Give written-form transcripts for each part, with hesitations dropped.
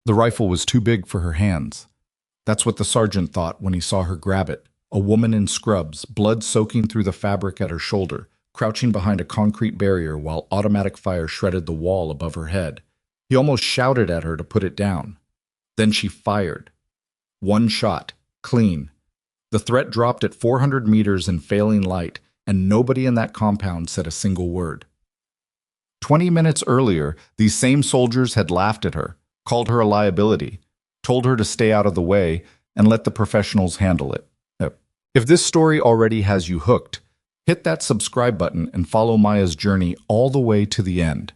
The rifle was too big for her hands. That's what the sergeant thought when he saw her grab it. A woman in scrubs, blood soaking through the fabric at her shoulder, crouching behind a concrete barrier while automatic fire shredded the wall above her head. He almost shouted at her to put it down. Then she fired. One shot, clean. The threat dropped at 400 meters in failing light, and nobody in that compound said a single word. 20 minutes earlier, these same soldiers had laughed at her, called her a liability, told her to stay out of the way, and let the professionals handle it. If this story already has you hooked, hit that subscribe button and follow Maya's journey all the way to the end.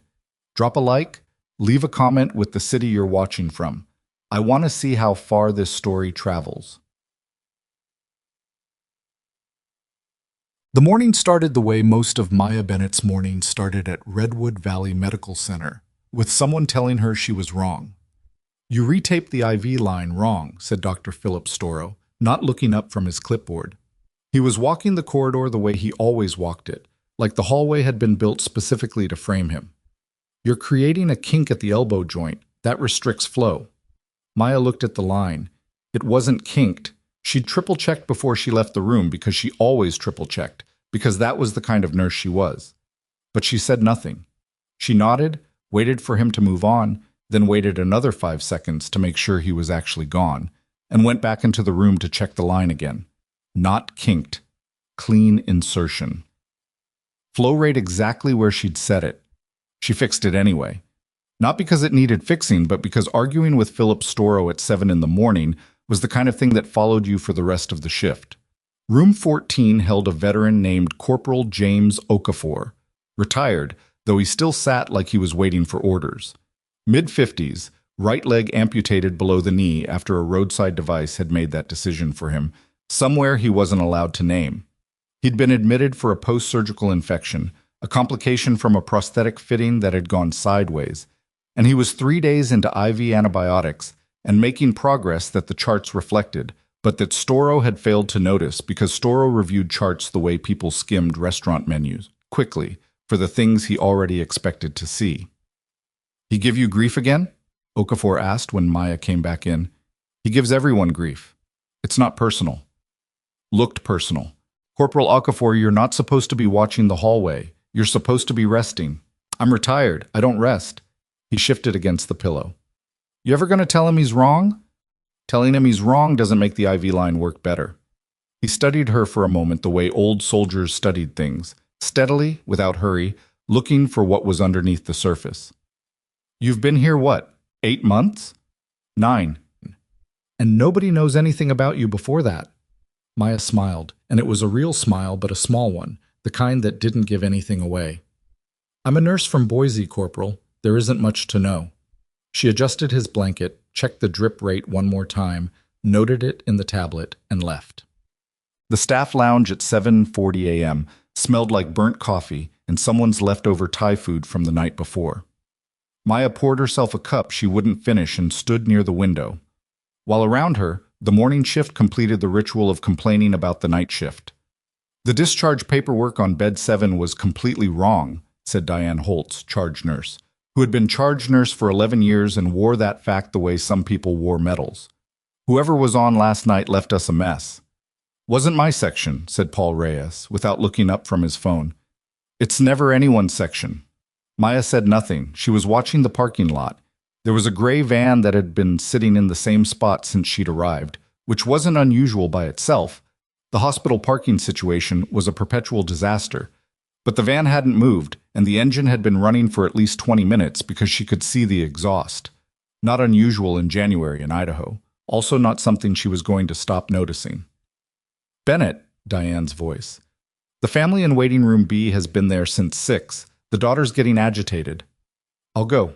Drop a like, leave a comment with the city you're watching from. I want to see how far this story travels. The morning started the way most of Maya Bennett's mornings started at Redwood Valley Medical Center, with someone telling her she was wrong. "You retaped the IV line wrong," said Dr. Philip Storrow, not looking up from his clipboard. He was walking the corridor the way he always walked it, like the hallway had been built specifically to frame him. "You're creating a kink at the elbow joint. That restricts flow." Maya looked at the line. It wasn't kinked. She'd triple-checked before she left the room because she always triple-checked, because that was the kind of nurse she was. But she said nothing. She nodded, waited for him to move on, then waited another 5 seconds to make sure he was actually gone, and went back into the room to check the line again. Not kinked. Clean insertion. Flow rate exactly where she'd set it. She fixed it anyway. Not because it needed fixing, but because arguing with Philip Storrow at 7 in the morning was the kind of thing that followed you for the rest of the shift. Room 14 held a veteran named Corporal James Okafor, retired, though he still sat like he was waiting for orders. Mid-50s, right leg amputated below the knee after a roadside device had made that decision for him, somewhere he wasn't allowed to name. He'd been admitted for a post-surgical infection, a complication from a prosthetic fitting that had gone sideways, and he was 3 days into IV antibiotics and making progress that the charts reflected, but that Storrow had failed to notice because Storrow reviewed charts the way people skimmed restaurant menus, quickly, for the things he already expected to see. "He give you grief again?" Okafor asked when Maya came back in. "He gives everyone grief. It's not personal." Looked personal. "Corporal Okafor, you're not supposed to be watching the hallway. You're supposed to be resting." "I'm retired. I don't rest." He shifted against the pillow. "You ever gonna tell him he's wrong?" "Telling him he's wrong doesn't make the IV line work better." He studied her for a moment the way old soldiers studied things, steadily, without hurry, looking for what was underneath the surface. "You've been here what, 8 months?" "9. And nobody knows anything about you before that." Maya smiled, and it was a real smile but a small one, the kind that didn't give anything away. "I'm a nurse from Boise, Corporal. There isn't much to know." She adjusted his blanket, checked the drip rate one more time, noted it in the tablet, and left. The staff lounge at 7:40 a.m. smelled like burnt coffee and someone's leftover Thai food from the night before. Maya poured herself a cup she wouldn't finish and stood near the window. While around her, the morning shift completed the ritual of complaining about the night shift. "The discharge paperwork on bed 7 was completely wrong," said Diane Holtz, charge nurse, who had been charge nurse for 11 years and wore that fact the way some people wore medals. "Whoever was on last night left us a mess." "Wasn't my section," said Paul Reyes, without looking up from his phone. "It's never anyone's section." Maya said nothing. She was watching the parking lot. There was a gray van that had been sitting in the same spot since she'd arrived, which wasn't unusual by itself. The hospital parking situation was a perpetual disaster. But the van hadn't moved, and the engine had been running for at least 20 minutes because she could see the exhaust. Not unusual in January in Idaho. Also not something she was going to stop noticing. "Bennett," Diane's voice. "The family in waiting room B has been there since 6. The daughter's getting agitated." "I'll go."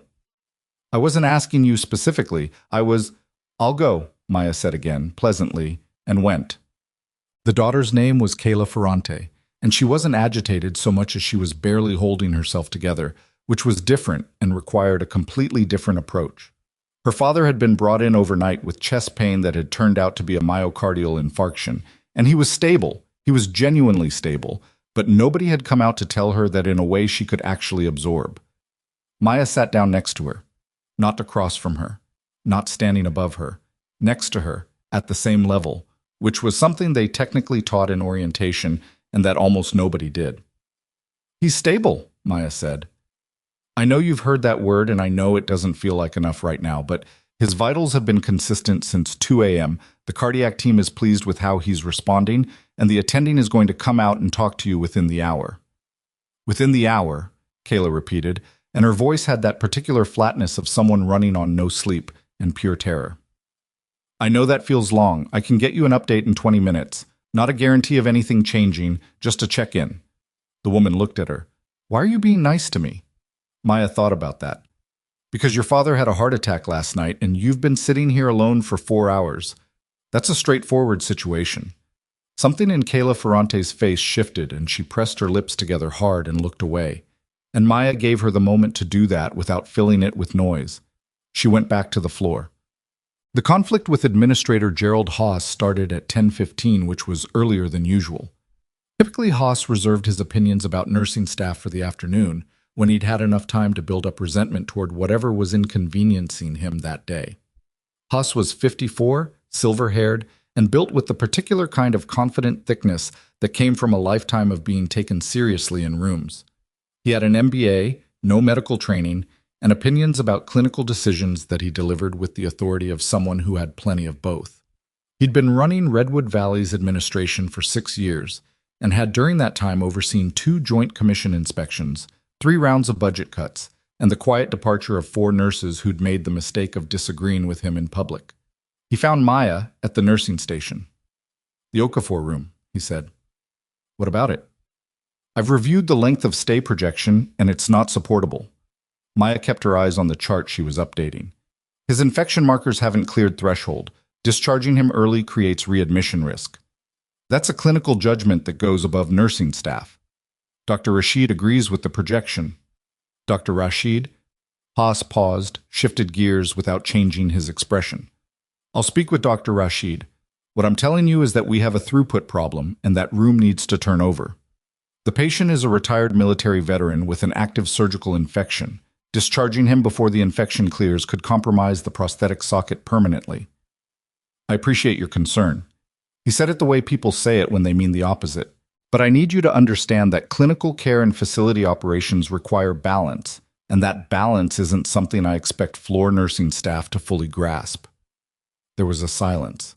"I wasn't asking you specifically. I'll go," Maya said again, pleasantly, and went. The daughter's name was Kayla Ferrante, and she wasn't agitated so much as she was barely holding herself together, which was different and required a completely different approach. Her father had been brought in overnight with chest pain that had turned out to be a myocardial infarction, and he was stable. He was genuinely stable, but nobody had come out to tell her that in a way she could actually absorb. Maya sat down next to her, not across from her. not standing above her, next to her, at the same level, which was something they technically taught in orientation and that almost nobody did. "He's stable," Maya said. "I know you've heard that word, and I know it doesn't feel like enough right now, but his vitals have been consistent since 2 a.m. The cardiac team is pleased with how he's responding, and the attending is going to come out and talk to you within the hour." "Within the hour," Kayla repeated, and her voice had that particular flatness of someone running on no sleep and pure terror. "I know that feels long. I can get you an update in 20 minutes. Not a guarantee of anything changing, just a check-in." The woman looked at her. "Why are you being nice to me?" Maya thought about that. "Because your father had a heart attack last night and you've been sitting here alone for 4 hours. That's a straightforward situation." Something in Kayla Ferrante's face shifted and she pressed her lips together hard and looked away. And Maya gave her the moment to do that without filling it with noise. She went back to the floor. The conflict with Administrator Gerald Haas started at 10:15, which was earlier than usual. Typically, Haas reserved his opinions about nursing staff for the afternoon, when he'd had enough time to build up resentment toward whatever was inconveniencing him that day. Haas was 54, silver-haired, and built with the particular kind of confident thickness that came from a lifetime of being taken seriously in rooms. He had an MBA, no medical training, and opinions about clinical decisions that he delivered with the authority of someone who had plenty of both. He'd been running Redwood Valley's administration for 6 years, and had during that time overseen 2 joint commission inspections, 3 rounds of budget cuts, and the quiet departure of 4 nurses who'd made the mistake of disagreeing with him in public. He found Maya at the nursing station. "The Okafor room," he said. "What about it?" "I've reviewed the length of stay projection, and it's not supportable." Maya kept her eyes on the chart she was updating. "His infection markers haven't cleared threshold. Discharging him early creates readmission risk. That's a clinical judgment that goes above nursing staff. Dr. Rashid agrees with the projection." "Dr. Rashid?" Haas paused, shifted gears without changing his expression. "I'll speak with Dr. Rashid. What I'm telling you is that we have a throughput problem, and that room needs to turn over. The patient is a retired military veteran with an active surgical infection. Discharging him before the infection clears could compromise the prosthetic socket permanently." "I appreciate your concern." He said it the way people say it when they mean the opposite. "But I need you to understand that clinical care and facility operations require balance, and that balance isn't something I expect floor nursing staff to fully grasp." There was a silence.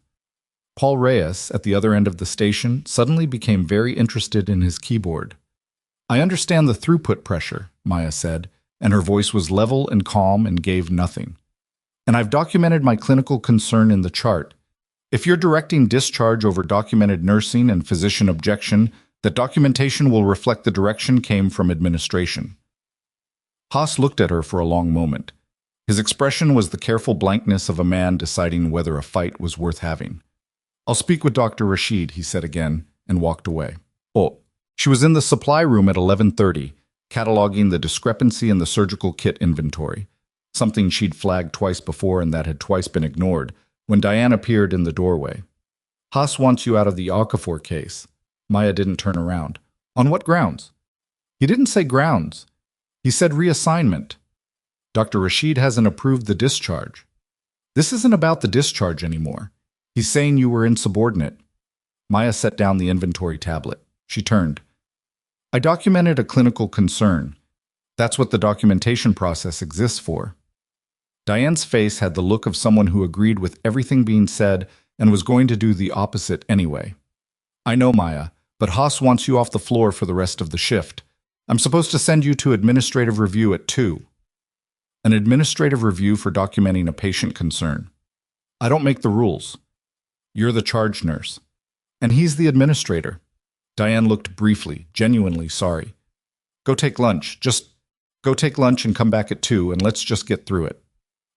Paul Reyes, at the other end of the station, suddenly became very interested in his keyboard. "I understand the throughput pressure," Maya said, and her voice was level and calm and gave nothing. "And I've documented my clinical concern in the chart. If you're directing discharge over documented nursing and physician objection, that documentation will reflect the direction came from administration." Haas looked at her for a long moment. His expression was the careful blankness of a man deciding whether a fight was worth having. "I'll speak with Dr. Rashid," he said again, and walked away. Oh, she was in the supply room at 11:30, cataloging the discrepancy in the surgical kit inventory, something she'd flagged twice before and that had twice been ignored, when Diane appeared in the doorway. "Haas wants you out of the Okafor case." Maya didn't turn around. "On what grounds?" "He didn't say grounds. He said reassignment. Dr. Rashid hasn't approved the discharge." "This isn't about the discharge anymore. He's saying you were insubordinate." Maya set down the inventory tablet. She turned. "I documented a clinical concern. That's what the documentation process exists for." Diane's face had the look of someone who agreed with everything being said and was going to do the opposite anyway. "I know, Maya, but Haas wants you off the floor for the rest of the shift. I'm supposed to send you to administrative review at 2. "An administrative review for documenting a patient concern. I don't make the rules. You're the charge nurse. And he's the administrator." Diane looked briefly, genuinely sorry. "Go take lunch. Just go take lunch and come back at 2, and let's just get through it."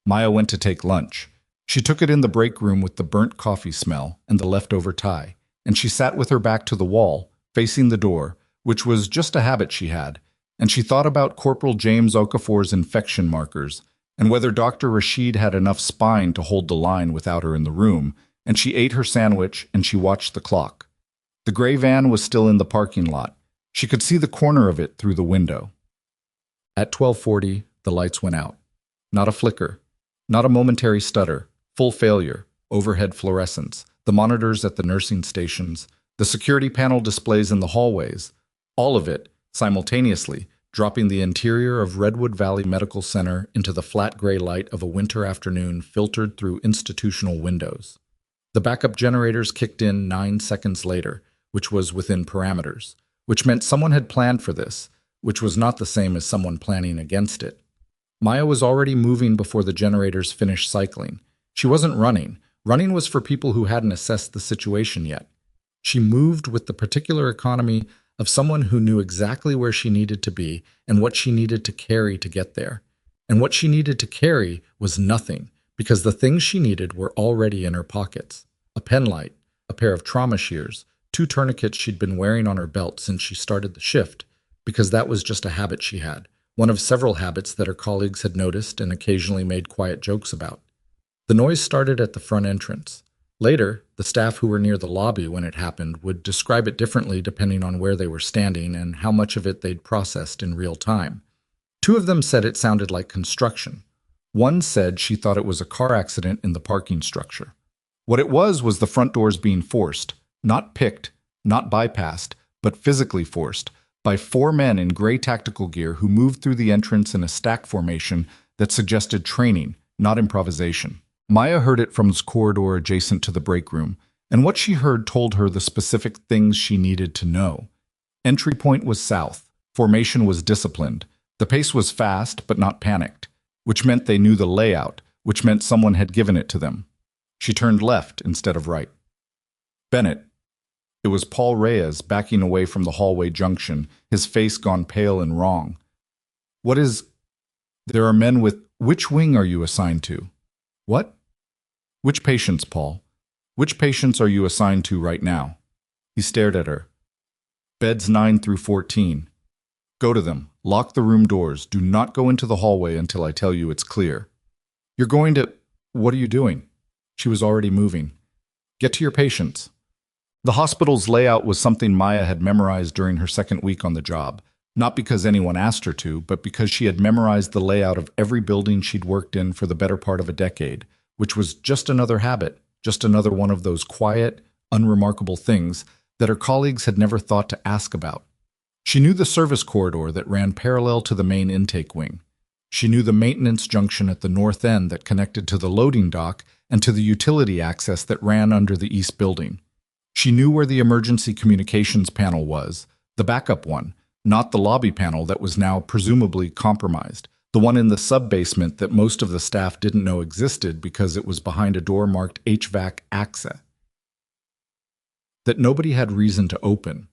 Maya went to take lunch. She took it in the break room with the burnt coffee smell and the leftover tie, and she sat with her back to the wall, facing the door, which was just a habit she had, and she thought about Corporal James Okafor's infection markers, and whether Dr. Rashid had enough spine to hold the line without her in the room, and she ate her sandwich and she watched the clock. The gray van was still in the parking lot. She could see the corner of it through the window. At 12:40, the lights went out. Not a flicker. Not a momentary stutter, full failure, overhead fluorescence, the monitors at the nursing stations, the security panel displays in the hallways, all of it, simultaneously, dropping the interior of Redwood Valley Medical Center into the flat gray light of a winter afternoon filtered through institutional windows. The backup generators kicked in 9 seconds later, which was within parameters, which meant someone had planned for this, which was not the same as someone planning against it. Maya was already moving before the generators finished cycling. She wasn't running. Running was for people who hadn't assessed the situation yet. She moved with the particular economy of someone who knew exactly where she needed to be and what she needed to carry to get there. And what she needed to carry was nothing, because the things she needed were already in her pockets. A pen light, a pair of trauma shears, 2 tourniquets she'd been wearing on her belt since she started the shift, because that was just a habit she had, one of several habits that her colleagues had noticed and occasionally made quiet jokes about. The noise started at the front entrance. Later, the staff who were near the lobby when it happened would describe it differently depending on where they were standing and how much of it they'd processed in real time. 2 of them said it sounded like construction. One said she thought it was a car accident in the parking structure. What it was the front doors being forced, not picked, not bypassed, but physically forced, by 4 men in gray tactical gear who moved through the entrance in a stack formation that suggested training, not improvisation. Maya heard it from the corridor adjacent to the break room, and what she heard told her the specific things she needed to know. Entry point was south. Formation was disciplined. The pace was fast, but not panicked, which meant they knew the layout, which meant someone had given it to them. She turned left instead of right. Bennett. It was Paul Reyes backing away from the hallway junction, his face gone pale and wrong. What is... There are men with... Which wing are you assigned to? What? Which patients, Paul? Which patients are you assigned to right now? He stared at her. Beds 9 through 14. Go to them. Lock the room doors. Do not go into the hallway until I tell you it's clear. You're going to... What are you doing? She was already moving. Get to your patients. The hospital's layout was something Maya had memorized during her second week on the job, not because anyone asked her to, but because she had memorized the layout of every building she'd worked in for the better part of a decade, which was just another habit, just another one of those quiet, unremarkable things that her colleagues had never thought to ask about. She knew the service corridor that ran parallel to the main intake wing. She knew the maintenance junction at the north end that connected to the loading dock and to the utility access that ran under the east building. She knew where the emergency communications panel was, the backup one, not the lobby panel that was now presumably compromised, the one in the sub-basement that most of the staff didn't know existed because it was behind a door marked HVAC access that nobody had reason to open.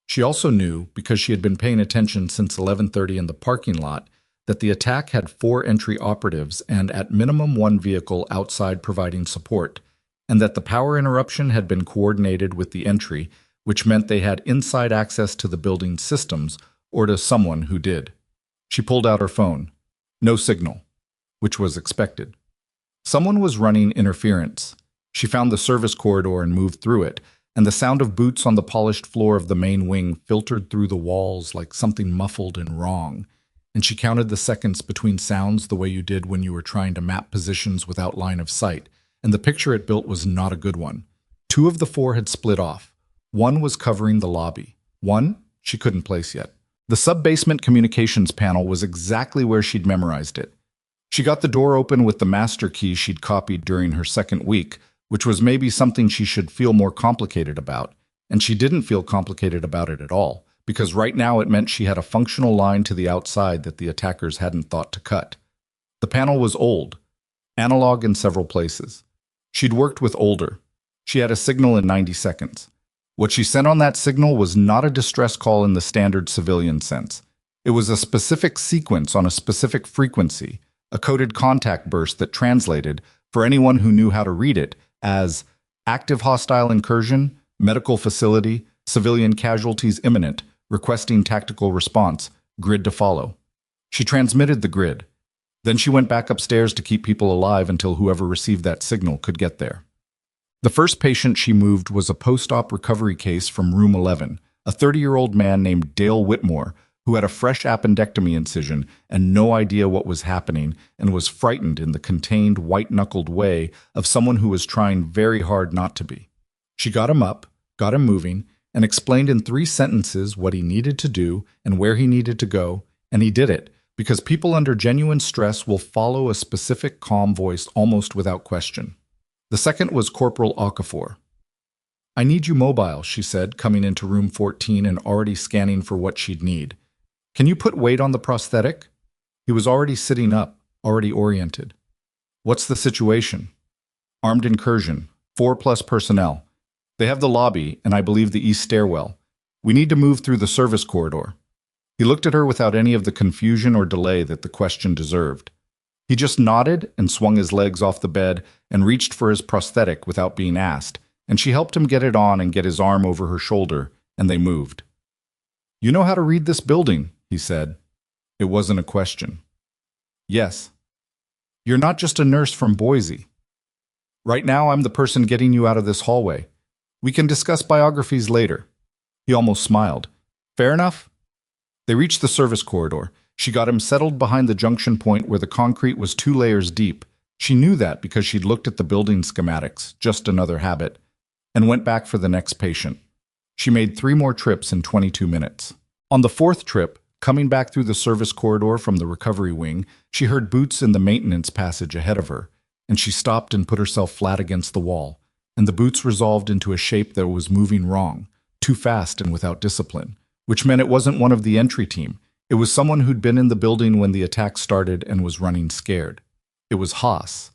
She also knew, because she had been paying attention since 11:30 in the parking lot, that the attack had 4 entry operatives and at minimum 1 vehicle outside providing support, and that the power interruption had been coordinated with the entry, which meant they had inside access to the building's systems or to someone who did. She pulled out her phone. No signal, which was expected. Someone was running interference. She found the service corridor and moved through it, and the sound of boots on the polished floor of the main wing filtered through the walls like something muffled and wrong, and she counted the seconds between sounds the way you did when you were trying to map positions without line of sight, and the picture it built was not a good one. 2 of the 4 had split off. 1 was covering the lobby. 1 she couldn't place yet. The sub-basement communications panel was exactly where she'd memorized it. She got the door open with the master key she'd copied during her second week, which was maybe something she should feel more complicated about, and she didn't feel complicated about it at all, because right now it meant she had a functional line to the outside that the attackers hadn't thought to cut. The panel was old, analog in several places. She'd worked with older. She had a signal in 90 seconds. What she sent on that signal was not a distress call in the standard civilian sense. It was a specific sequence on a specific frequency, a coded contact burst that translated, for anyone who knew how to read it, as active hostile incursion, medical facility, civilian casualties imminent, requesting tactical response, grid to follow. She transmitted the grid. Then she went back upstairs to keep people alive until whoever received that signal could get there. The first patient she moved was a post-op recovery case from room 11, a 30-year-old man named Dale Whitmore, who had a fresh appendectomy incision and no idea what was happening and was frightened in the contained, white-knuckled way of someone who was trying very hard not to be. She got him up, got him moving, and explained in 3 sentences what he needed to do and where he needed to go, and he did it, because people under genuine stress will follow a specific calm voice almost without question. The second was Corporal Okafor. "I need you mobile," she said, coming into room 14 and already scanning for what she'd need. "Can you put weight on the prosthetic?" He was already sitting up, already oriented. "What's the situation?" "Armed incursion, 4+ personnel. They have the lobby, and I believe the east stairwell. We need to move through the service corridor." He looked at her without any of the confusion or delay that the question deserved. He just nodded and swung his legs off the bed and reached for his prosthetic without being asked, and she helped him get it on and get his arm over her shoulder, and they moved. "You know how to read this building," he said. It wasn't a question. "Yes." "You're not just a nurse from Boise. Right now I'm the person getting you out of this hallway. We can discuss biographies later." He almost smiled. "Fair enough?" They reached the service corridor. She got him settled behind the junction point where the concrete was 2 layers deep. She knew that because she'd looked at the building schematics, just another habit, and went back for the next patient. She made 3 more trips in 22 minutes. On the 4th trip, coming back through the service corridor from the recovery wing, she heard boots in the maintenance passage ahead of her, and she stopped and put herself flat against the wall, and the boots resolved into a shape that was moving wrong, too fast and without discipline, which meant it wasn't one of the entry team. It was someone who'd been in the building when the attack started and was running scared. It was Haas.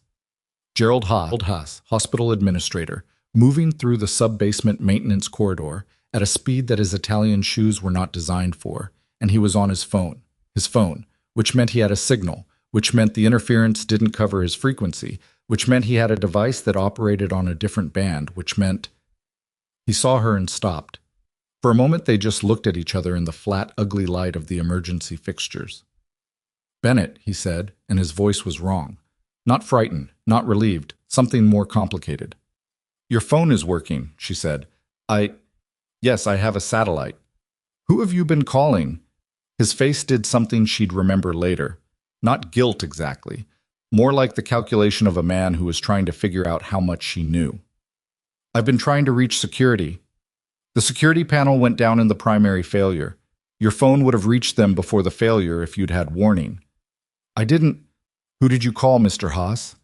Gerald Haas, hospital administrator, moving through the sub-basement maintenance corridor at a speed that his Italian shoes were not designed for, and he was on his phone, which meant he had a signal, which meant the interference didn't cover his frequency, which meant he had a device that operated on a different band, which meant... He saw her and stopped. For a moment they just looked at each other in the flat, ugly light of the emergency fixtures. "Bennett," he said, and his voice was wrong. Not frightened, not relieved, something more complicated. "Your phone is working," she said. Yes, I have a satellite." "Who have you been calling?" His face did something she'd remember later. Not guilt exactly, more like the calculation of a man who was trying to figure out how much she knew. "I've been trying to reach security. The security panel went down in the primary failure. Your phone would have reached them before the failure if you'd had warning." "I didn't..." "Who did you call, Mr. Haas?"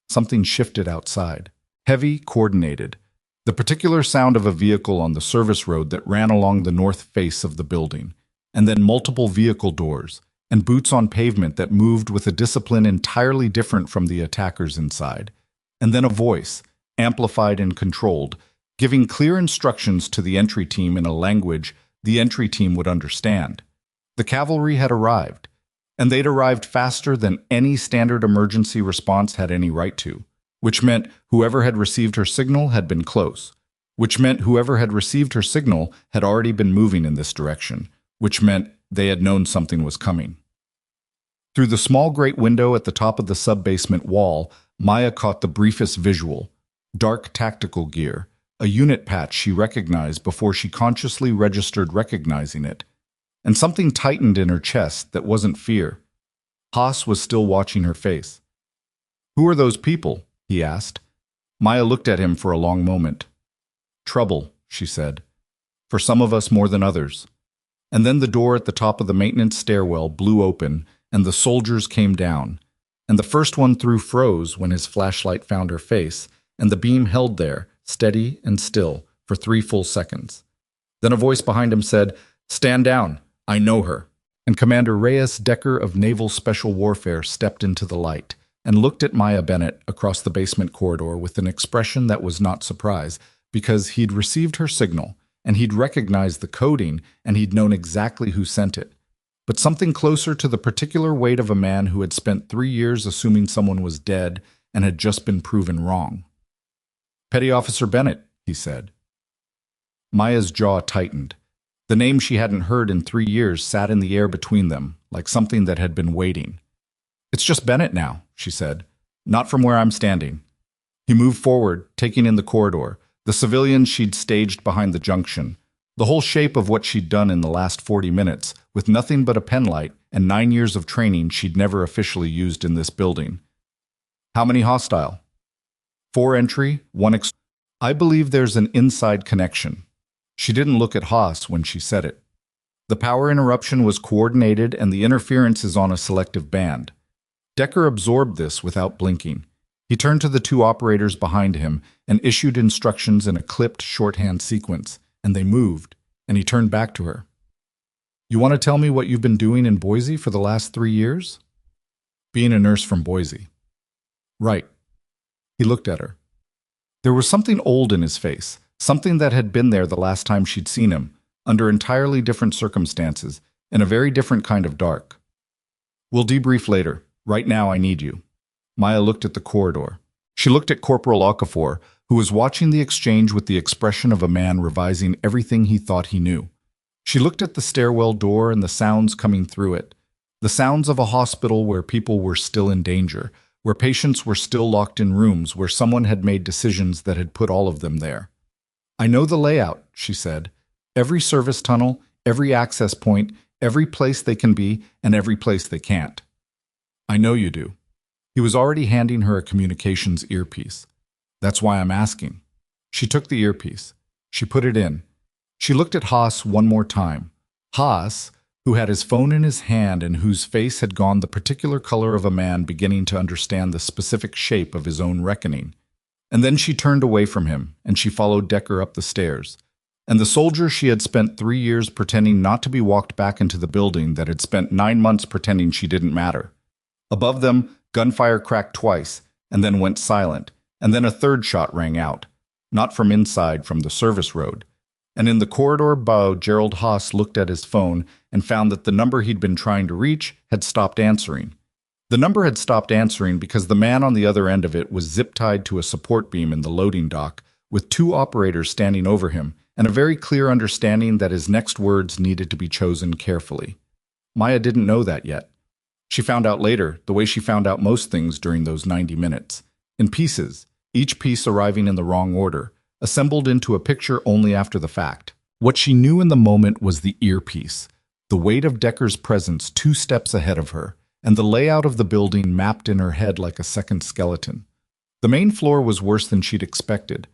Something shifted outside. Heavy, coordinated. The particular sound of a vehicle on the service road that ran along the north face of the building, and then multiple vehicle doors, and boots on pavement that moved with a discipline entirely different from the attackers inside. And then a voice, amplified and controlled, giving clear instructions to the entry team in a language the entry team would understand. The cavalry had arrived, and they'd arrived faster than any standard emergency response had any right to, which meant whoever had received her signal had been close, which meant whoever had received her signal had already been moving in this direction, which meant they had known something was coming. Through the small grate window at the top of the sub-basement wall, Maya caught the briefest visual: dark tactical gear, a unit patch she recognized before she consciously registered recognizing it, and something tightened in her chest that wasn't fear. Haas was still watching her face. "Who are those people?" he asked. Maya looked at him for a long moment. "Trouble," she said. "For some of us more than others." And then the door at the top of the maintenance stairwell blew open, and the soldiers came down, and the first one through froze when his flashlight found her face, and the beam held there, steady and still, for 3 full seconds. Then a voice behind him said, "Stand down, I know her." And Commander Reyes Decker of Naval Special Warfare stepped into the light and looked at Maya Bennett across the basement corridor with an expression that was not surprise, because he'd received her signal, and he'd recognized the coding, and he'd known exactly who sent it. But something closer to the particular weight of a man who had spent 3 years assuming someone was dead and had just been proven wrong. "Petty Officer Bennett," he said. Maya's jaw tightened. The name she hadn't heard in 3 years sat in the air between them, like something that had been waiting. "It's just Bennett now," she said. "Not from where I'm standing." He moved forward, taking in the corridor, the civilians she'd staged behind the junction, The whole shape of what she'd done in the last 40 minutes, with nothing but a penlight and 9 years of training she'd never officially used in this building. How many hostile? 4 entry, 1 I believe there's an inside connection. She didn't look at Haas when she said it. The power interruption was coordinated and the interference is on a selective band. Decker absorbed this without blinking. He turned to the 2 operators behind him and issued instructions in a clipped shorthand sequence, and they moved, and he turned back to her. You want to tell me what you've been doing in Boise for the last 3 years? Being a nurse from Boise. Right. He looked at her. There was something old in his face, something that had been there the last time she'd seen him, under entirely different circumstances, in a very different kind of dark. We'll debrief later. Right now I need you. Maya looked at the corridor. She looked at Corporal Okafor, who was watching the exchange with the expression of a man revising everything he thought he knew. She looked at the stairwell door and the sounds coming through it. The sounds of a hospital where people were still in danger, where patients were still locked in rooms, where someone had made decisions that had put all of them there. I know the layout, she said. Every service tunnel, every access point, every place they can be, and every place they can't. I know you do. He was already handing her a communications earpiece. That's why I'm asking. She took the earpiece. She put it in. She looked at Haas one more time. Haas, who had his phone in his hand and whose face had gone the particular color of a man beginning to understand the specific shape of his own reckoning. And then she turned away from him, and she followed Decker up the stairs. And the soldier she had spent 3 years pretending not to be walked back into the building that had spent 9 months pretending she didn't matter. Above them, gunfire cracked twice, and then went silent, and then a third shot rang out, not from inside, from the service road. And in the corridor below, Gerald Haas looked at his phone and found that the number he'd been trying to reach had stopped answering. The number had stopped answering because the man on the other end of it was zip-tied to a support beam in the loading dock, with 2 operators standing over him, and a very clear understanding that his next words needed to be chosen carefully. Maya didn't know that yet. She found out later, the way she found out most things during those 90 minutes. In pieces, each piece arriving in the wrong order, assembled into a picture only after the fact. What she knew in the moment was the earpiece, the weight of Decker's presence 2 steps ahead of her, and the layout of the building mapped in her head like a second skeleton. The main floor was worse than she'd expected.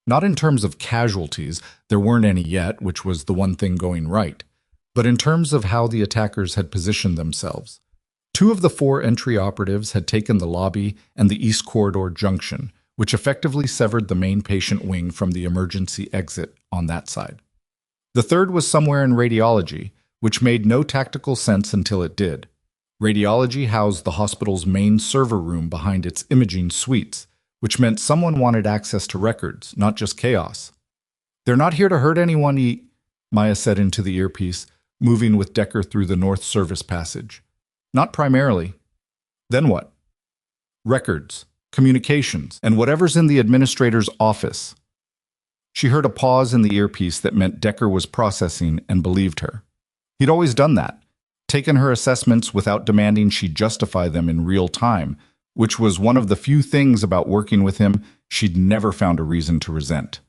Not in terms of casualties, there weren't any yet, which was the one thing going right, but in terms of how the attackers had positioned themselves. 2 of the 4 entry operatives had taken the lobby and the East Corridor junction, which effectively severed the main patient wing from the emergency exit on that side. The third was somewhere in radiology, which made no tactical sense until it did. Radiology housed the hospital's main server room behind its imaging suites, which meant someone wanted access to records, not just chaos. They're not here to hurt anyone, Maya said into the earpiece, moving with Decker through the north service passage. Not primarily. Then what? Records, communications, and whatever's in the administrator's office. She heard a pause in the earpiece that meant Decker was processing and believed her. He'd always done that, taken her assessments without demanding she justify them in real time, which was one of the few things about working with him she'd never found a reason to resent.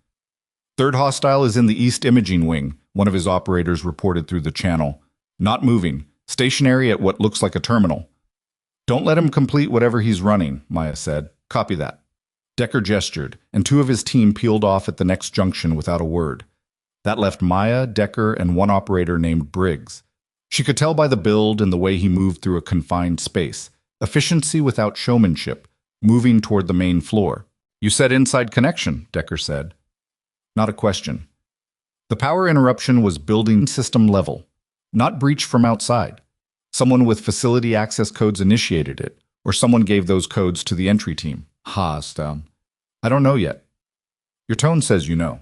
Third hostile is in the East Imaging Wing, one of his operators reported through the channel. Not moving, stationary at what looks like a terminal. Don't let him complete whatever he's running, Maya said. Copy that. Decker gestured, and 2 of his team peeled off at the next junction without a word. That left Maya, Decker, and 1 operator named Briggs. She could tell by the build and the way he moved through a confined space. Efficiency without showmanship, moving toward the main floor. You said inside connection, Decker said. Not a question. The power interruption was building system level, not breach from outside. Someone with facility access codes initiated it, or someone gave those codes to the entry team. I don't know yet. Your tone says you know.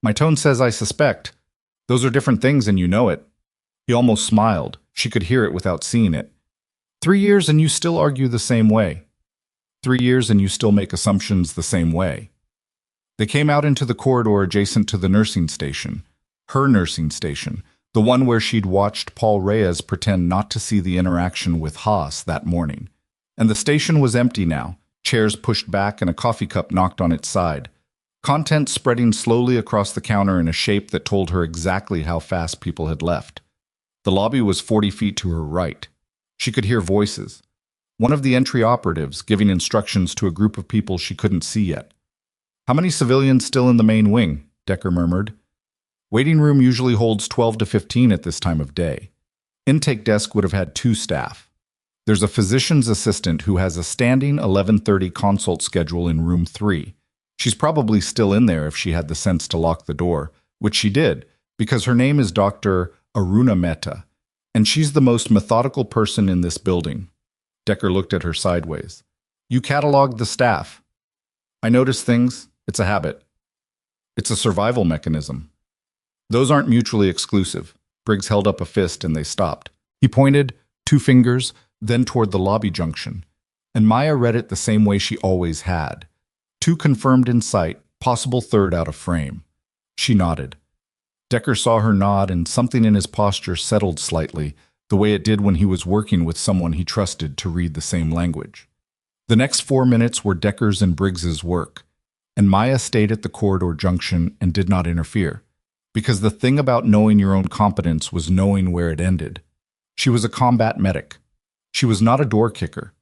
My tone says I suspect. Those are different things and you know it. He almost smiled. She could hear it without seeing it. 3 years and you still argue the same way. 3 years and you still make assumptions the same way. They came out into the corridor adjacent to the nursing station. Her nursing station. The one where she'd watched Paul Reyes pretend not to see the interaction with Haas that morning. And the station was empty now, chairs pushed back and a coffee cup knocked on its side. Content spreading slowly across the counter in a shape that told her exactly how fast people had left. The lobby was 40 feet to her right. She could hear voices. One of the entry operatives giving instructions to a group of people she couldn't see yet. "How many civilians still in the main wing?" Decker murmured. "Waiting room usually holds 12 to 15 at this time of day. Intake desk would have had 2 staff. There's a physician's assistant who has a standing 11:30 consult schedule in room 3. She's probably still in there if she had the sense to lock the door, which she did, because her name is Dr. Aruna Mehta, and she's the most methodical person in this building." Decker looked at her sideways. "You cataloged the staff." "I notice things. It's a habit. It's a survival mechanism." "Those aren't mutually exclusive." Briggs held up a fist and they stopped. He pointed, 2 fingers, then toward the lobby junction. And Maya read it the same way she always had. 2 confirmed in sight, possible 3rd out of frame. She nodded. Decker saw her nod and something in his posture settled slightly, the way it did when he was working with someone he trusted to read the same language. The next 4 minutes were Decker's and Briggs's work, and Maya stayed at the corridor junction and did not interfere, because the thing about knowing your own competence was knowing where it ended. She was a combat medic. She was not a door kicker.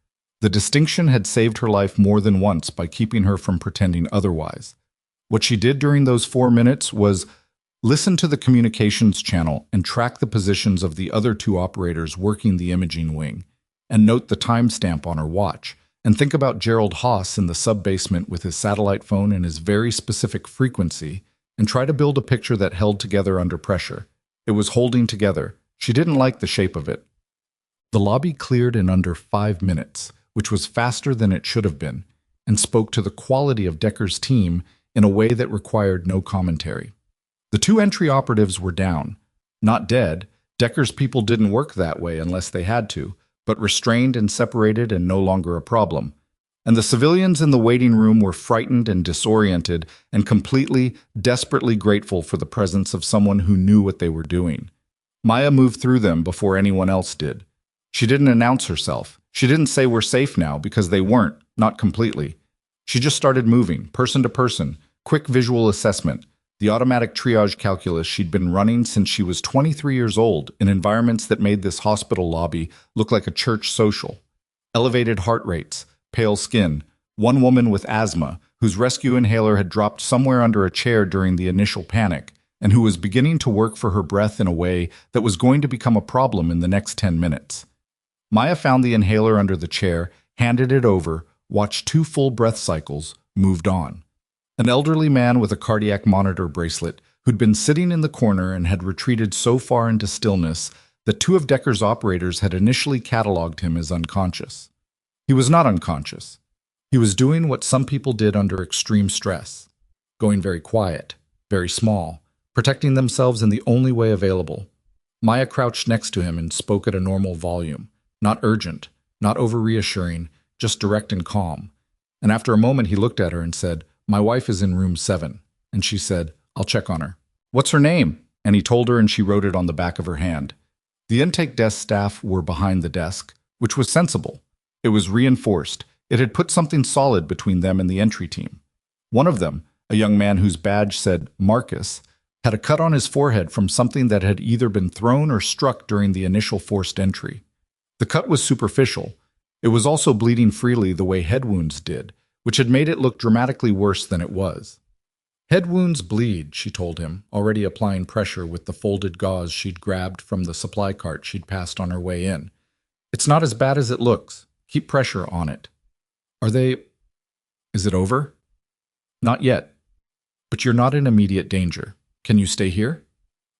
The distinction had saved her life more than once by keeping her from pretending otherwise. What she did during those 4 minutes was listen to the communications channel and track the positions of the other 2 operators working the imaging wing, and note the timestamp on her watch, and think about Gerald Haas in the sub-basement with his satellite phone and his very specific frequency, and try to build a picture that held together under pressure. It was holding together. She didn't like the shape of it. The lobby cleared in under 5 minutes, which was faster than it should have been, and spoke to the quality of Decker's team in a way that required no commentary. The 2 entry operatives were down. Not dead. Decker's people didn't work that way unless they had to, but restrained and separated and no longer a problem. And the civilians in the waiting room were frightened and disoriented and completely, desperately grateful for the presence of someone who knew what they were doing. Maya moved through them before anyone else did. She didn't announce herself. She didn't say we're safe now because they weren't, not completely. She just started moving, person to person, quick visual assessment, the automatic triage calculus she'd been running since she was 23 years old in environments that made this hospital lobby look like a church social. Elevated heart rates, pale skin, one woman with asthma whose rescue inhaler had dropped somewhere under a chair during the initial panic and who was beginning to work for her breath in a way that was going to become a problem in the next 10 minutes. Maya found the inhaler under the chair, handed it over, watched 2 full breath cycles, moved on. An elderly man with a cardiac monitor bracelet who'd been sitting in the corner and had retreated so far into stillness that 2 of Decker's operators had initially cataloged him as unconscious. He was not unconscious. He was doing what some people did under extreme stress, going very quiet, very small, protecting themselves in the only way available. Maya crouched next to him and spoke at a normal volume, not urgent, not over-reassuring, just direct and calm. And after a moment he looked at her and said, "My wife is in room 7. And she said, "I'll check on her." "What's her name?" And he told her and she wrote it on the back of her hand. The intake desk staff were behind the desk, which was sensible. It was reinforced. It had put something solid between them and the entry team. One of them, a young man whose badge said Marcus, had a cut on his forehead from something that had either been thrown or struck during the initial forced entry. The cut was superficial. It was also bleeding freely the way head wounds did, which had made it look dramatically worse than it was. "Head wounds bleed," she told him, already applying pressure with the folded gauze she'd grabbed from the supply cart she'd passed on her way in. "It's not as bad as it looks. Keep pressure on it." Is it over?" "Not yet. But you're not in immediate danger. Can you stay here?"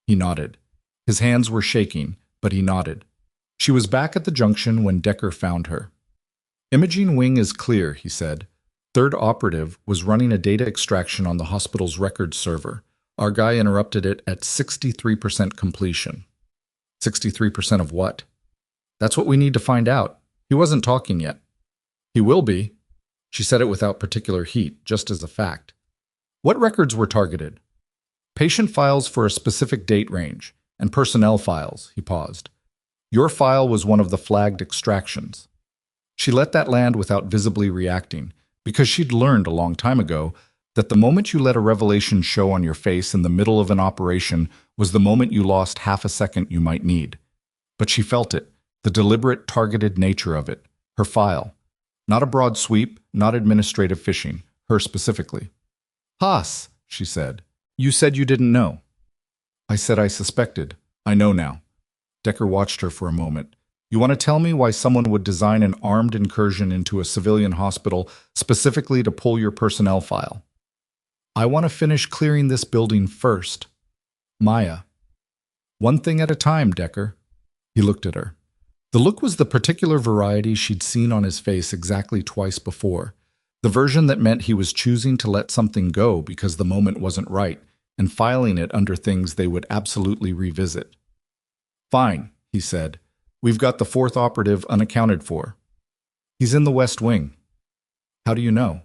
He nodded. His hands were shaking, but he nodded. She was back at the junction when Decker found her. "Imaging wing is clear," he said. "Third operative was running a data extraction on the hospital's records server. Our guy interrupted it at 63% completion." 63% of what? "That's what we need to find out. He wasn't talking yet." "He will be." She said it without particular heat, just as a fact. "What records were targeted?" "Patient files for a specific date range, and personnel files," he paused. "Your file was one of the flagged extractions." She let that land without visibly reacting, because she'd learned a long time ago That the moment you let a revelation show on your face in the middle of an operation was the moment you lost half a second you might need. But she felt it, the deliberate, targeted nature of it, her file. Not a broad sweep, not administrative fishing, her specifically. "Haas," she said, "you said you didn't know." "I said I suspected. I know now." Decker watched her for a moment. "You want to tell me why someone would design an armed incursion into a civilian hospital specifically to pull your personnel file?" "I want to finish clearing this building first." "Maya." "One thing at a time, Decker." He looked at her. The look was the particular variety she'd seen on his face exactly twice before. The version that meant he was choosing to let something go because the moment wasn't right, and filing it under things they would absolutely revisit. "Fine," he said. "We've got the fourth operative unaccounted for. He's in the West Wing." "How do you know?"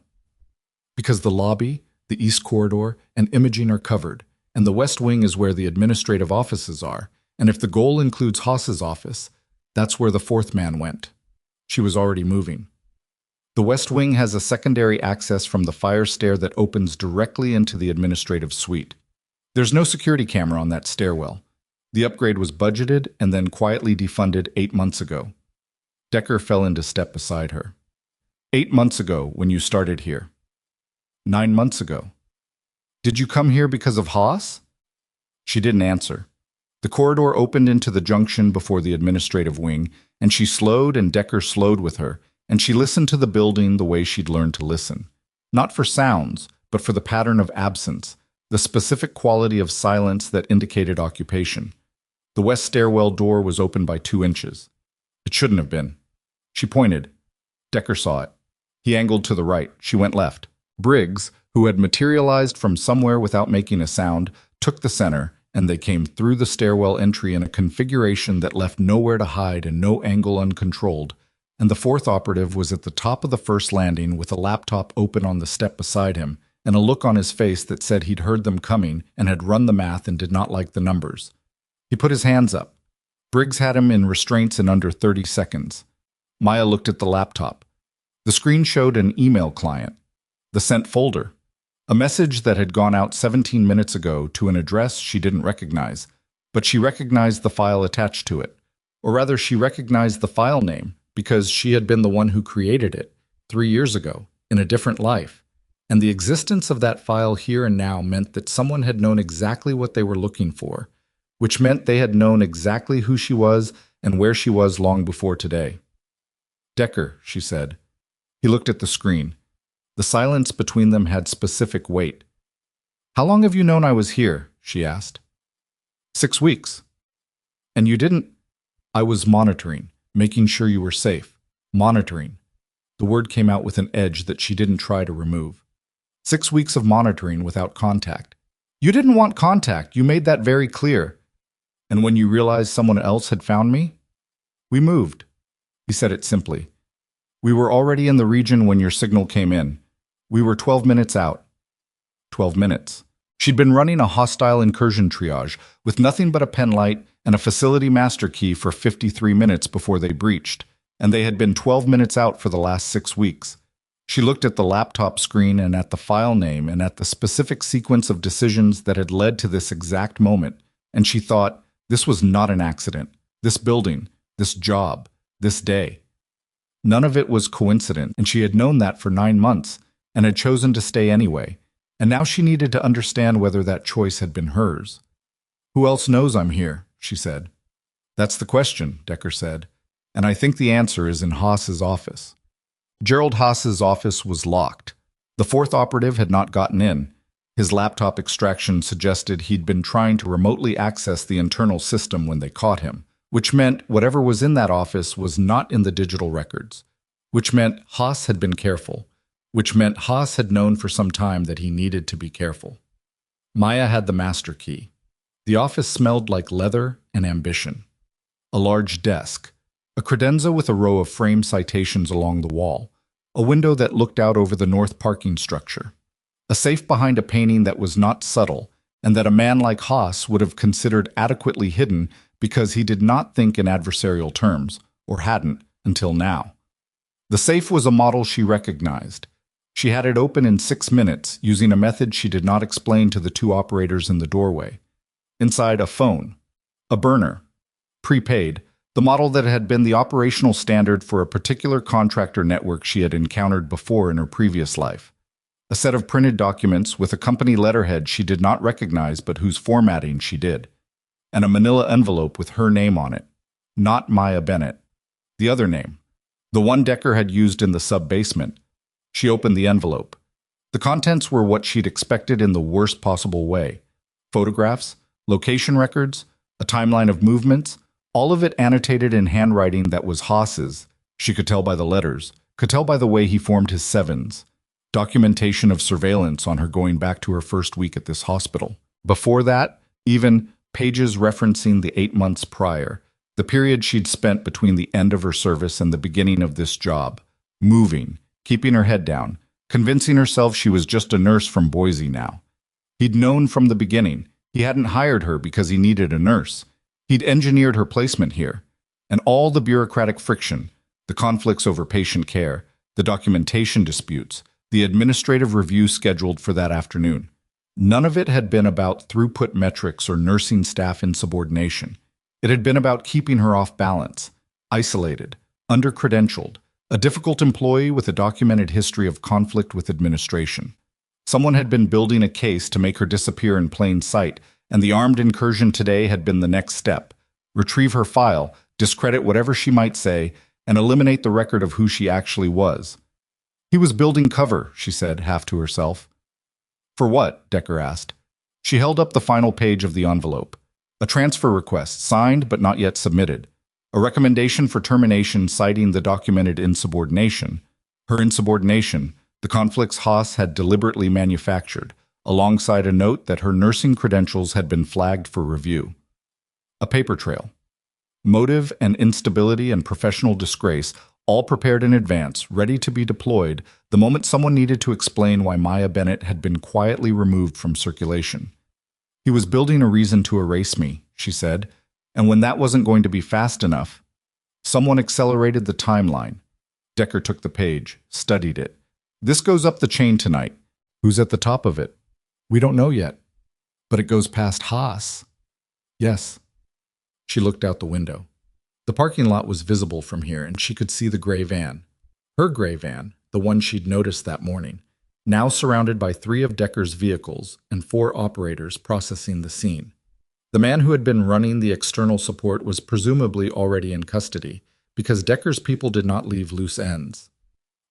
"Because the lobby, the East Corridor, and imaging are covered, and the West Wing is where the administrative offices are, and if the goal includes Haas's office, that's where the fourth man went." She was already moving. "The West Wing has a secondary access from the fire stair that opens directly into the administrative suite. There's no security camera on that stairwell. The upgrade was budgeted and then quietly defunded 8 months ago." Decker fell into step beside her. 8 months ago, when you started here." 9 months ago." "Did you come here because of Haas?" She didn't answer. The corridor opened into the junction before the administrative wing, and she slowed and Decker slowed with her, and she listened to the building the way she'd learned to listen. Not for sounds, but for the pattern of absence, the specific quality of silence that indicated occupation. The west stairwell door was open by 2 inches. It shouldn't have been. She pointed. Decker saw it. He angled to the right. She went left. Briggs, who had materialized from somewhere without making a sound, took the center, and they came through the stairwell entry in a configuration that left nowhere to hide and no angle uncontrolled, and the fourth operative was at the top of the first landing with a laptop open on the step beside him, and a look on his face that said he'd heard them coming and had run the math and did not like the numbers. He put his hands up. Briggs had him in restraints in under 30 seconds. Maya looked at the laptop. The screen showed an email client. The sent folder. A message that had gone out 17 minutes ago to an address she didn't recognize, but she recognized the file attached to it. Or rather, she recognized the file name because she had been the one who created it 3 years ago, in a different life. And the existence of that file here and now meant that someone had known exactly what they were looking for, which meant they had known exactly who she was and where she was long before today. "Decker," she said. He looked at the screen. The silence between them had specific weight. "How long have you known I was here?" she asked. 6 weeks. "And you didn't—" "I was monitoring, making sure you were safe. Monitoring." The word came out with an edge that she didn't try to remove. 6 weeks of monitoring without contact. "You didn't want contact. You made that very clear." "And when you realized someone else had found me?" "We moved." He said it simply. "We were already in the region when your signal came in. We were 12 minutes out." 12 minutes. She'd been running a hostile incursion triage with nothing but a pen light and a facility master key for 53 minutes before they breached, and they had been 12 minutes out for the last 6 weeks. She looked at the laptop screen and at the file name and at the specific sequence of decisions that had led to this exact moment, and she thought, this was not an accident. This building, this job, this day. None of it was coincident, and she had known that for 9 months, and had chosen to stay anyway, and now she needed to understand whether that choice had been hers. "Who else knows I'm here?" she said. "That's the question," Decker said, "and I think the answer is in Haas's office." Gerald Haas's office was locked. The fourth operative had not gotten in. His laptop extraction suggested he'd been trying to remotely access the internal system when they caught him, which meant whatever was in that office was not in the digital records, which meant Haas had been careful, which meant Haas had known for some time that he needed to be careful. Maya had the master key. The office smelled like leather and ambition. A large desk, a credenza with a row of frame citations along the wall, a window that looked out over the north parking structure, a safe behind a painting that was not subtle and that a man like Haas would have considered adequately hidden because he did not think in adversarial terms, or hadn't until now. The safe was a model she recognized. She had it open in 6 minutes, using a method she did not explain to the two operators in the doorway. Inside, a phone. A burner. Prepaid. The model that had been the operational standard for a particular contractor network she had encountered before in her previous life. A set of printed documents with a company letterhead she did not recognize but whose formatting she did. And a manila envelope with her name on it. Not Maya Bennett. The other name. The one Decker had used in the sub-basement. She opened the envelope. The contents were what she'd expected in the worst possible way. Photographs, location records, a timeline of movements, all of it annotated in handwriting that was Haas's. She could tell by the letters, could tell by the way he formed his sevens. Documentation of surveillance on her going back to her first week at this hospital. Before that, even pages referencing the 8 months prior, the period she'd spent between the end of her service and the beginning of this job, moving, keeping her head down, convincing herself she was just a nurse from Boise now. He'd known from the beginning. He hadn't hired her because he needed a nurse. He'd engineered her placement here. And all the bureaucratic friction, the conflicts over patient care, the documentation disputes, the administrative review scheduled for that afternoon. None of it had been about throughput metrics or nursing staff insubordination. It had been about keeping her off balance, isolated, under-credentialed, a difficult employee with a documented history of conflict with administration. Someone had been building a case to make her disappear in plain sight, and the armed incursion today had been the next step. Retrieve her file, discredit whatever she might say, and eliminate the record of who she actually was. He was building cover, she said, half to herself. For what? Decker asked. She held up the final page of the envelope. A transfer request, signed but not yet submitted. A recommendation for termination citing the documented insubordination. Her insubordination, the conflicts Haas had deliberately manufactured, alongside a note that her nursing credentials had been flagged for review. A paper trail. Motive and instability and professional disgrace, all prepared in advance, ready to be deployed the moment someone needed to explain why Maya Bennett had been quietly removed from circulation. He was building a reason to erase me, she said, and when that wasn't going to be fast enough, someone accelerated the timeline. Decker took the page, studied it. This goes up the chain tonight. Who's at the top of it? We don't know yet. But it goes past Haas. Yes. She looked out the window. The parking lot was visible from here, and she could see the gray van. Her gray van, the one she'd noticed that morning, now surrounded by 3 of Decker's vehicles and 4 operators processing the scene. The man who had been running the external support was presumably already in custody, because Decker's people did not leave loose ends.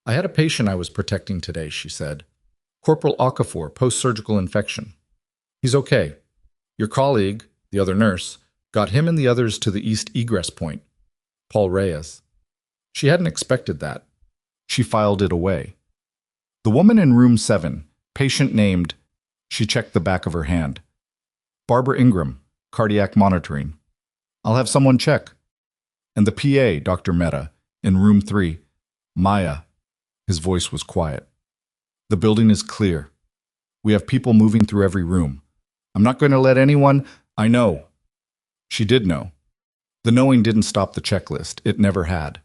I had a patient I was protecting today, she said. Corporal Okafor, post-surgical infection. He's okay. Your colleague, the other nurse, got him and the others to the east egress point. Paul Reyes. She hadn't expected that. She filed it away. The woman in room 7, patient named, she checked the back of her hand. Barbara Ingram, cardiac monitoring. I'll have someone check. And the PA, Dr. Mehta, in room 3, Maya. His voice was quiet. The building is clear. We have people moving through every room. I'm not going to let anyone... I know. She did know. The knowing didn't stop the checklist. It never had.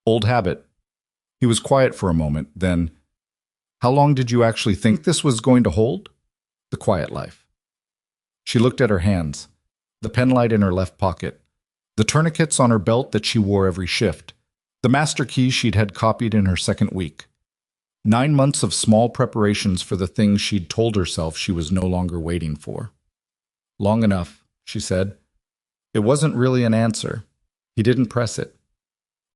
Old habit. He was quiet for a moment, then, how long did you actually think this was going to hold? The quiet life. She looked at her hands, the penlight in her left pocket, the tourniquets on her belt that she wore every shift, the master key she'd had copied in her second week. 9 months of small preparations for the things she'd told herself she was no longer waiting for. Long enough, she said. It wasn't really an answer. He didn't press it.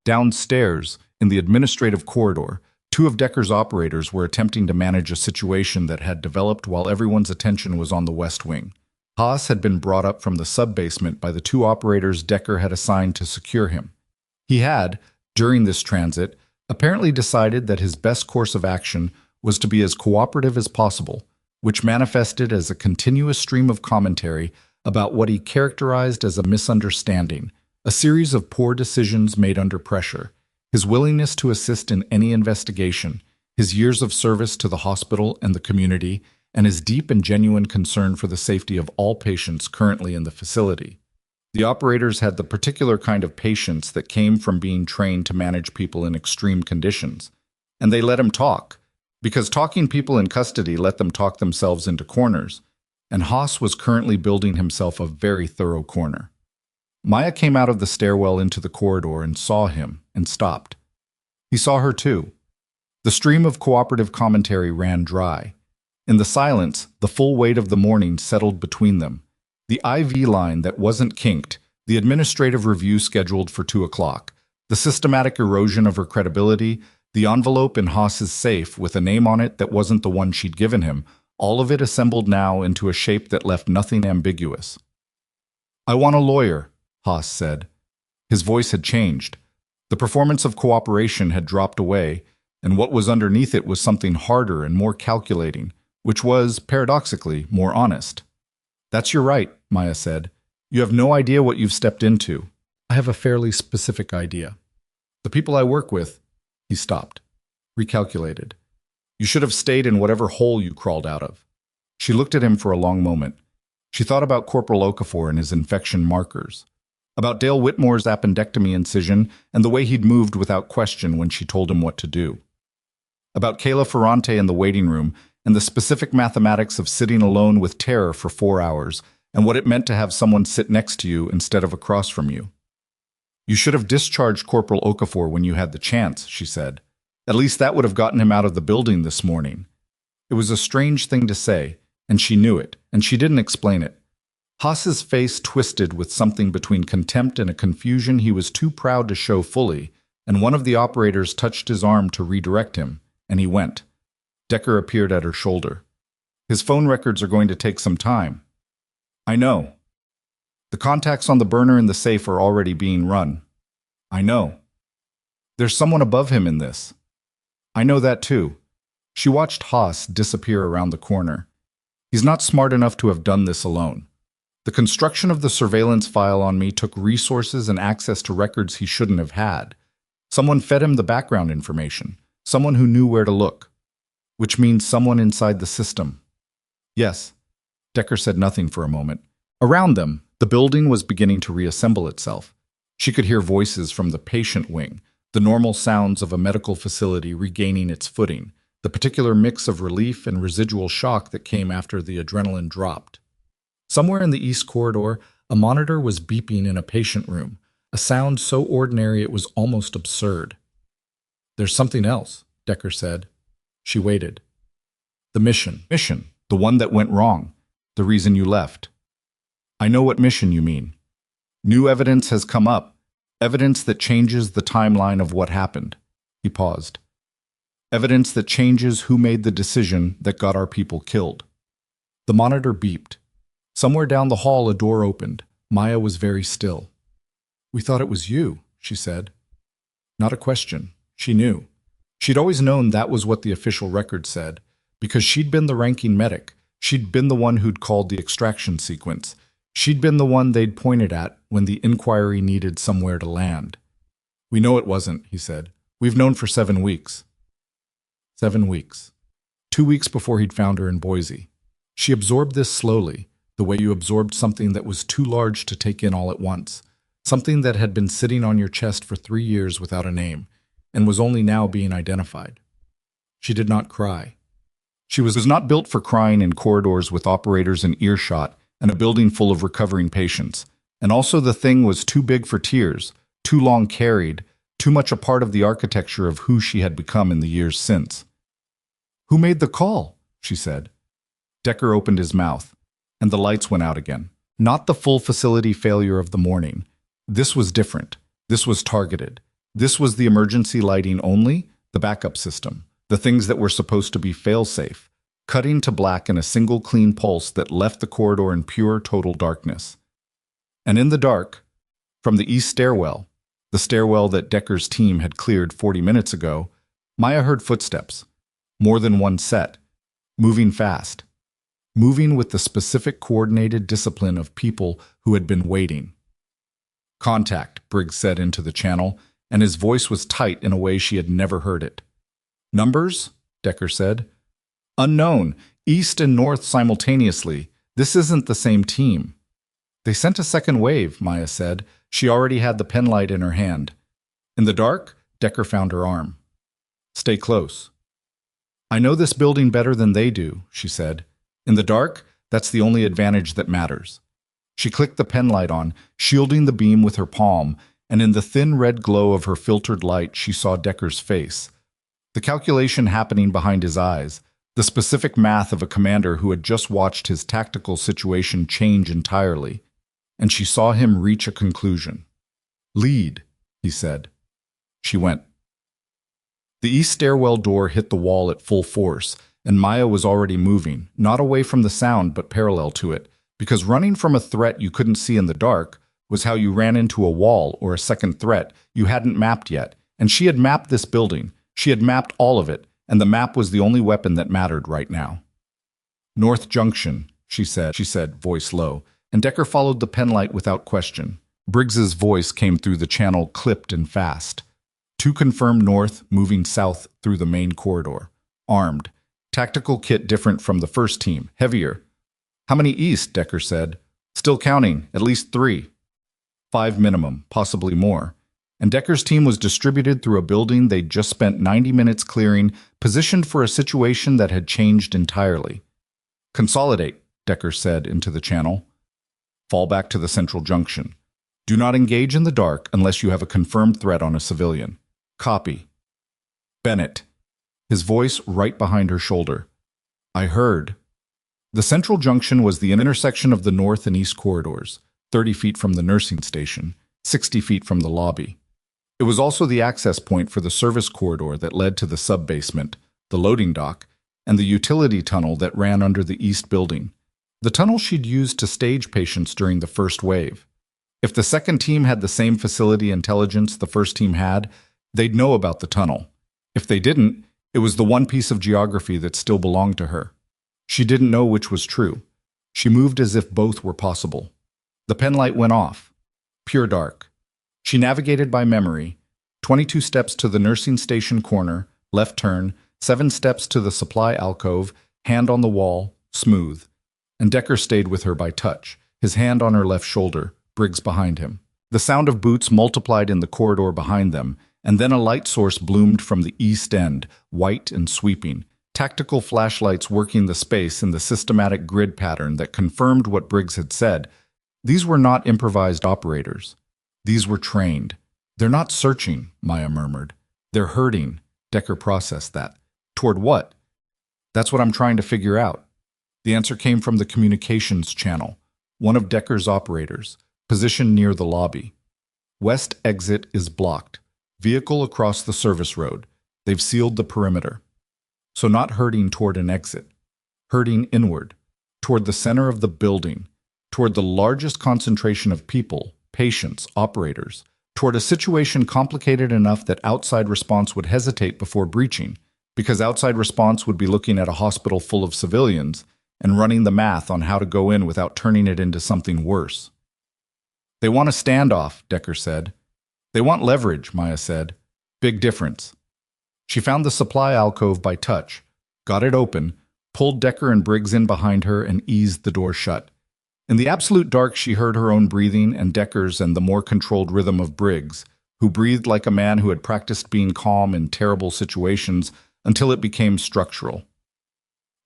Downstairs, in the administrative corridor, 2 of Decker's operators were attempting to manage a situation that had developed while everyone's attention was on the West Wing. Haas had been brought up from the sub-basement by the 2 operators Decker had assigned to secure him. He had, during this transit, apparently decided that his best course of action was to be as cooperative as possible, which manifested as a continuous stream of commentary about what he characterized as a misunderstanding, a series of poor decisions made under pressure, his willingness to assist in any investigation, his years of service to the hospital and the community, and his deep and genuine concern for the safety of all patients currently in the facility. The operators had the particular kind of patience that came from being trained to manage people in extreme conditions, and they let him talk, Because talking people in custody let them talk themselves into corners, and Haas was currently building himself a very thorough corner. Maya came out of the stairwell into the corridor and saw him, and stopped. He saw her too. The stream of cooperative commentary ran dry. In the silence, the full weight of the morning settled between them. The IV line that wasn't kinked, the administrative review scheduled for 2 o'clock, the systematic erosion of her credibility, the envelope in Haas's safe with a name on it that wasn't the one she'd given him, all of it assembled now into a shape that left nothing ambiguous. "I want a lawyer," Haas said. His voice had changed. The performance of cooperation had dropped away, and what was underneath it was something harder and more calculating, which was, paradoxically, more honest. "That's your right," Maya said. "You have no idea what you've stepped into." "I have a fairly specific idea. The people I work with—" He stopped, recalculated. "You should have stayed in whatever hole you crawled out of." She looked at him for a long moment. She thought about Corporal Okafor and his infection markers, about Dale Whitmore's appendectomy incision and the way he'd moved without question when she told him what to do, about Kayla Ferrante in the waiting room and the specific mathematics of sitting alone with terror for 4 hours and what it meant to have someone sit next to you instead of across from you. "You should have discharged Corporal Okafor when you had the chance," she said. "At least that would have gotten him out of the building this morning." It was a strange thing to say, and she knew it, and she didn't explain it. Haas's face twisted with something between contempt and a confusion he was too proud to show fully, and one of the operators touched his arm to redirect him, and he went. Decker appeared at her shoulder. "His phone records are going to take some time." "I know. The contacts on the burner in the safe are already being run." "I know. There's someone above him in this." "I know that too." She watched Haas disappear around the corner. "He's not smart enough to have done this alone. The construction of the surveillance file on me took resources and access to records he shouldn't have had. Someone fed him the background information, someone who knew where to look. Which means someone inside the system." "Yes." Decker said nothing for a moment. Around them, the building was beginning to reassemble itself. She could hear voices from the patient wing, the normal sounds of a medical facility regaining its footing, the particular mix of relief and residual shock that came after the adrenaline dropped. Somewhere in the east corridor, a monitor was beeping in a patient room, a sound so ordinary it was almost absurd. "There's something else," Decker said. She waited. "The mission, the one that went wrong, the reason you left." "I know what mission you mean. New evidence has come up, evidence that changes the timeline of what happened." He paused. "Evidence that changes who made the decision that got our people killed." The monitor beeped. Somewhere down the hall a door opened. Maya was very still. "We thought it was you," she said. Not a question. She knew. She'd always known that was what the official record said, because she'd been the ranking medic. She'd been the one who'd called the extraction sequence. She'd been the one they'd pointed at when the inquiry needed somewhere to land. "We know it wasn't," he said. "We've known for 7 weeks." 7 weeks. 2 weeks before he'd found her in Boise. She absorbed this slowly, the way you absorbed something that was too large to take in all at once, something that had been sitting on your chest for 3 years without a name, and was only now being identified. She did not cry. She was not built for crying in corridors with operators in earshot and a building full of recovering patients, and also the thing was too big for tears, too long carried, too much a part of the architecture of who she had become in the years since. "Who made the call?" she said. Decker opened his mouth, and the lights went out again. Not the full facility failure of the morning. This was different. This was targeted. This was the emergency lighting only, the backup system, the things that were supposed to be fail-safe, cutting to black in a single clean pulse that left the corridor in pure total darkness. And in the dark, from the east stairwell, the stairwell that Decker's team had cleared 40 minutes ago, Maya heard footsteps, more than one set, moving fast, moving with the specific coordinated discipline of people who had been waiting. "Contact," Briggs said into the channel, and his voice was tight in a way she had never heard it. "Numbers?" Decker said. "Unknown, east and north simultaneously. This isn't the same team." "They sent a second wave," Maya said. She already had the penlight in her hand. In the dark, Decker found her arm. "Stay close." I know this building better than they do, she said. In the dark, that's the only advantage that matters. She clicked the pen light on, shielding the beam with her palm, and in the thin red glow of her filtered light she saw Decker's face. The calculation happening behind his eyes, the specific math of a commander who had just watched his tactical situation change entirely. And she saw him reach a conclusion. "Lead," he said. She went. The east stairwell door hit the wall at full force, and Maya was already moving, not away from the sound but parallel to it, because running from a threat you couldn't see in the dark was how you ran into a wall or a second threat you hadn't mapped yet, and she had mapped this building. She had mapped all of it, and the map was the only weapon that mattered right now. "North Junction," she said, voice low, and Decker followed the penlight without question. Briggs's voice came through the channel, clipped and fast. "2 confirmed north, moving south through the main corridor. Armed. Tactical kit different from the first team, heavier." "How many east?" Decker said. "Still counting, at least 3. 5 minimum, possibly more." And Decker's team was distributed through a building they'd just spent 90 minutes clearing, positioned for a situation that had changed entirely. "Consolidate," Decker said into the channel. "Fall back to the central junction. Do not engage in the dark unless you have a confirmed threat on a civilian. Copy." "Bennett." His voice right behind her shoulder. "I heard." The central junction was the intersection of the north and east corridors, 30 feet from the nursing station, 60 feet from the lobby. It was also the access point for the service corridor that led to the sub-basement, the loading dock, and the utility tunnel that ran under the east building. The tunnel she'd used to stage patients during the first wave. If the second team had the same facility intelligence the first team had, they'd know about the tunnel. If they didn't, it was the one piece of geography that still belonged to her. She didn't know which was true. She moved as if both were possible. The penlight went off. Pure dark. She navigated by memory. 22 steps to the nursing station corner, left turn, 7 steps to the supply alcove, hand on the wall, smooth. And Decker stayed with her by touch, his hand on her left shoulder, Briggs behind him. The sound of boots multiplied in the corridor behind them, and then a light source bloomed from the east end, white and sweeping, tactical flashlights working the space in the systematic grid pattern that confirmed what Briggs had said. These were not improvised operators. These were trained. "They're not searching," Maya murmured. "They're hurting." Decker processed that. "Toward what?" "That's what I'm trying to figure out." The answer came from the communications channel, one of Decker's operators, positioned near the lobby. "West exit is blocked. Vehicle across the service road. They've sealed the perimeter." So not hurting toward an exit. Hurting inward, toward the center of the building, toward the largest concentration of people, patients, operators, toward a situation complicated enough that outside response would hesitate before breaching, because outside response would be looking at a hospital full of civilians and running the math on how to go in without turning it into something worse. "They want a standoff," Decker said. "They want leverage," Maya said. "Big difference." She found the supply alcove by touch, got it open, pulled Decker and Briggs in behind her, and eased the door shut. In the absolute dark, she heard her own breathing and Decker's and the more controlled rhythm of Briggs, who breathed like a man who had practiced being calm in terrible situations until it became structural.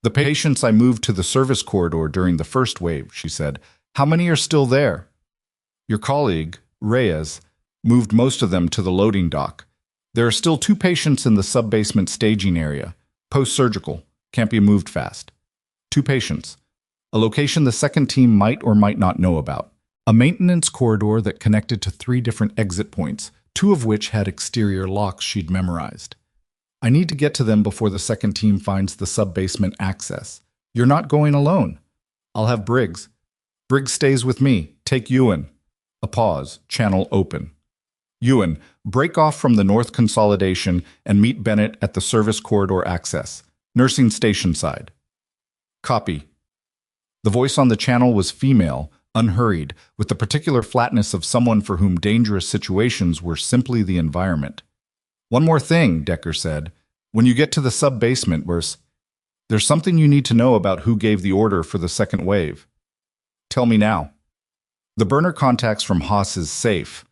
"The patients I moved to the service corridor during the first wave," she said. "How many are still there?" "Your colleague, Reyes, moved most of them to the loading dock. There are still 2 patients in the sub-basement staging area, post-surgical, can't be moved fast. 2 patients. A location the second team might or might not know about. A maintenance corridor that connected to 3 different exit points, 2 of which had exterior locks she'd memorized. I need to get to them before the second team finds the sub-basement access. You're not going alone. I'll have Briggs. Briggs stays with me. Take Ewan." A pause, channel open. "Ewan, break off from the north consolidation and meet Bennett at the service corridor access. Nursing station side." "Copy." The voice on the channel was female, unhurried, with the particular flatness of someone for whom dangerous situations were simply the environment. "One more thing," Decker said. "When you get to the sub-basement, there's something you need to know about who gave the order for the second wave." "Tell me now." "The burner contacts from Haas's safe.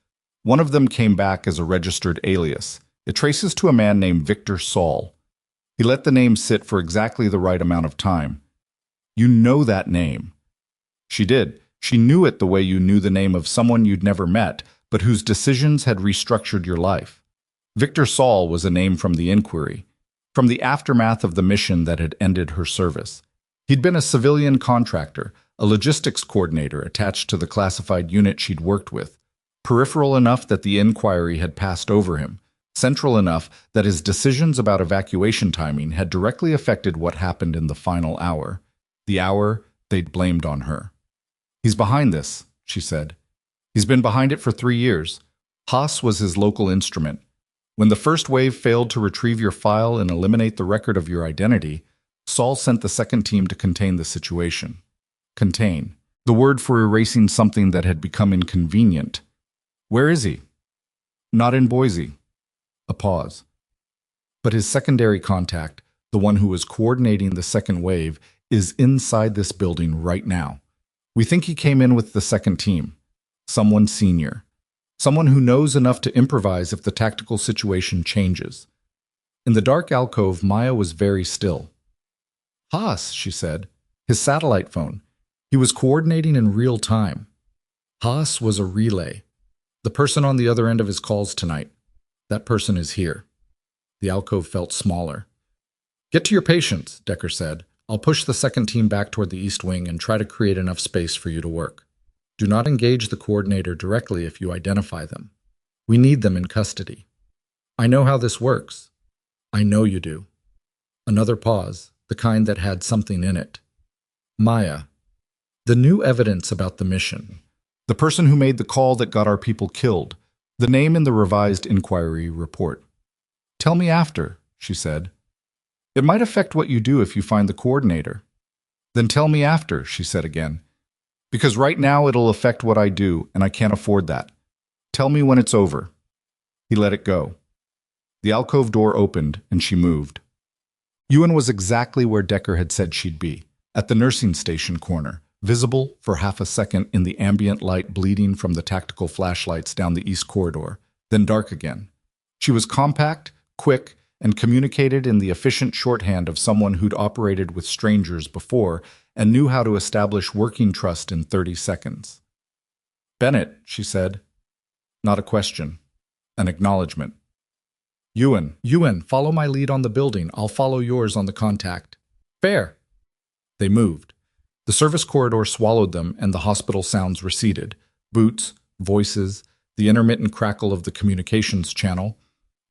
One of them came back as a registered alias. It traces to a man named Victor Saul. He let the name sit for exactly the right amount of time. You know that name. She did. She knew it the way you knew the name of someone you'd never met, but whose decisions had restructured your life. Victor Saul was a name from the inquiry, from the aftermath of the mission that had ended her service. He'd been a civilian contractor, a logistics coordinator attached to the classified unit she'd worked with, peripheral enough that the inquiry had passed over him, central enough that his decisions about evacuation timing had directly affected what happened in the final hour, the hour they'd blamed on her. He's behind this, she said. He's been behind it for 3 years. Haas was his local instrument. When the first wave failed to retrieve your file and eliminate the record of your identity, Saul sent the second team to contain the situation. Contain. The word for erasing something that had become inconvenient. Where is he? Not in Boise. A pause. But his secondary contact, the one who was coordinating the second wave, is inside this building right now. We think he came in with the second team. Someone senior. Someone who knows enough to improvise if the tactical situation changes. In the dark alcove, Maya was very still. Haas, she said. His satellite phone. He was coordinating in real time. Haas was a relay. The person on the other end of his calls tonight. That person is here. The alcove felt smaller. Get to your patients, Decker said. I'll push the second team back toward the east wing and try to create enough space for you to work. Do not engage the coordinator directly if you identify them. We need them in custody. I know how this works. I know you do. Another pause, the kind that had something in it. Maya. The new evidence about the mission. The person who made the call that got our people killed. The name in the revised inquiry report. Tell me after, she said. It might affect what you do if you find the coordinator. Then tell me after, she said again. Because right now it'll affect what I do, and I can't afford that. Tell me when it's over. He let it go. The alcove door opened, and she moved. Ewan was exactly where Decker had said she'd be, at the nursing station corner, visible for half a second in the ambient light bleeding from the tactical flashlights down the east corridor, then dark again. She was compact, quick, and communicated in the efficient shorthand of someone who'd operated with strangers before and knew how to establish working trust in 30 seconds. Bennett, she said. Not a question. An acknowledgement. Ewan, follow my lead on the building. I'll follow yours on the contact. Fair. They moved. The service corridor swallowed them and the hospital sounds receded. Boots, voices, the intermittent crackle of the communications channel,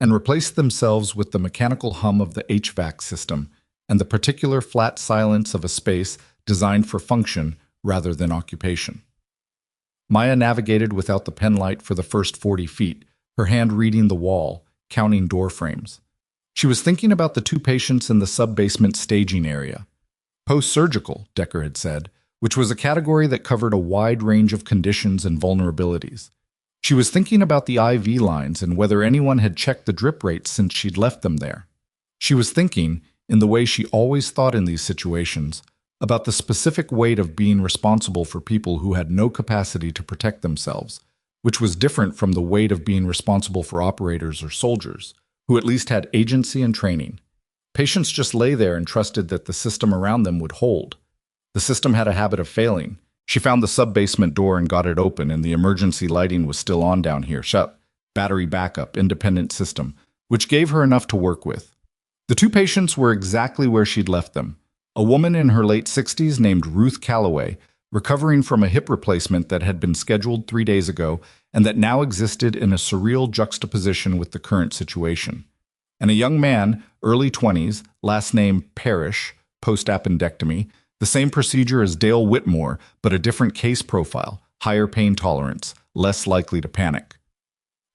and replaced themselves with the mechanical hum of the HVAC system and the particular flat silence of a space designed for function rather than occupation. Maya navigated without the penlight for the first 40 feet, her hand reading the wall, counting door frames. She was thinking about the 2 patients in the sub-basement staging area. Post-surgical, Decker had said, which was a category that covered a wide range of conditions and vulnerabilities. She was thinking about the IV lines and whether anyone had checked the drip rates since she'd left them there. She was thinking, in the way she always thought in these situations, about the specific weight of being responsible for people who had no capacity to protect themselves, which was different from the weight of being responsible for operators or soldiers, who at least had agency and training. Patients just lay there and trusted that the system around them would hold. The system had a habit of failing. She found the sub-basement door and got it open, and the emergency lighting was still on down here. Shut. Battery backup, independent system, which gave her enough to work with. The 2 patients were exactly where she'd left them. A woman in her late 60s named Ruth Calloway, recovering from a hip replacement that had been scheduled 3 days ago and that now existed in a surreal juxtaposition with the current situation. And a young man, early 20s, last name Parrish, post-appendectomy, the same procedure as Dale Whitmore, but a different case profile, higher pain tolerance, less likely to panic.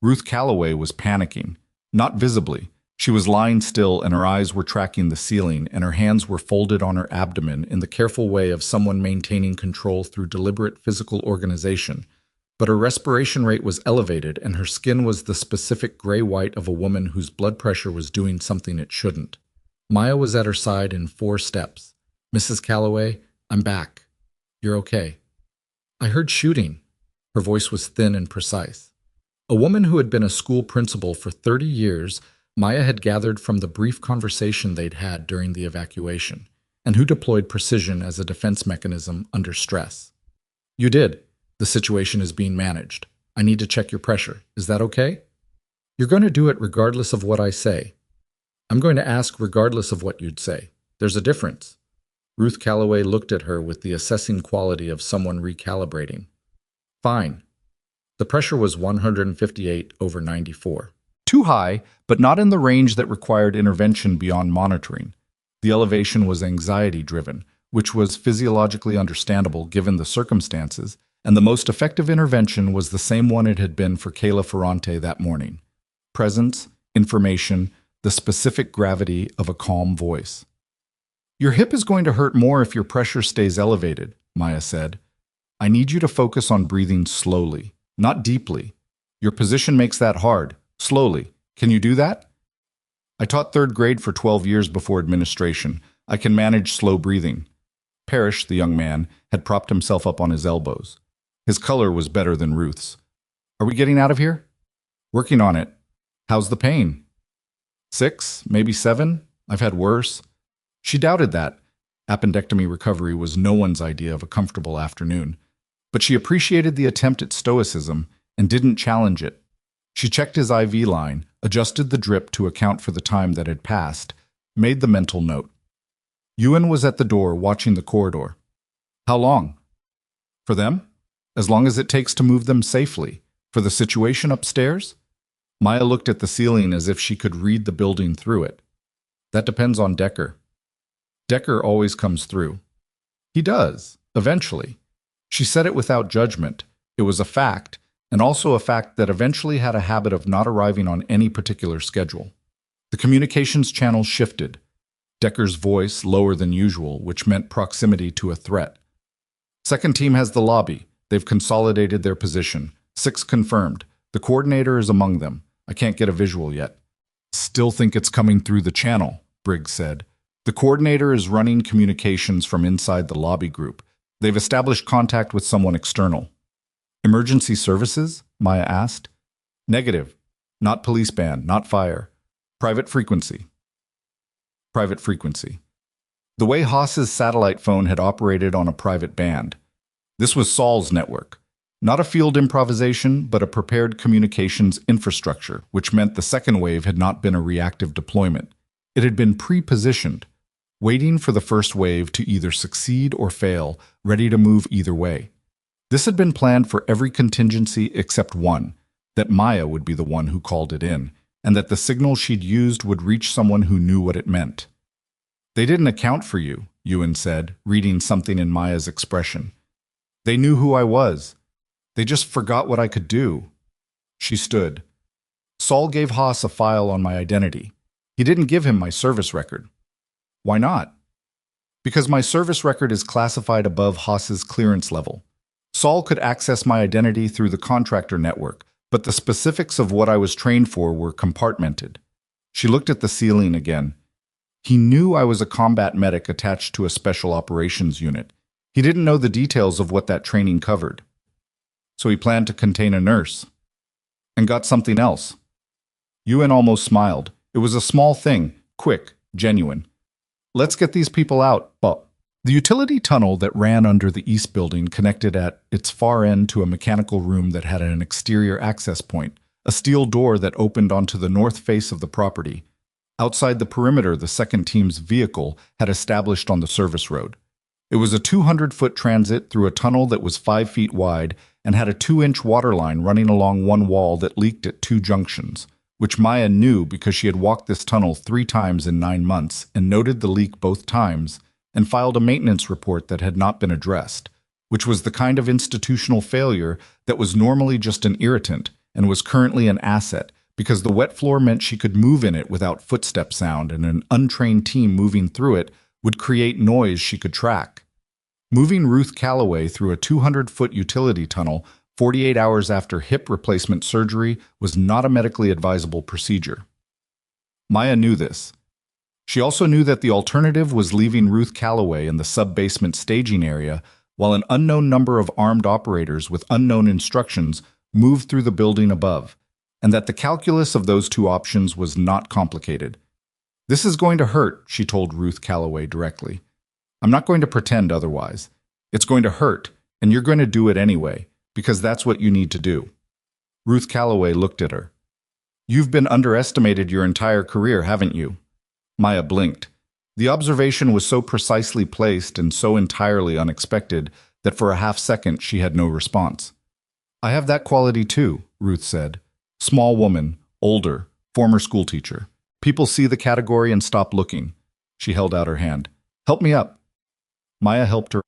Ruth Calloway was panicking, not visibly. She was lying still and her eyes were tracking the ceiling and her hands were folded on her abdomen in the careful way of someone maintaining control through deliberate physical organization. But her respiration rate was elevated and her skin was the specific gray-white of a woman whose blood pressure was doing something it shouldn't. Maya was at her side in 4 steps. Mrs. Calloway, I'm back. You're okay. I heard shooting. Her voice was thin and precise. A woman who had been a school principal for 30 years, Maya had gathered from the brief conversation they'd had during the evacuation, and who deployed precision as a defense mechanism under stress. You did. The situation is being managed. I need to check your pressure. Is that okay? You're going to do it regardless of what I say. I'm going to ask regardless of what you'd say. There's a difference. Ruth Calloway looked at her with the assessing quality of someone recalibrating. Fine. The pressure was 158/94. Too high, but not in the range that required intervention beyond monitoring. The elevation was anxiety-driven, which was physiologically understandable given the circumstances, and the most effective intervention was the same one it had been for Kayla Ferrante that morning. Presence, information, the specific gravity of a calm voice. Your hip is going to hurt more if your pressure stays elevated, Maya said. I need you to focus on breathing slowly, not deeply. Your position makes that hard. Slowly. Can you do that? I taught third grade for 12 years before administration. I can manage slow breathing. Parrish, the young man, had propped himself up on his elbows. His color was better than Ruth's. Are we getting out of here? Working on it. How's the pain? 6, maybe 7? I've had worse. She doubted that. Appendectomy recovery was no one's idea of a comfortable afternoon. But she appreciated the attempt at stoicism and didn't challenge it. She checked his IV line, adjusted the drip to account for the time that had passed, made the mental note. Ewan was at the door watching the corridor. How long? For them? As long as it takes to move them safely. For the situation upstairs? Maya looked at the ceiling as if she could read the building through it. That depends on Decker. Decker always comes through. He does, eventually. She said it without judgment. It was a fact, and also a fact that eventually had a habit of not arriving on any particular schedule. The communications channel shifted. Decker's voice lower than usual, which meant proximity to a threat. Second team has the lobby. They've consolidated their position. 6 confirmed. The coordinator is among them. I can't get a visual yet. Still think it's coming through the channel, Briggs said. The coordinator is running communications from inside the lobby group. They've established contact with someone external. Emergency services? Maya asked. Negative. Not police band, not fire. Private frequency. Private frequency. The way Haas's satellite phone had operated on a private band. This was Saul's network. Not a field improvisation, but a prepared communications infrastructure, which meant the second wave had not been a reactive deployment. It had been pre-positioned, waiting for the first wave to either succeed or fail, ready to move either way. This had been planned for every contingency except one, that Maya would be the one who called it in, and that the signal she'd used would reach someone who knew what it meant. They didn't account for you, Ewan said, reading something in Maya's expression. They knew who I was. They just forgot what I could do. She stood. Saul gave Haas a file on my identity. He didn't give him my service record. Why not? Because my service record is classified above Haas's clearance level. Saul could access my identity through the contractor network, but the specifics of what I was trained for were compartmented. She looked at the ceiling again. He knew I was a combat medic attached to a special operations unit. He didn't know the details of what that training covered. So he planned to contain a nurse. And got something else. Ewan almost smiled. It was a small thing, quick, genuine. Let's get these people out, Bob. The utility tunnel that ran under the east building connected at its far end to a mechanical room that had an exterior access point, a steel door that opened onto the north face of the property. Outside the perimeter, the second team's vehicle had established on the service road. It was a 200-foot transit through a tunnel that was 5 feet wide and had a 2-inch water line running along one wall that leaked at 2 junctions, which Maya knew because she had walked this tunnel 3 times in 9 months and noted the leak both times and filed a maintenance report that had not been addressed, which was the kind of institutional failure that was normally just an irritant and was currently an asset because the wet floor meant she could move in it without footstep sound, and an untrained team moving through it would create noise she could track. Moving Ruth Calloway through a 200-foot utility tunnel 48 hours after hip replacement surgery was not a medically advisable procedure. Maya knew this. She also knew that the alternative was leaving Ruth Calloway in the sub-basement staging area while an unknown number of armed operators with unknown instructions moved through the building above, and that the calculus of those two options was not complicated. "This is going to hurt," she told Ruth Calloway directly. "I'm not going to pretend otherwise. It's going to hurt, and you're going to do it anyway, because that's what you need to do." Ruth Calloway looked at her. "You've been underestimated your entire career, haven't you?" Maya blinked. The observation was so precisely placed and so entirely unexpected that for a half-second she had no response. "I have that quality too," Ruth said. "Small woman, older, former schoolteacher. People see the category and stop looking." She held out her hand. "Help me up." Maya helped her.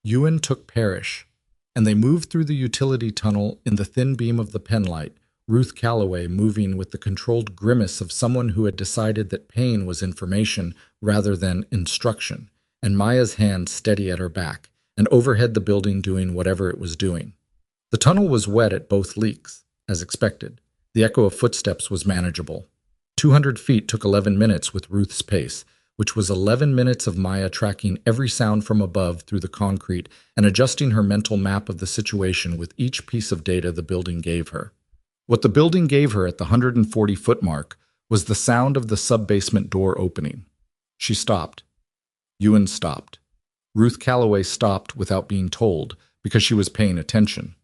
Ewan took Parrish, and they moved through the utility tunnel in the thin beam of the penlight, Ruth Calloway moving with the controlled grimace of someone who had decided that pain was information rather than instruction, and Maya's hand steady at her back, and overhead the building doing whatever it was doing. The tunnel was wet at both leaks, as expected. The echo of footsteps was manageable. 200 feet took 11 minutes with Ruth's pace, which was 11 minutes of Maya tracking every sound from above through the concrete and adjusting her mental map of the situation with each piece of data the building gave her. What the building gave her at the 140-foot mark was the sound of the sub-basement door opening. She stopped. Ewan stopped. Ruth Calloway stopped without being told because she was paying attention.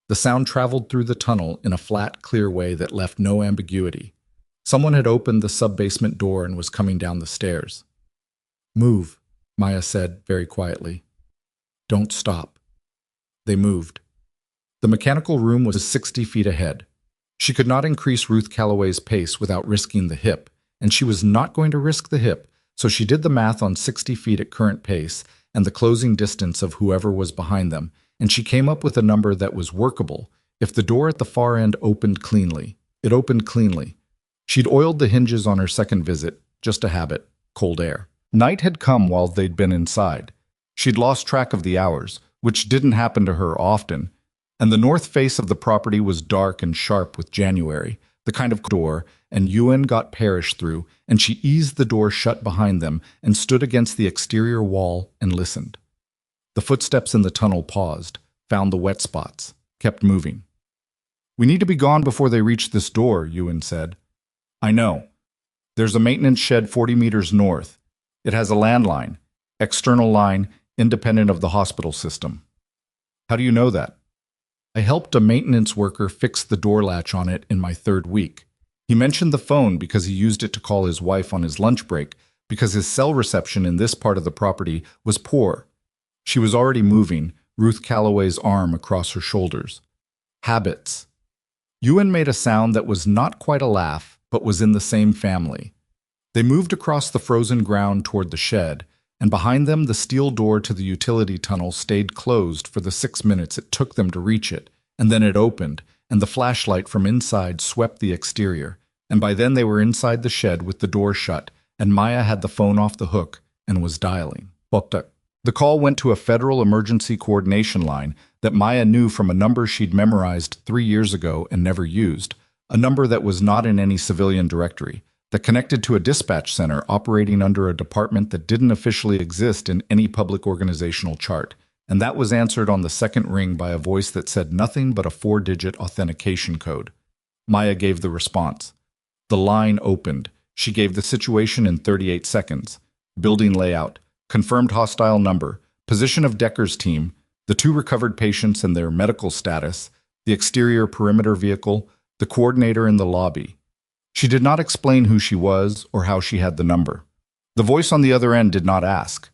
The sound traveled through the tunnel in a flat, clear way that left no ambiguity. Someone had opened the sub-basement door and was coming down the stairs. "Move," Maya said very quietly. "Don't stop." They moved. The mechanical room was 60 feet ahead. She could not increase Ruth Calloway's pace without risking the hip, and she was not going to risk the hip, so she did the math on 60 feet at current pace and the closing distance of whoever was behind them, and she came up with a number that was workable if the door at the far end opened cleanly. It opened cleanly. She'd oiled the hinges on her second visit, just a habit, cold air. Night had come while they'd been inside. She'd lost track of the hours, which didn't happen to her often, and the north face of the property was dark and sharp with January, the kind of door, and Ewan got Parrish through, and she eased the door shut behind them and stood against the exterior wall and listened. The footsteps in the tunnel paused, found the wet spots, kept moving. "We need to be gone before they reach this door," Ewan said. "I know. There's a maintenance shed 40 meters north. It has a landline, external line, independent of the hospital system." "How do you know that?" "I helped a maintenance worker fix the door latch on it in my 3rd week. He mentioned the phone because he used it to call his wife on his lunch break because his cell reception in this part of the property was poor." She was already moving, Ruth Calloway's arm across her shoulders. "Habits." Ewan made a sound that was not quite a laugh, but was in the same family. They moved across the frozen ground toward the shed, and behind them the steel door to the utility tunnel stayed closed for the 6 minutes it took them to reach it, and then it opened, and the flashlight from inside swept the exterior, and by then they were inside the shed with the door shut, and Maya had the phone off the hook and was dialing. The call went to a federal emergency coordination line that Maya knew from a number she'd memorized 3 years ago and never used, a number that was not in any civilian directory, that connected to a dispatch center operating under a department that didn't officially exist in any public organizational chart, and that was answered on the second ring by a voice that said nothing but a 4-digit authentication code. Maya gave the response. The line opened. She gave the situation in 38 seconds. Building layout, confirmed hostile number, position of Decker's team, the 2 recovered patients and their medical status, the exterior perimeter vehicle, the coordinator in the lobby. She did not explain who she was or how she had the number. The voice on the other end did not ask.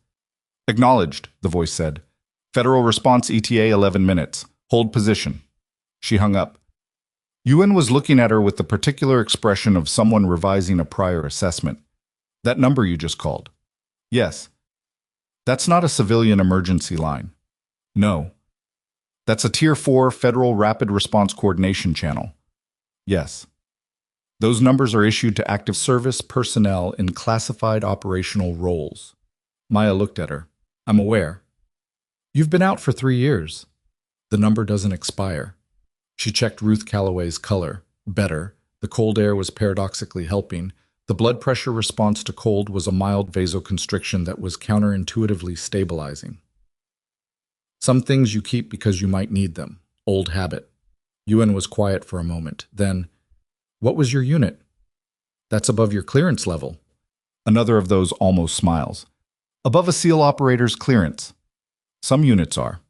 "Acknowledged," the voice said. "Federal response ETA 11 minutes. Hold position." She hung up. Ewan was looking at her with the particular expression of someone revising a prior assessment. "That number you just called?" "Yes." "That's not a civilian emergency line." "No." "That's a Tier 4 Federal Rapid Response Coordination Channel." "Yes." "Those numbers are issued to active service personnel in classified operational roles." Maya looked at her. "I'm aware." "You've been out for 3 years. The number doesn't expire." She checked Ruth Calloway's color. Better. The cold air was paradoxically helping. The blood pressure response to cold was a mild vasoconstriction that was counterintuitively stabilizing. "Some things you keep because you might need them. Old habit." Ewan was quiet for a moment. Then, What was your unit? That's above your clearance level. Another of those almost smiles. Above a SEAL operator's clearance. Some units are.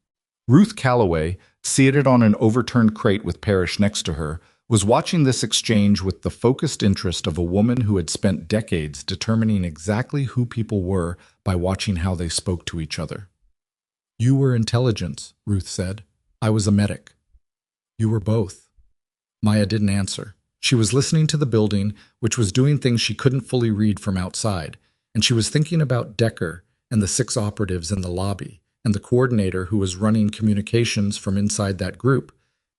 Ruth Calloway, seated on an overturned crate with Parrish next to her, was watching this exchange with the focused interest of a woman who had spent decades determining exactly who people were by watching how they spoke to each other. You were intelligence, Ruth said. I was a medic. You were both. Maya didn't answer. She was listening to the building, which was doing things she couldn't fully read from outside, and she was thinking about Decker and the 6 operatives in the lobby, and the coordinator who was running communications from inside that group.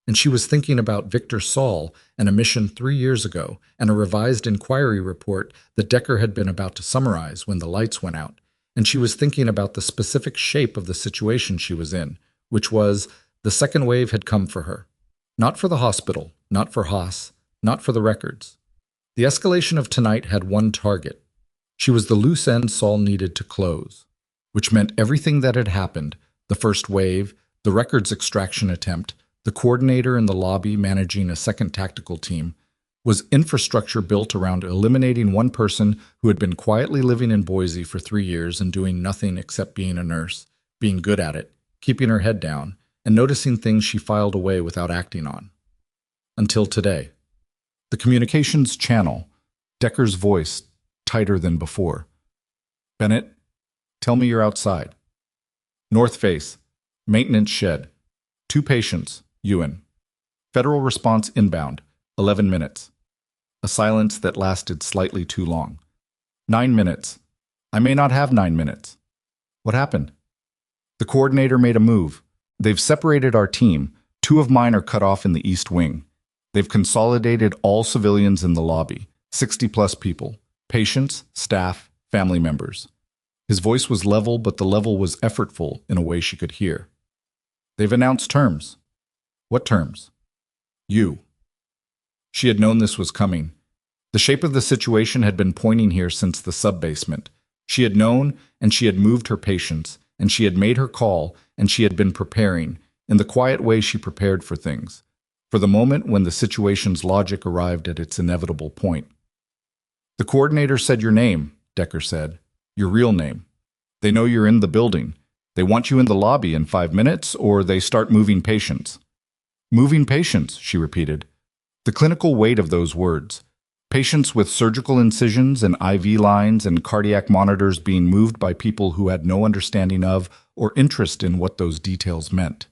And she was thinking about Victor Saul and a mission 3 years ago and a revised inquiry report that Decker had been about to summarize when the lights went out. And she was thinking about the specific shape of the situation she was in, which was the second wave had come for her. Not for the hospital, not for Haas, not for the records. The escalation of tonight had one target. She was the loose end Saul needed to close, which meant everything that had happened, the first wave, the records extraction attempt, the coordinator in the lobby managing a second tactical team, was infrastructure built around eliminating one person who had been quietly living in Boise for 3 years and doing nothing except being a nurse, being good at it, keeping her head down, and noticing things she filed away without acting on. Until today. The communications channel, Decker's voice, tighter than before. Bennett, tell me you're outside. North face, maintenance shed. 2 patients, Ewan. Federal response inbound, 11 minutes. A silence that lasted slightly too long. 9 minutes. I may not have 9 minutes. What happened? The coordinator made a move. They've separated our team. 2 of mine are cut off in the East Wing. They've consolidated all civilians in the lobby, 60-plus people, patients, staff, family members. His voice was level, but the level was effortful in a way she could hear. They've announced terms. What terms? You. She had known this was coming. The shape of the situation had been pointing here since the sub-basement. She had known, and she had moved her patients, and she had made her call, and she had been preparing, in the quiet way she prepared for things, for the moment when the situation's logic arrived at its inevitable point. The coordinator said your name, Decker said. Your real name. They know you're in the building. They want you in the lobby in 5 minutes, or they start moving patients. Moving patients, she repeated. The clinical weight of those words. Patients with surgical incisions and IV lines and cardiac monitors being moved by people who had no understanding of or interest in what those details meant.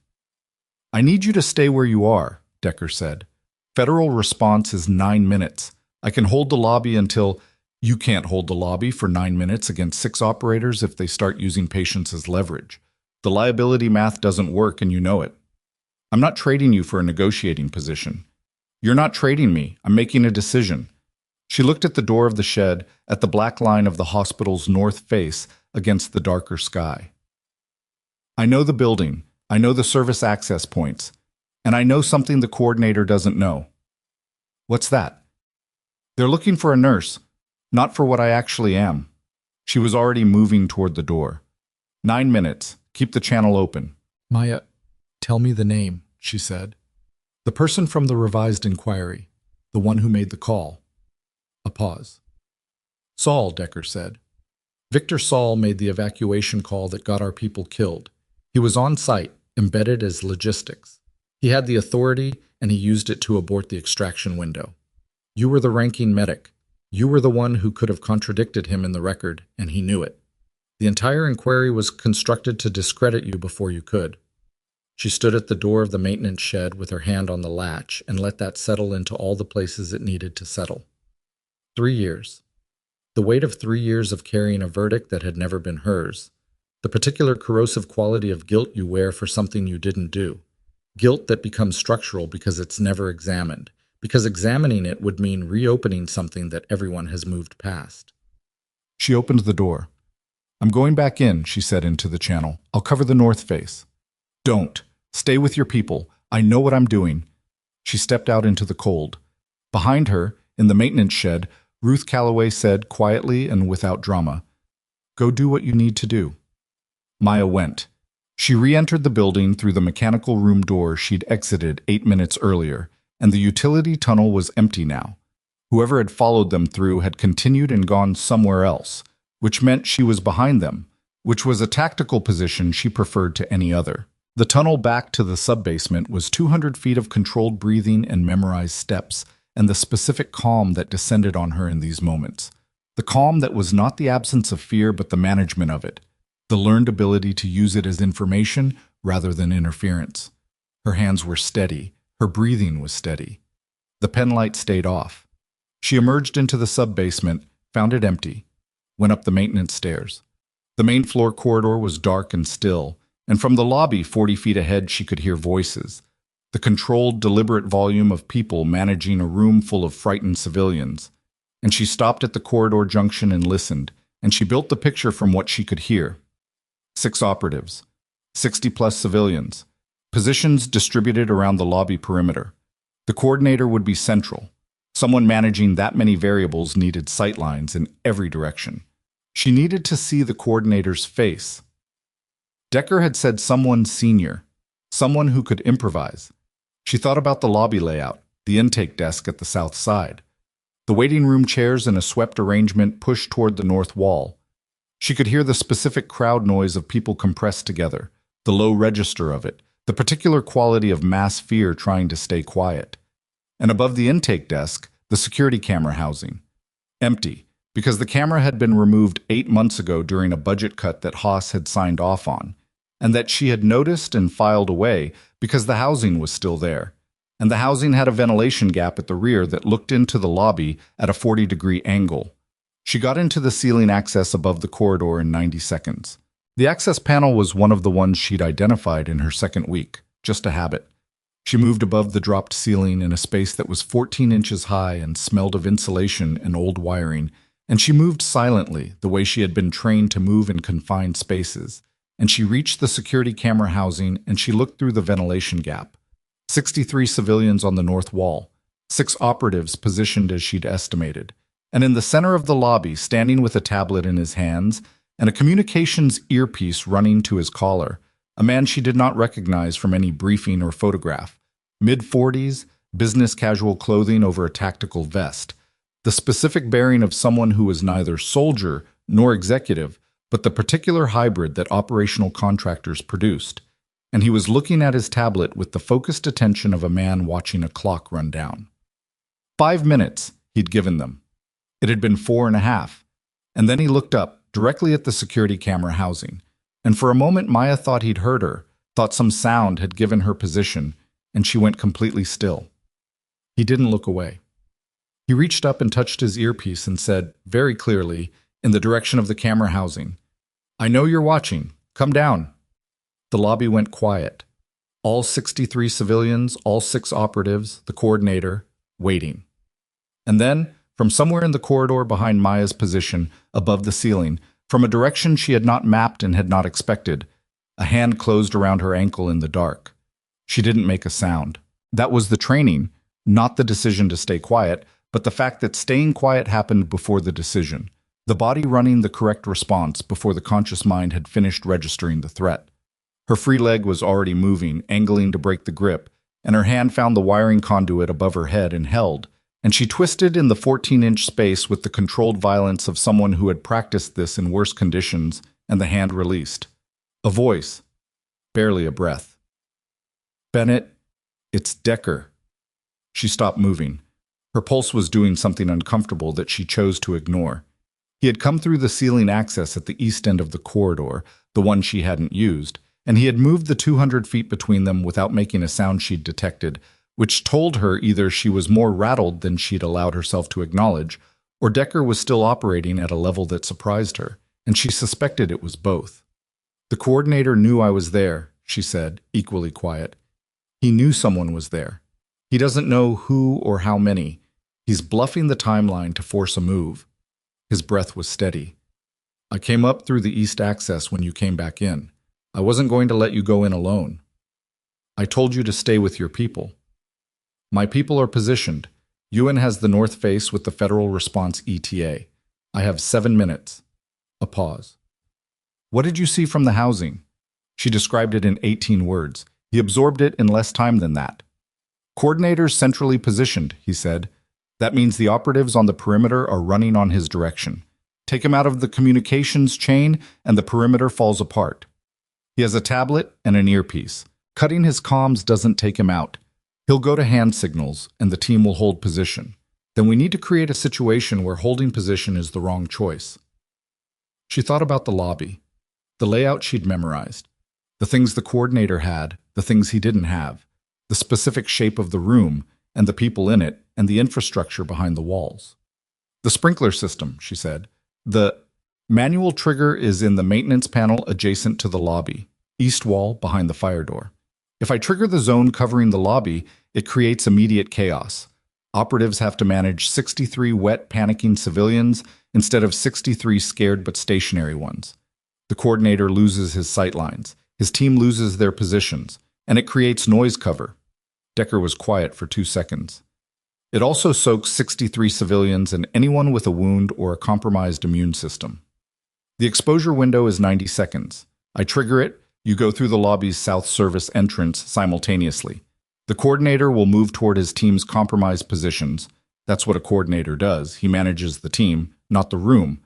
I need you to stay where you are, Decker said. Federal response is 9 minutes. I can hold the lobby until... You can't hold the lobby for 9 minutes against 6 operators if they start using patients as leverage. The liability math doesn't work and you know it. I'm not trading you for a negotiating position. You're not trading me. I'm making a decision. She looked at the door of the shed, at the black line of the hospital's north face against the darker sky. I know the building. I know the service access points. And I know something the coordinator doesn't know. What's that? They're looking for a nurse. Not for what I actually am. She was already moving toward the door. 9 minutes. Keep the channel open. Maya, tell me the name, she said. The person from the revised inquiry. The one who made the call. A pause. Saul, Decker said. Victor Saul made the evacuation call that got our people killed. He was on site, embedded as logistics. He had the authority, and he used it to abort the extraction window. You were the ranking medic. You were the one who could have contradicted him in the record, and he knew it. The entire inquiry was constructed to discredit you before you could. She stood at the door of the maintenance shed with her hand on the latch and let that settle into all the places it needed to settle. 3 years. The weight of 3 years of carrying a verdict that had never been hers. The particular corrosive quality of guilt you wear for something you didn't do. Guilt that becomes structural because it's never examined. Because examining it would mean reopening something that everyone has moved past. She opened the door. I'm going back in, she said into the channel. I'll cover the north face. Don't. Stay with your people. I know what I'm doing. She stepped out into the cold. Behind her, in the maintenance shed, Ruth Calloway said quietly and without drama, Go do what you need to do. Maya went. She re-entered the building through the mechanical room door she'd exited 8 minutes earlier, and the utility tunnel was empty now, Whoever had followed them through had continued and gone somewhere else, which meant she was behind them, which was a tactical position she preferred to any other. The tunnel back to the subbasement was 200 feet of controlled breathing and memorized steps, and the specific calm that descended on her in these moments. The calm that was not the absence of fear but the management of it, the learned ability to use it as information rather than interference. Her hands were steady, her breathing was steady. The pen light stayed off. She emerged into the subbasement, found it empty, went up the maintenance stairs. The main floor corridor was dark and still, and from the lobby 40 feet ahead she could hear voices. The controlled, deliberate volume of people managing a room full of frightened civilians. And she stopped at the corridor junction and listened, and she built the picture from what she could hear. 6 operatives, 60-plus civilians, positions distributed around the lobby perimeter. The coordinator would be central. Someone managing that many variables needed sightlines in every direction. She needed to see the coordinator's face. Decker had said someone senior, someone who could improvise. She thought about the lobby layout, the intake desk at the south side, the waiting room chairs in a swept arrangement pushed toward the north wall. She could hear the specific crowd noise of people compressed together, the low register of it, the particular quality of mass fear trying to stay quiet. And above the intake desk, the security camera housing. Empty, because the camera had been removed 8 months ago during a budget cut that Haas had signed off on, and that she had noticed and filed away because the housing was still there. And the housing had a ventilation gap at the rear that looked into the lobby at a 40-degree angle. She got into the ceiling access above the corridor in 90 seconds. The access panel was one of the ones she'd identified in her second week, just a habit. She moved above the dropped ceiling in a space that was 14 inches high and smelled of insulation and old wiring, and she moved silently, the way she had been trained to move in confined spaces. And she reached the security camera housing and she looked through the ventilation gap. 63 civilians on the north wall, 6 operatives positioned as she'd estimated. And in the center of the lobby, standing with a tablet in his hands and a communications earpiece running to his collar, a man she did not recognize from any briefing or photograph. Mid-40s, business casual clothing over a tactical vest. The specific bearing of someone who was neither soldier nor executive, but the particular hybrid that operational contractors produced. And he was looking at his tablet with the focused attention of a man watching a clock run down. 5 minutes he'd given them. It had been 4.5. And then he looked up, directly at the security camera housing. And for a moment Maya thought he'd heard her, thought some sound had given her position, and she went completely still. He didn't look away. He reached up and touched his earpiece and said, very clearly, in the direction of the camera housing, "I know you're watching. Come down." The lobby went quiet. All 63 civilians, all 6 operatives, the coordinator, waiting. And then, from somewhere in the corridor behind Maya's position, above the ceiling, from a direction she had not mapped and had not expected, a hand closed around her ankle in the dark. She didn't make a sound. That was the training, not the decision to stay quiet, but the fact that staying quiet happened before the decision. The body running the correct response before the conscious mind had finished registering the threat. Her free leg was already moving, angling to break the grip, and her hand found the wiring conduit above her head and held, and she twisted in the 14-inch space with the controlled violence of someone who had practiced this in worse conditions, and the hand released. A voice, barely a breath. "Bennett, it's Decker." She stopped moving. Her pulse was doing something uncomfortable that she chose to ignore. He had come through the ceiling access at the east end of the corridor, the one she hadn't used, and he had moved the 200 feet between them without making a sound she'd detected, which told her either she was more rattled than she'd allowed herself to acknowledge, or Decker was still operating at a level that surprised her, and she suspected it was both. "The coordinator knew I was there," she said, equally quiet. "He knew someone was there. He doesn't know who or how many. He's bluffing the timeline to force a move." His breath was steady. "I came up through the east access when you came back in. I wasn't going to let you go in alone. I told you to stay with your people. My people are positioned. Ewan has the north face with the Federal Response ETA. I have 7 minutes." A pause. "What did you see from the housing?" She described it in 18 words. He absorbed it in less time than that. "Coordinators centrally positioned," he said. That means the operatives on the perimeter are running on his direction. Take him out of the communications chain, and the perimeter falls apart. He has a tablet and an earpiece. Cutting his comms doesn't take him out. He'll go to hand signals, and the team will hold position. Then we need to create a situation where holding position is the wrong choice. She thought about the lobby, the layout she'd memorized, the things the coordinator had, the things he didn't have, the specific shape of the room, and the people in it, and the infrastructure behind the walls. The sprinkler system, she said. The manual trigger is in the maintenance panel adjacent to the lobby, east wall behind the fire door. If I trigger the zone covering the lobby, it creates immediate chaos. Operatives have to manage 63 wet, panicking civilians instead of 63 scared but stationary ones. The coordinator loses his sightlines, his team loses their positions, and it creates noise cover. Decker was quiet for 2 seconds. It also soaks 63 civilians and anyone with a wound or a compromised immune system. The exposure window is 90 seconds. I trigger it, you go through the lobby's south service entrance simultaneously. The coordinator will move toward his team's compromised positions. That's what a coordinator does. He manages the team, not the room.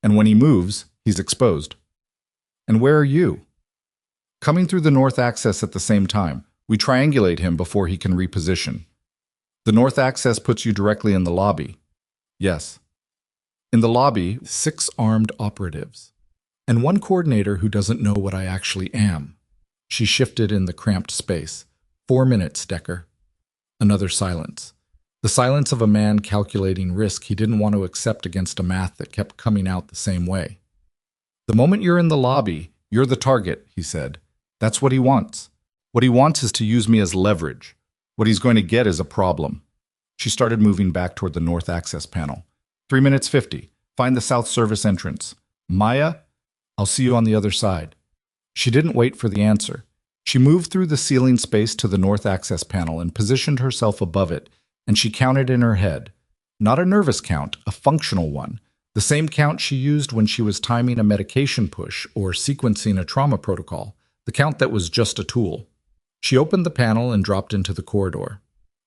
And when he moves, he's exposed. And where are you? Coming through the north access at the same time. We triangulate him before he can reposition. The north access puts you directly in the lobby. Yes. In the lobby, 6 armed operatives. And 1 coordinator who doesn't know what I actually am. She shifted in the cramped space. 4 minutes, Decker. Another silence. The silence of a man calculating risk he didn't want to accept against a math that kept coming out the same way. The moment you're in the lobby, you're the target, he said. That's what he wants. What he wants is to use me as leverage. What he's going to get is a problem. She started moving back toward the north access panel. 3 minutes 50. Find the south service entrance. Maya, I'll see you on the other side. She didn't wait for the answer. She moved through the ceiling space to the north access panel and positioned herself above it, and she counted in her head. Not a nervous count, a functional one. The same count she used when she was timing a medication push or sequencing a trauma protocol. The count that was just a tool. She opened the panel and dropped into the corridor.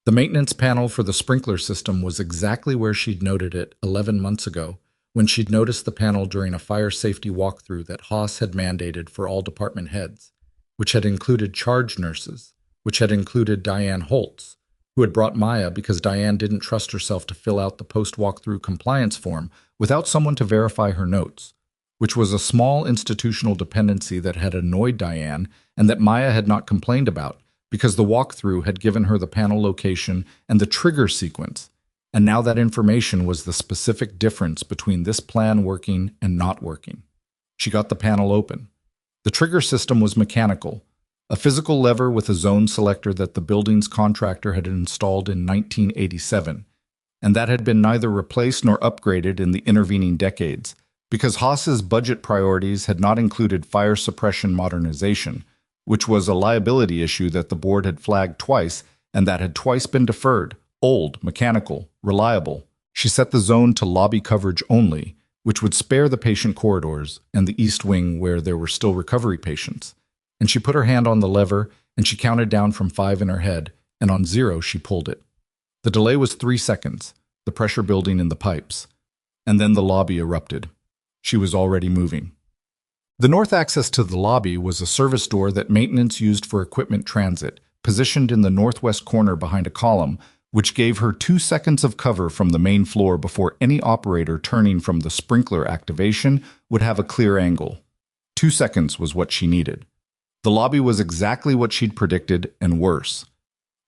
The maintenance panel for the sprinkler system was exactly where she'd noted it 11 months ago, when she'd noticed the panel during a fire safety walkthrough that Haas had mandated for all department heads, which had included charge nurses, which had included Diane Holtz, who had brought Maya because Diane didn't trust herself to fill out the post-walkthrough compliance form without someone to verify her notes, which was a small institutional dependency that had annoyed Diane and that Maya had not complained about because the walkthrough had given her the panel location and the trigger sequence, and now that information was the specific difference between this plan working and not working. She got the panel open. The trigger system was mechanical, a physical lever with a zone selector that the building's contractor had installed in 1987, and that had been neither replaced nor upgraded in the intervening decades, because Haas's budget priorities had not included fire suppression modernization, which was a liability issue that the board had flagged twice and that had twice been deferred. Old, mechanical, reliable. She set the zone to lobby coverage only, which would spare the patient corridors and the east wing where there were still recovery patients. And she put her hand on the lever, and she counted down from 5 in her head, and on 0 she pulled it. The delay was 3 seconds, the pressure building in the pipes. And then the lobby erupted. She was already moving. The north access to the lobby was a service door that maintenance used for equipment transit, positioned in the northwest corner behind a column, which gave her 2 seconds of cover from the main floor before any operator turning from the sprinkler activation would have a clear angle. 2 seconds was what she needed. The lobby was exactly what she'd predicted, and worse.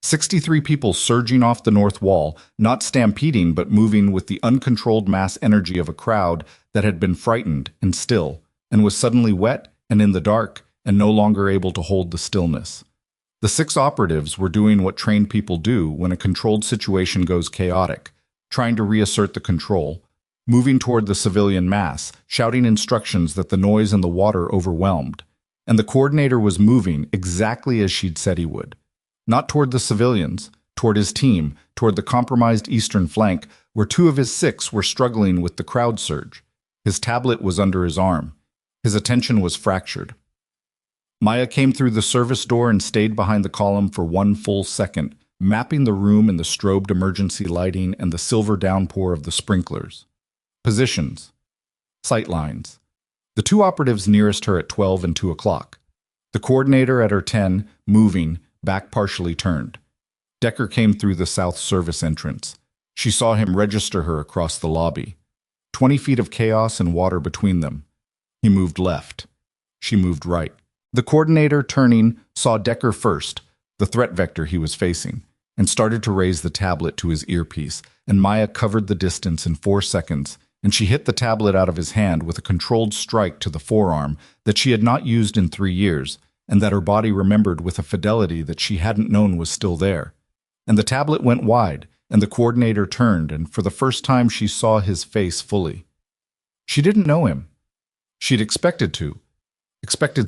63 people surging off the north wall, not stampeding but moving with the uncontrolled mass energy of a crowd that had been frightened and still, and was suddenly wet and in the dark and no longer able to hold the stillness. The 6 operatives were doing what trained people do when a controlled situation goes chaotic, trying to reassert the control, moving toward the civilian mass, shouting instructions that the noise and the water overwhelmed. And the coordinator was moving exactly as she'd said he would. Not toward the civilians, toward his team, toward the compromised eastern flank, where 2 of his 6 were struggling with the crowd surge. His tablet was under his arm. His attention was fractured. Maya came through the service door and stayed behind the column for 1 full second, mapping the room in the strobed emergency lighting and the silver downpour of the sprinklers. Positions. Sight lines. The two operatives nearest her at 12 and 2 o'clock. The coordinator at her 10, moving, back partially turned. Decker came through the south service entrance. She saw him register her across the lobby. 20 feet of chaos and water between them. He moved left. She moved right. The coordinator, turning, saw Decker first, the threat vector he was facing, and started to raise the tablet to his earpiece, and Maya covered the distance in 4 seconds, and she hit the tablet out of his hand with a controlled strike to the forearm that she had not used in 3 years, and that her body remembered with a fidelity that she hadn't known was still there. And the tablet went wide, and the coordinator turned, and for the first time she saw his face fully. She didn't know him. She'd expected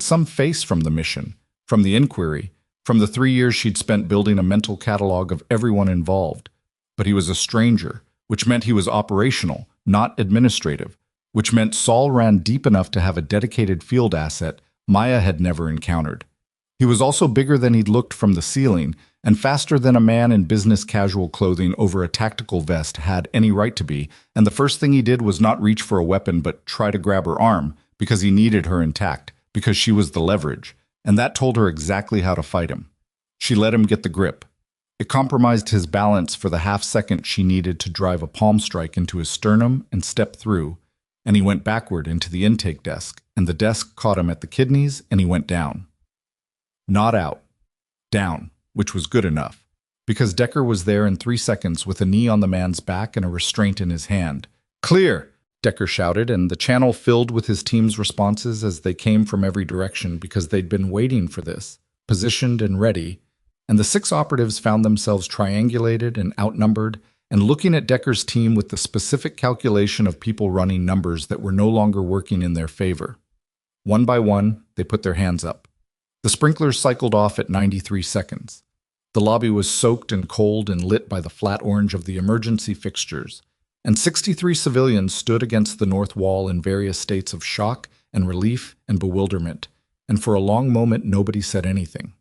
some face from the mission, from the inquiry, from the 3 years she'd spent building a mental catalog of everyone involved. But he was a stranger, which meant he was operational, not administrative, which meant Saul ran deep enough to have a dedicated field asset Maya had never encountered. He was also bigger than he'd looked from the ceiling, and faster than a man in business casual clothing over a tactical vest had any right to be, and the first thing he did was not reach for a weapon but try to grab her arm, because he needed her intact, because she was the leverage, and that told her exactly how to fight him. She let him get the grip. It compromised his balance for the half-second she needed to drive a palm strike into his sternum and step through, and he went backward into the intake desk, and the desk caught him at the kidneys, and he went down. Not out. Down, which was good enough, because Decker was there in 3 seconds with a knee on the man's back and a restraint in his hand. "Clear!" Decker shouted, and the channel filled with his team's responses as they came from every direction because they'd been waiting for this, positioned and ready, and the 6 operatives found themselves triangulated and outnumbered and looking at Decker's team with the specific calculation of people running numbers that were no longer working in their favor. One by one, they put their hands up. The sprinklers cycled off at 93 seconds. The lobby was soaked and cold and lit by the flat orange of the emergency fixtures, and 63 civilians stood against the north wall in various states of shock and relief and bewilderment, and for a long moment nobody said anything.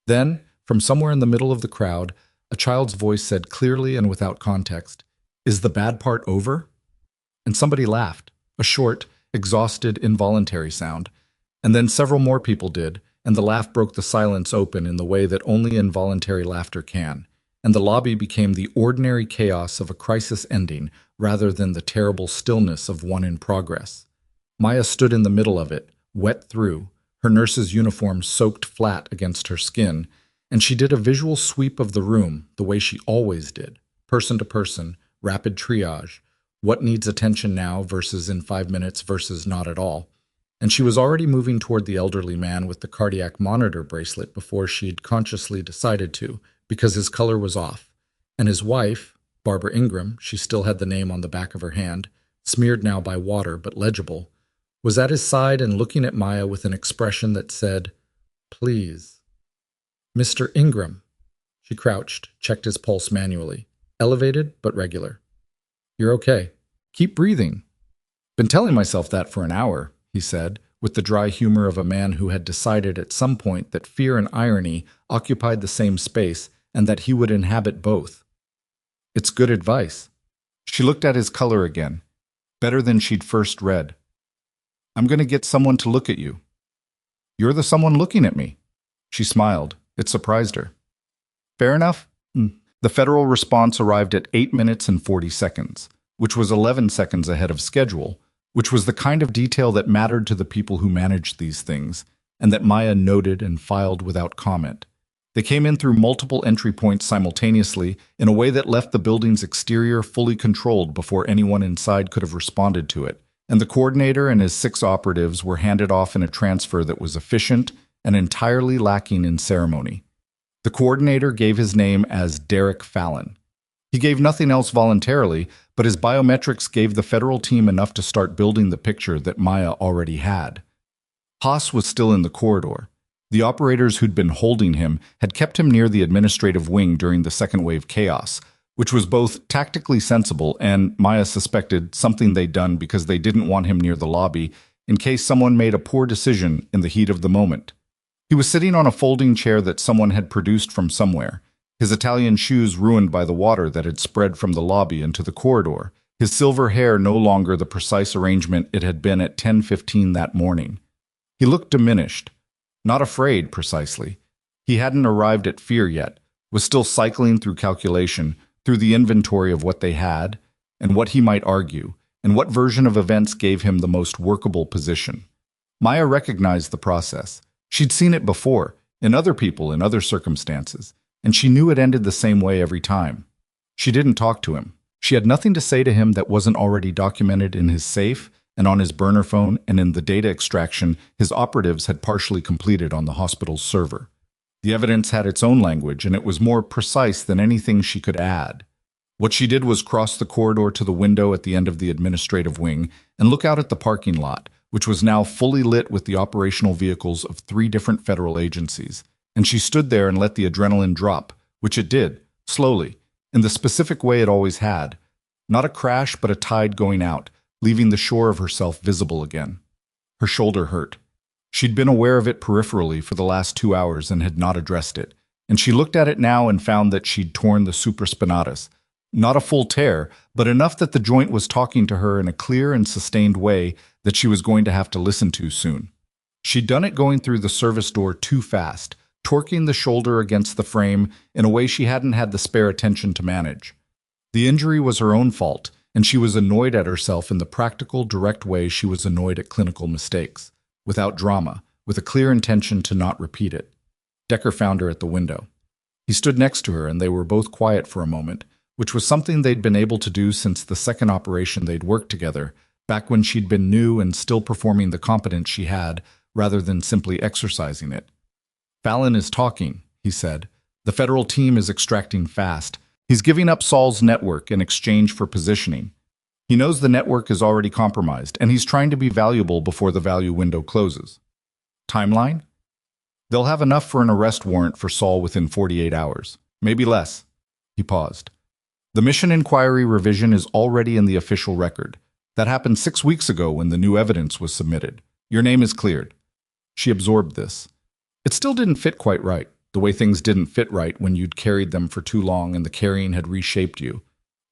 Then, from somewhere in the middle of the crowd, a child's voice said clearly and without context, "Is the bad part over?" And somebody laughed, a short, exhausted, involuntary sound, and then several more people did, and the laugh broke the silence open in the way that only involuntary laughter can, and the lobby became the ordinary chaos of a crisis ending rather than the terrible stillness of one in progress. Maya stood in the middle of it, wet through, her nurse's uniform soaked flat against her skin, and she did a visual sweep of the room the way she always did, person to person, rapid triage, what needs attention now versus in 5 minutes versus not at all. And she was already moving toward the elderly man with the cardiac monitor bracelet before she'd consciously decided to, because his color was off. And his wife, Barbara Ingram, she still had the name on the back of her hand, smeared now by water but legible, was at his side and looking at Maya with an expression that said, "Please." "Mr. Ingram." She crouched, checked his pulse manually, elevated but regular. "You're okay. Keep breathing." "Been telling myself that for an hour," he said, with the dry humor of a man who had decided at some point that fear and irony occupied the same space and that he would inhabit both. "It's good advice." She looked at his color again, better than she'd first read. "I'm going to get someone to look at you." "You're the someone looking at me." She smiled. It surprised her. "Fair enough." The federal response arrived at 8 minutes and 40 seconds, which was 11 seconds ahead of schedule, which was the kind of detail that mattered to the people who managed these things, and that Maya noted and filed without comment. They came in through multiple entry points simultaneously in a way that left the building's exterior fully controlled before anyone inside could have responded to it, and the coordinator and his 6 operatives were handed off in a transfer that was efficient and entirely lacking in ceremony. The coordinator gave his name as Derek Fallon. He gave nothing else voluntarily, but his biometrics gave the federal team enough to start building the picture that Maya already had. Haas was still in the corridor. The operators who'd been holding him had kept him near the administrative wing during the second wave chaos, which was both tactically sensible and, Maya suspected, something they'd done because they didn't want him near the lobby in case someone made a poor decision in the heat of the moment. He was sitting on a folding chair that someone had produced from somewhere, his Italian shoes ruined by the water that had spread from the lobby into the corridor, his silver hair no longer the precise arrangement it had been at 10:15 that morning. He looked diminished, not afraid precisely. He hadn't arrived at fear yet, was still cycling through calculation, through the inventory of what they had, and what he might argue, and what version of events gave him the most workable position. Maya recognized the process. She'd seen it before, in other people, in other circumstances, and she knew it ended the same way every time. She didn't talk to him. She had nothing to say to him that wasn't already documented in his safe and on his burner phone, and in the data extraction his operatives had partially completed on the hospital's server. The evidence had its own language, and it was more precise than anything she could add. What she did was cross the corridor to the window at the end of the administrative wing and look out at the parking lot, which was now fully lit with the operational vehicles of 3 different federal agencies. And she stood there and let the adrenaline drop, which it did, slowly, in the specific way it always had. Not a crash, but a tide going out, leaving the shore of herself visible again. Her shoulder hurt. She'd been aware of it peripherally for the last 2 hours and had not addressed it, and she looked at it now and found that she'd torn the supraspinatus. Not a full tear, but enough that the joint was talking to her in a clear and sustained way that she was going to have to listen to soon. She'd done it going through the service door too fast, torquing the shoulder against the frame in a way she hadn't had the spare attention to manage. The injury was her own fault, and she was annoyed at herself in the practical, direct way she was annoyed at clinical mistakes, without drama, with a clear intention to not repeat it. Decker found her at the window. He stood next to her, and they were both quiet for a moment, which was something they'd been able to do since the second operation they'd worked together, back when she'd been new and still performing the competence she had, rather than simply exercising it. "Fallon is talking," he said. "The federal team is extracting fast. He's giving up Saul's network in exchange for positioning. He knows the network is already compromised, and he's trying to be valuable before the value window closes. Timeline? They'll have enough for an arrest warrant for Saul within 48 hours. Maybe less." He paused. "The mission inquiry revision is already in the official record. That happened 6 weeks ago when the new evidence was submitted. Your name is cleared." She absorbed this. It still didn't fit quite right, the way things didn't fit right when you'd carried them for too long and the carrying had reshaped you.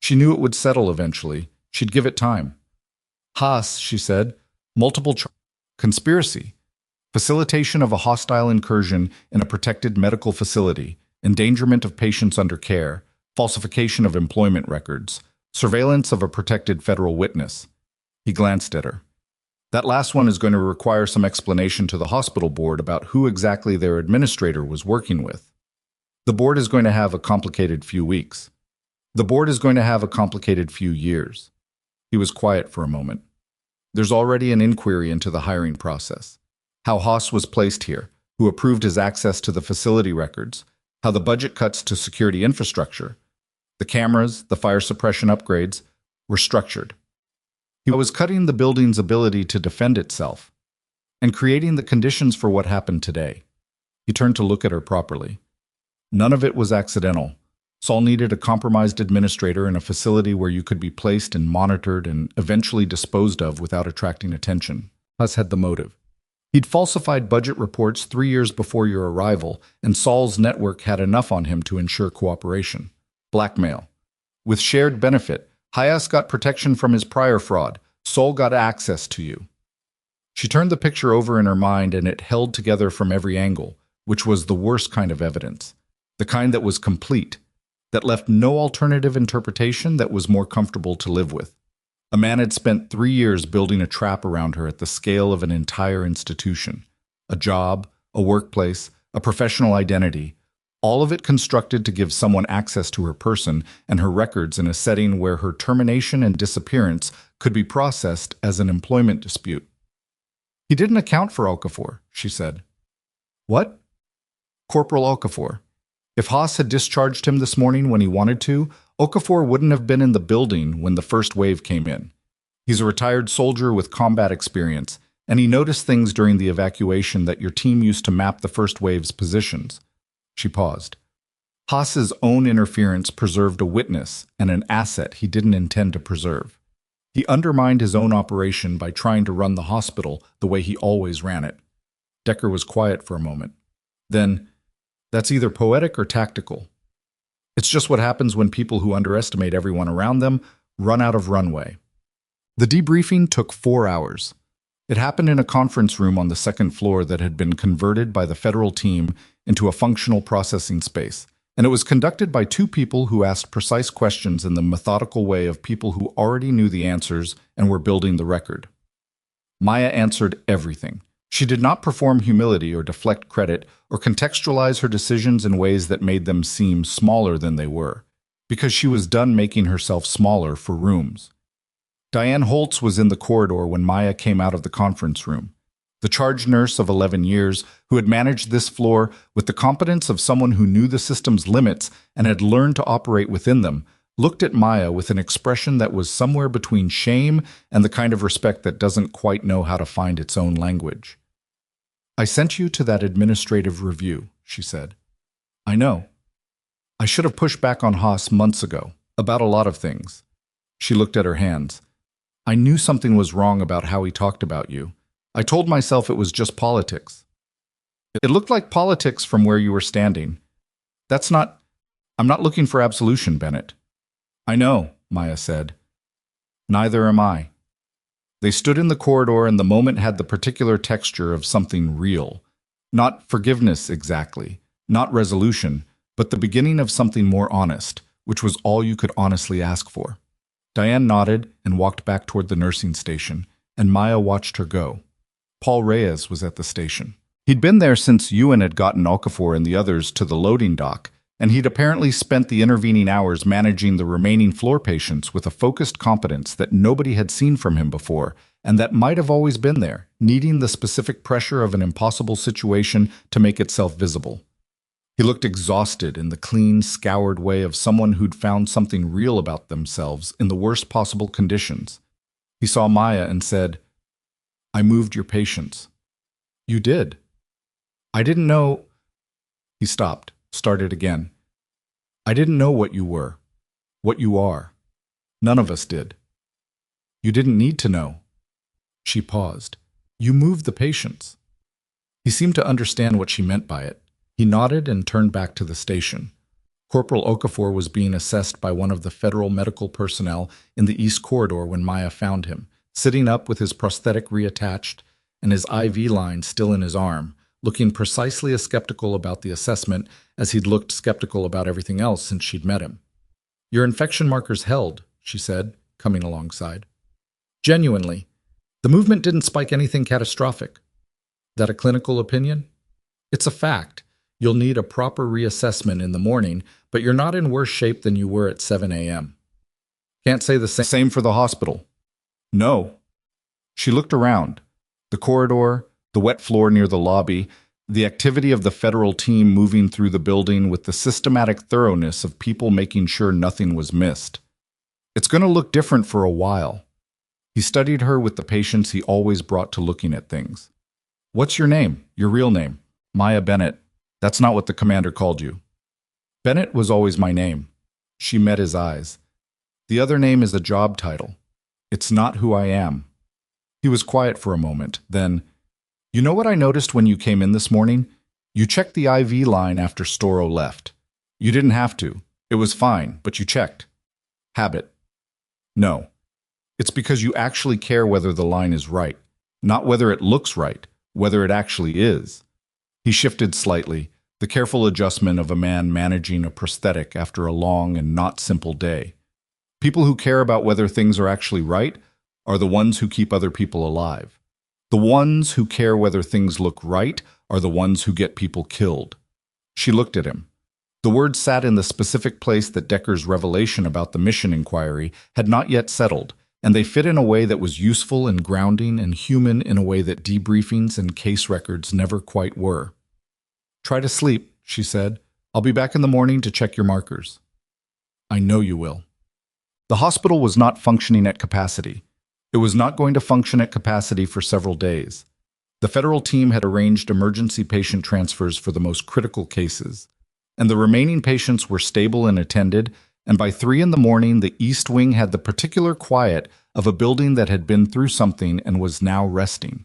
She knew it would settle eventually. She'd give it time. "Haas," she said. "Multiple conspiracy. Facilitation of a hostile incursion in a protected medical facility. Endangerment of patients under care. Falsification of employment records. Surveillance of a protected federal witness." He glanced at her. "That last one is going to require some explanation to the hospital board about who exactly their administrator was working with. The board is going to have a complicated few weeks. The board is going to have a complicated few years." He was quiet for a moment. "There's already an inquiry into the hiring process. How Haas was placed here, who approved his access to the facility records, how the budget cuts to security infrastructure, the cameras, the fire suppression upgrades, were structured. He was cutting the building's ability to defend itself and creating the conditions for what happened today." He turned to look at her properly. "None of it was accidental. Saul needed a compromised administrator in a facility where you could be placed and monitored and eventually disposed of without attracting attention. Haas had the motive. He'd falsified budget reports 3 years before your arrival, and Saul's network had enough on him to ensure cooperation. Blackmail. With shared benefit, Hayas got protection from his prior fraud. Saul got access to you." She turned the picture over in her mind, and it held together from every angle, which was the worst kind of evidence. The kind that was complete, that left no alternative interpretation, that was more comfortable to live with. A man had spent 3 years building a trap around her at the scale of an entire institution. A job, a workplace, a professional identity, all of it constructed to give someone access to her person and her records in a setting where her termination and disappearance could be processed as an employment dispute. "He didn't account for Okafor," she said. "What?" "Corporal Okafor. If Haas had discharged him this morning when he wanted to, Okafor wouldn't have been in the building when the first wave came in. He's a retired soldier with combat experience, and he noticed things during the evacuation that your team used to map the first wave's positions." She paused. Haas's own interference preserved a witness and an asset he didn't intend to preserve. He undermined his own operation by trying to run the hospital the way he always ran it. Decker was quiet for a moment. Then, "That's either poetic or tactical." It's just what happens when people who underestimate everyone around them run out of runway. The debriefing took 4 hours. It happened in a conference room on the second floor that had been converted by the federal team into a functional processing space, and it was conducted by two people who asked precise questions in the methodical way of people who already knew the answers and were building the record. Maya answered everything. She did not perform humility or deflect credit or contextualize her decisions in ways that made them seem smaller than they were, because she was done making herself smaller for rooms. Diane Holtz was in the corridor when Maya came out of the conference room. The charge nurse of 11 years, who had managed this floor with the competence of someone who knew the system's limits and had learned to operate within them, looked at Maya with an expression that was somewhere between shame and the kind of respect that doesn't quite know how to find its own language. "I sent you to that administrative review," she said. "I know. I should have pushed back on Haas months ago, about a lot of things." She looked at her hands. "I knew something was wrong about how he talked about you. I told myself it was just politics. It looked like politics from where you were standing. I'm not looking for absolution, Bennett." "I know," Maya said. "Neither am I." They stood in the corridor, and the moment had the particular texture of something real. Not forgiveness exactly, not resolution, but the beginning of something more honest, which was all you could honestly ask for. Diane nodded and walked back toward the nursing station, and Maya watched her go. Paul Reyes was at the station. He'd been there since Ewan had gotten Okafor and the others to the loading dock, and he'd apparently spent the intervening hours managing the remaining floor patients with a focused competence that nobody had seen from him before, and that might have always been there, needing the specific pressure of an impossible situation to make itself visible. He looked exhausted in the clean, scoured way of someone who'd found something real about themselves in the worst possible conditions. He saw Maya and said, "I moved your patients." "You did." "I didn't know—" He stopped, started again. "I didn't know what you were, what you are. None of us did." "You didn't need to know." She paused. "You moved the patients." He seemed to understand what she meant by it. He nodded and turned back to the station. Corporal Okafor was being assessed by one of the federal medical personnel in the East Corridor when Maya found him, sitting up with his prosthetic reattached and his IV line still in his arm, looking precisely as skeptical about the assessment as he'd looked skeptical about everything else since she'd met him. "Your infection markers held," she said, coming alongside. "Genuinely. The movement didn't spike anything catastrophic." "That a clinical opinion?" "It's a fact. You'll need a proper reassessment in the morning, but you're not in worse shape than you were at 7 a.m. "Can't say the same for the hospital." "No." She looked around. The corridor, the wet floor near the lobby, the activity of the federal team moving through the building with the systematic thoroughness of people making sure nothing was missed. "It's going to look different for a while." He studied her with the patience he always brought to looking at things. "What's your name, your real name?" "Maya Bennett. That's not what the commander called you." "Bennett was always my name." She met his eyes. "The other name is a job title. It's not who I am." He was quiet for a moment, then, "You know what I noticed when you came in this morning? You checked the IV line after Storo left. You didn't have to. It was fine, but you checked." "Habit." "No. It's because you actually care whether the line is right. Not whether it looks right, whether it actually is." He shifted slightly, the careful adjustment of a man managing a prosthetic after a long and not simple day. People who care about whether things are actually right are the ones who keep other people alive. The ones who care whether things look right are the ones who get people killed. She looked at him. The words sat in the specific place that Decker's revelation about the mission inquiry had not yet settled, and they fit in a way that was useful and grounding and human in a way that debriefings and case records never quite were. "Try to sleep," she said. "I'll be back in the morning to check your markers." "I know you will." The hospital was not functioning at capacity. It was not going to function at capacity for several days. The federal team had arranged emergency patient transfers for the most critical cases, and the remaining patients were stable and attended, and by 3 in the morning the East Wing had the particular quiet of a building that had been through something and was now resting.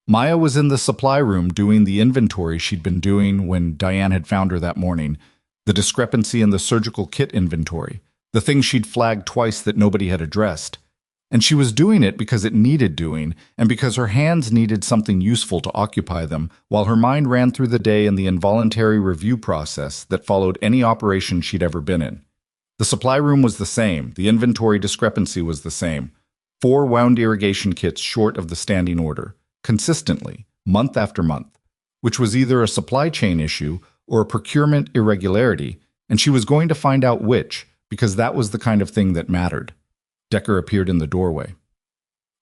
Maya was in the supply room doing the inventory she'd been doing when Diane had found her that morning. the discrepancy in the surgical kit inventory, the thing she'd flagged twice that nobody had addressed. And she was doing it because it needed doing, and because her hands needed something useful to occupy them, while her mind ran through the day in the involuntary review process that followed any operation she'd ever been in. The supply room was the same, the inventory discrepancy was the same. 4 wound irrigation kits short of the standing order, consistently, month after month, which was either a supply chain issue or a procurement irregularity, and she was going to find out which, because that was the kind of thing that mattered. Decker appeared in the doorway.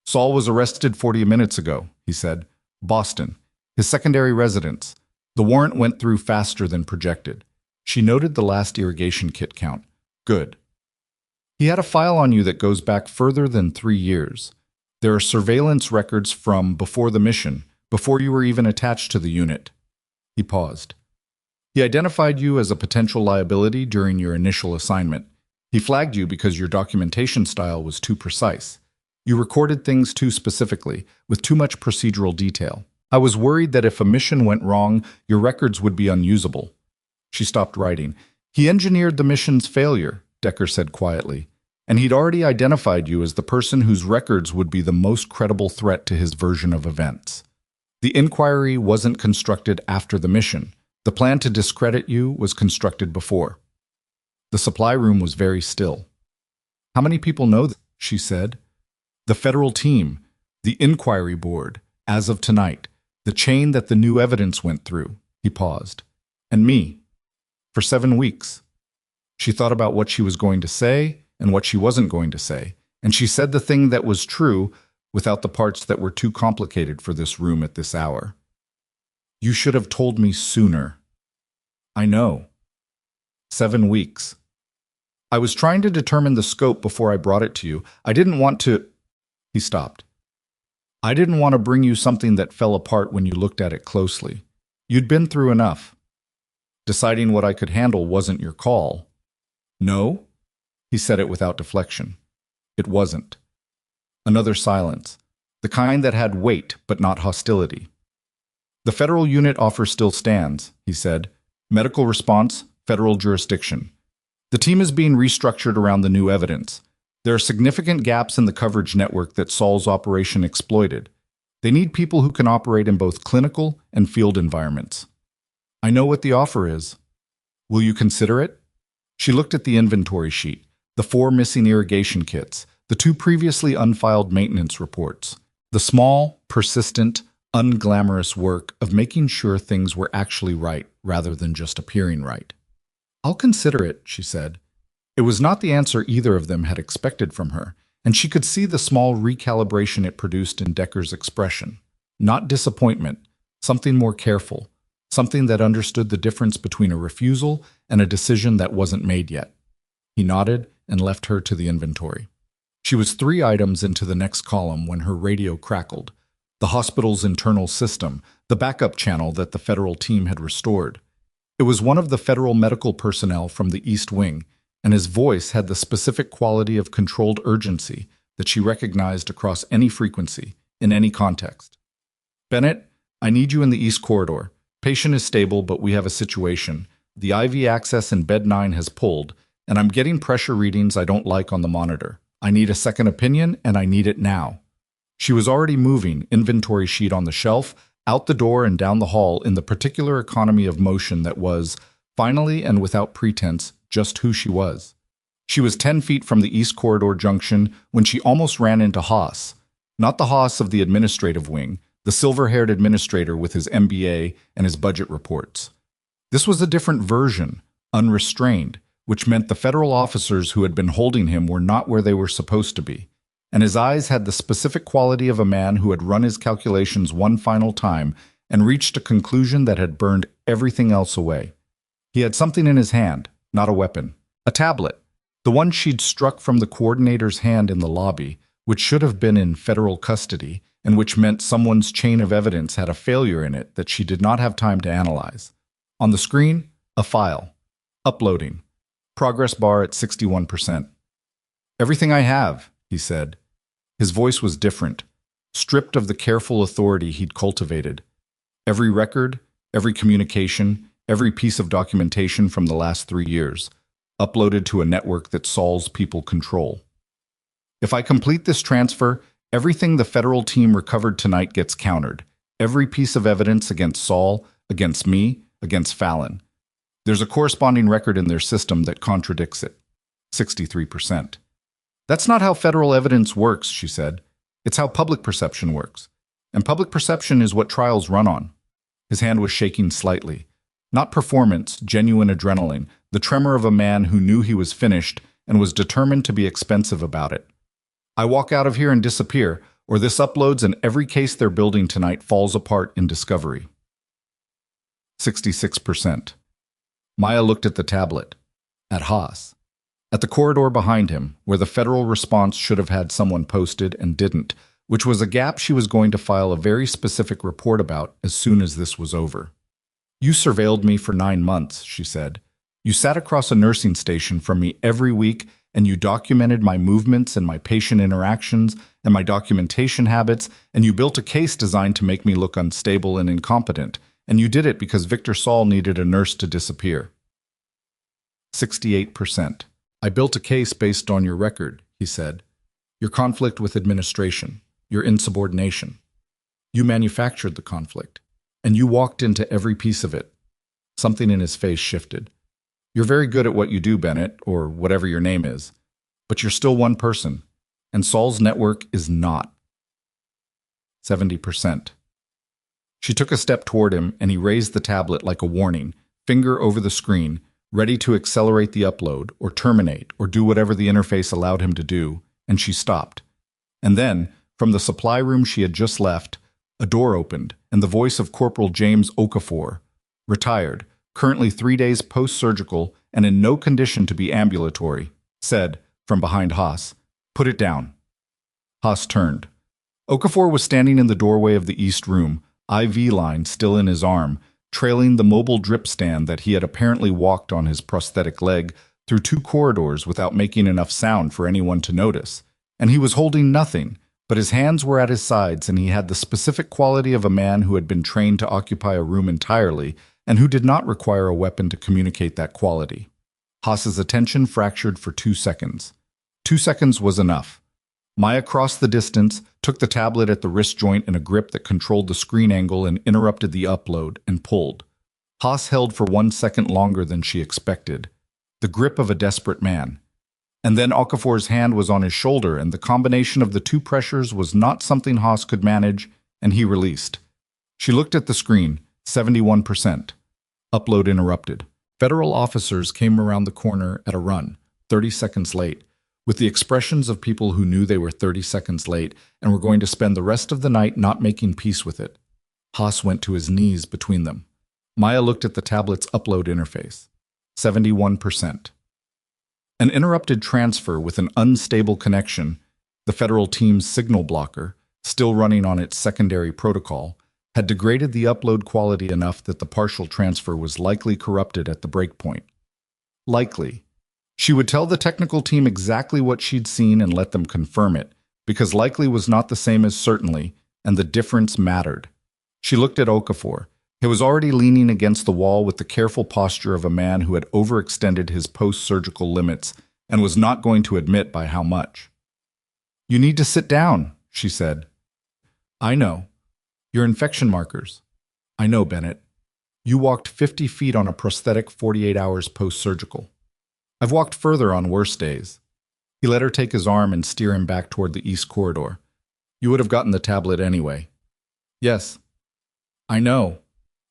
"Saul was arrested 40 minutes ago," he said. "Boston. His secondary residence. The warrant went through faster than projected." She noted the last irrigation kit count. "Good. He had a file on you that goes back further than 3 years. There are surveillance records from before the mission, before you were even attached to the unit." He paused. "He identified you as a potential liability during your initial assignment. He flagged you because your documentation style was too precise. You recorded things too specifically, with too much procedural detail. I was worried that if a mission went wrong, your records would be unusable." She stopped writing. "He engineered the mission's failure," Decker said quietly, "and he'd already identified you as the person whose records would be the most credible threat to his version of events. The inquiry wasn't constructed after the mission. The plan to discredit you was constructed before." The supply room was very still. "How many people know this?" she said. "The federal team, the inquiry board, as of tonight, the chain that the new evidence went through." He paused. "And me. For 7 weeks." She thought about what she was going to say and what she wasn't going to say, and she said the thing that was true without the parts that were too complicated for this room at this hour. "You should have told me sooner." "I know. 7 weeks. I was trying to determine the scope before I brought it to you. I didn't want to—" He stopped. "I didn't want to bring you something that fell apart when you looked at it closely. You'd been through enough. Deciding what I could handle wasn't your call." "No?" He said it without deflection. "It wasn't." Another silence, the kind that had weight but not hostility. "The federal unit offer still stands," he said. "Medical response, federal jurisdiction. The team is being restructured around the new evidence. There are significant gaps in the coverage network that Saul's operation exploited. They need people who can operate in both clinical and field environments. I know what the offer is. Will you consider it?" She looked at the inventory sheet, the 4 missing irrigation kits, the 2 previously unfiled maintenance reports, the small, persistent, unglamorous work of making sure things were actually right rather than just appearing right. "I'll consider it," she said. It was not the answer either of them had expected from her, and she could see the small recalibration it produced in Decker's expression. Not disappointment, something more careful, something that understood the difference between a refusal and a decision that wasn't made yet. He nodded and left her to the inventory. She was 3 items into the next column when her radio crackled. The hospital's internal system, the backup channel that the federal team had restored. It was one of the federal medical personnel from the East Wing, and his voice had the specific quality of controlled urgency that she recognized across any frequency, in any context. "Bennett, I need you in the East Corridor. Patient is stable, but we have a situation. The IV access in bed 9 has pulled, and I'm getting pressure readings I don't like on the monitor. I need a second opinion, and I need it now." She was already moving, inventory sheet on the shelf, out the door and down the hall in the particular economy of motion that was, finally and without pretense, just who she was. She was 10 feet from the East Corridor junction when she almost ran into Haas. Not the Haas of the administrative wing, the silver-haired administrator with his MBA and his budget reports. This was a different version, unrestrained, which meant the federal officers who had been holding him were not where they were supposed to be. And his eyes had the specific quality of a man who had run his calculations one final time and reached a conclusion that had burned everything else away. He had something in his hand, not a weapon. A tablet, the one she'd struck from the coordinator's hand in the lobby, which should have been in federal custody, and which meant someone's chain of evidence had a failure in it that she did not have time to analyze. On the screen, a file. Uploading. Progress bar at 61%. "Everything I have," he said. His voice was different, stripped of the careful authority he'd cultivated. "Every record, every communication, every piece of documentation from the last 3 years, uploaded to a network that Saul's people control. If I complete this transfer, everything the federal team recovered tonight gets countered. Every piece of evidence against Saul, against me, against Fallon. There's a corresponding record in their system that contradicts it. 63%. That's not how federal evidence works, she said. It's how public perception works. And public perception is what trials run on. His hand was shaking slightly. Not performance, genuine adrenaline, the tremor of a man who knew he was finished and was determined to be expensive about it. I walk out of here and disappear, or this uploads and every case they're building tonight falls apart in discovery. 66%. Maya looked at the tablet, at Haas, at the corridor behind him, where the federal response should have had someone posted and didn't, which was a gap she was going to file a very specific report about as soon as this was over. You surveilled me for 9 months, she said. You sat across a nursing station from me every week and you documented my movements and my patient interactions and my documentation habits, and you built a case designed to make me look unstable and incompetent, and you did it because Victor Saul needed a nurse to disappear. 68%. I built a case based on your record, he said. Your conflict with administration, your insubordination. You manufactured the conflict, and you walked into every piece of it. Something in his face shifted. You're very good at what you do, Bennett, or whatever your name is, but you're still one person, and Saul's network is not. 70%. She took a step toward him, and he raised the tablet like a warning, finger over the screen, ready to accelerate the upload, or terminate, or do whatever the interface allowed him to do, and she stopped. And then, from the supply room she had just left, a door opened, and the voice of Corporal James Okafor, retired, currently 3 days post-surgical and in no condition to be ambulatory, said, from behind Haas, "Put it down." Haas turned. Okafor was standing in the doorway of the east room, IV line still in his arm, trailing the mobile drip stand that he had apparently walked on his prosthetic leg through 2 corridors without making enough sound for anyone to notice. And he was holding nothing, but his hands were at his sides and he had the specific quality of a man who had been trained to occupy a room entirely and who did not require a weapon to communicate that quality. Haas's attention fractured for 2 seconds. 2 seconds was enough. Maya crossed the distance, took the tablet at the wrist joint in a grip that controlled the screen angle and interrupted the upload, and pulled. Haas held for 1 second longer than she expected. The grip of a desperate man. And then Okafor's hand was on his shoulder, and the combination of the 2 pressures was not something Haas could manage, and he released. She looked at the screen, 71%. Upload interrupted. Federal officers came around the corner at a run, 30 seconds late, with the expressions of people who knew they were 30 seconds late and were going to spend the rest of the night not making peace with it. Haas went to his knees between them. Maya looked at the tablet's upload interface. 71%. An interrupted transfer with an unstable connection, the federal team's signal blocker, still running on its secondary protocol, had degraded the upload quality enough that the partial transfer was likely corrupted at the breakpoint. Likely. She would tell the technical team exactly what she'd seen and let them confirm it, because likely was not the same as certainly, and the difference mattered. She looked at Okafor. He was already leaning against the wall with the careful posture of a man who had overextended his post-surgical limits and was not going to admit by how much. "You need to sit down," she said. "I know. Your infection markers." "I know, Bennett. You walked 50 feet on a prosthetic 48 hours post-surgical. I've walked further on worse days." He let her take his arm and steer him back toward the east corridor. "You would have gotten the tablet anyway." "Yes." "I know."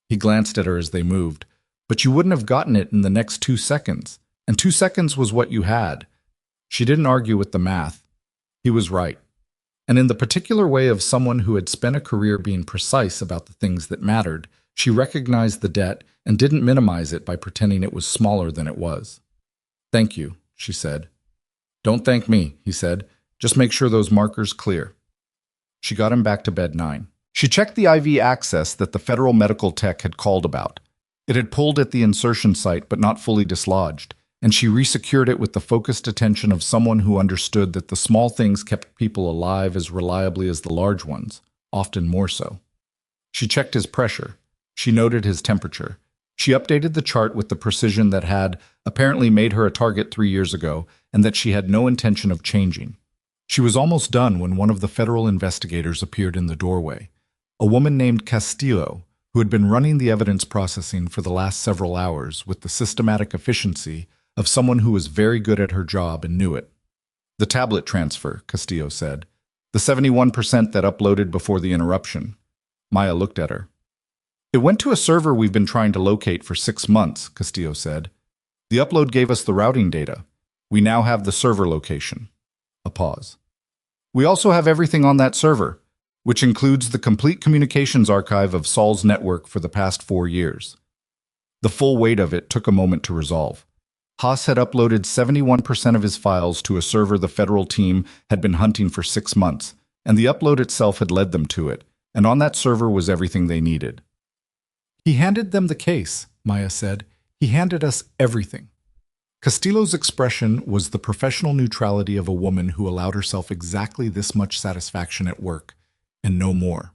He glanced at her as they moved. "But you wouldn't have gotten it in the next 2 seconds, and 2 seconds was what you had." She didn't argue with the math. He was right. And in the particular way of someone who had spent a career being precise about the things that mattered, she recognized the debt and didn't minimize it by pretending it was smaller than it was. "Thank you," she said. "Don't thank me," he said. "Just make sure those markers clear." She got him back to bed 9. She checked the IV access that the federal medical tech had called about. It had pulled at the insertion site but not fully dislodged, and she resecured it with the focused attention of someone who understood that the small things kept people alive as reliably as the large ones, often more so. She checked his pressure. She noted his temperature. She updated the chart with the precision that had apparently made her a target 3 years ago and that she had no intention of changing. She was almost done when one of the federal investigators appeared in the doorway. A woman named Castillo, who had been running the evidence processing for the last several hours with the systematic efficiency of someone who was very good at her job and knew it. The tablet transfer, Castillo said. The 71% that uploaded before the interruption. Maya looked at her. It went to a server we've been trying to locate for 6 months, Castillo said. The upload gave us the routing data. We now have the server location. A pause. We also have everything on that server, which includes the complete communications archive of Saul's network for the past 4 years. The full weight of it took a moment to resolve. Haas had uploaded 71% of his files to a server the federal team had been hunting for 6 months, and the upload itself had led them to it, and on that server was everything they needed. He handed them the case, Maya said. He handed us everything. Castillo's expression was the professional neutrality of a woman who allowed herself exactly this much satisfaction at work, and no more.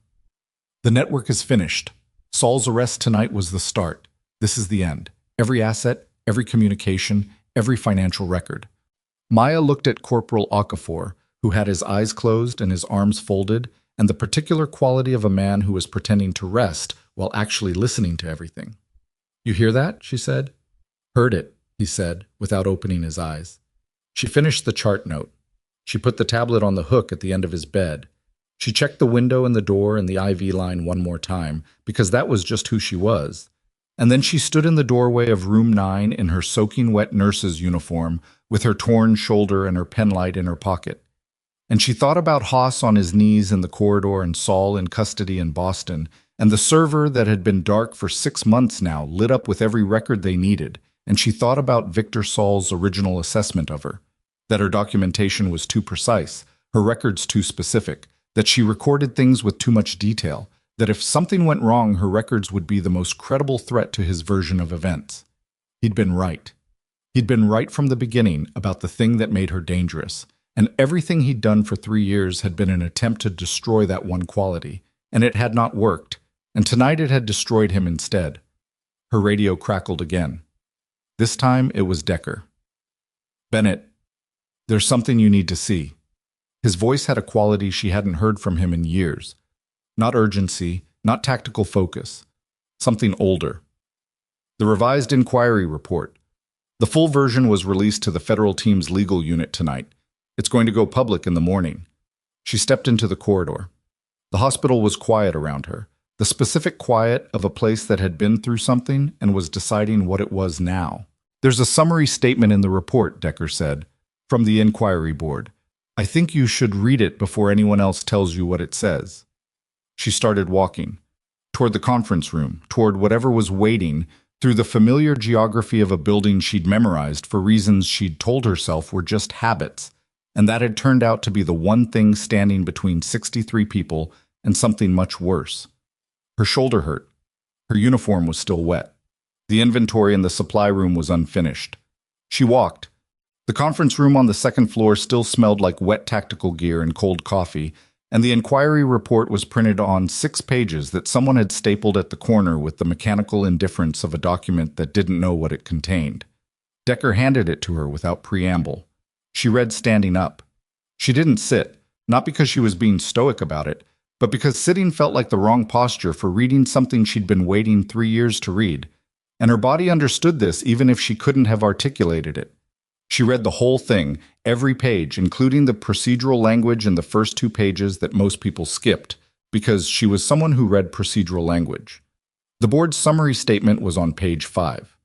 The network is finished. Saul's arrest tonight was the start. This is the end. Every asset, every communication, every financial record. Maya looked at Corporal Okafor, who had his eyes closed and his arms folded, and the particular quality of a man who was pretending to rest while actually listening to everything. You hear that? She said. Heard it, he said, without opening his eyes. She finished the chart note. She put the tablet on the hook at the end of his bed. She checked the window and the door and the IV line one more time, because that was just who she was. And then she stood in the doorway of room 9 in her soaking wet nurse's uniform, with her torn shoulder and her penlight in her pocket. And she thought about Haas on his knees in the corridor and Saul in custody in Boston, and the server that had been dark for 6 months now lit up with every record they needed, and she thought about Victor Saul's original assessment of her, that her documentation was too precise, her records too specific, that she recorded things with too much detail, that if something went wrong, her records would be the most credible threat to his version of events. He'd been right. He'd been right from the beginning about the thing that made her dangerous, and everything he'd done for 3 years had been an attempt to destroy that one quality, and it had not worked, and tonight it had destroyed him instead. Her radio crackled again. This time it was Decker. Bennett, there's something you need to see. His voice had a quality she hadn't heard from him in years. Not urgency, not tactical focus. Something older. The revised inquiry report. The full version was released to the federal team's legal unit tonight. It's going to go public in the morning. She stepped into the corridor. The hospital was quiet around her, the specific quiet of a place that had been through something and was deciding what it was now. There's a summary statement in the report, Decker said, from the inquiry board. I think you should read it before anyone else tells you what it says. She started walking, toward the conference room, toward whatever was waiting, through the familiar geography of a building she'd memorized for reasons she'd told herself were just habits, and that had turned out to be the one thing standing between 63 people and something much worse. Her shoulder hurt. Her uniform was still wet. The inventory in the supply room was unfinished. She walked. The conference room on the second floor still smelled like wet tactical gear and cold coffee, and the inquiry report was printed on 6 pages that someone had stapled at the corner with the mechanical indifference of a document that didn't know what it contained. Decker handed it to her without preamble. She read standing up. She didn't sit, not because she was being stoic about it, but because sitting felt like the wrong posture for reading something she'd been waiting 3 years to read, and her body understood this even if she couldn't have articulated it. She read the whole thing, every page, including the procedural language in the first 2 pages that most people skipped, because she was someone who read procedural language. The board's summary statement was on page 5.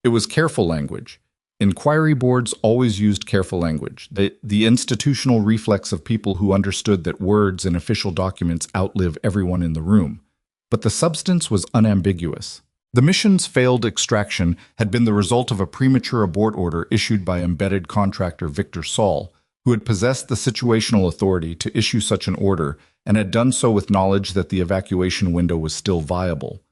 It was careful language. Inquiry boards always used careful language, the institutional reflex of people who understood that words in official documents outlive everyone in the room. But the substance was unambiguous. The mission's failed extraction had been the result of a premature abort order issued by embedded contractor Victor Saul, who had possessed the situational authority to issue such an order and had done so with knowledge that the evacuation window was still viable.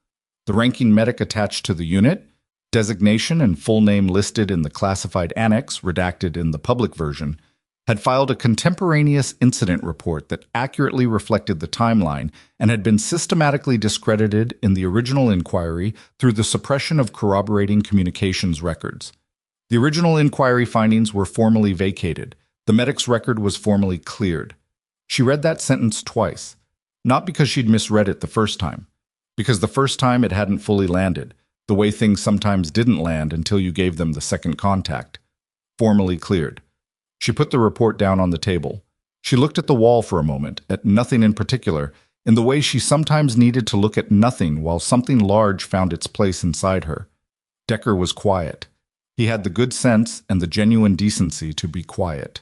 The ranking medic attached to the unit, designation and full name listed in the classified annex, redacted in the public version, had filed a contemporaneous incident report that accurately reflected the timeline and had been systematically discredited in the original inquiry through the suppression of corroborating communications records. The original inquiry findings were formally vacated. The medic's record was formally cleared. She read that sentence twice, not because she'd misread it the first time, because the first time it hadn't fully landed, the way things sometimes didn't land until you gave them the second contact. Formally cleared. She put the report down on the table. She looked at the wall for a moment, at nothing in particular, in the way she sometimes needed to look at nothing while something large found its place inside her. Decker was quiet. He had the good sense and the genuine decency to be quiet.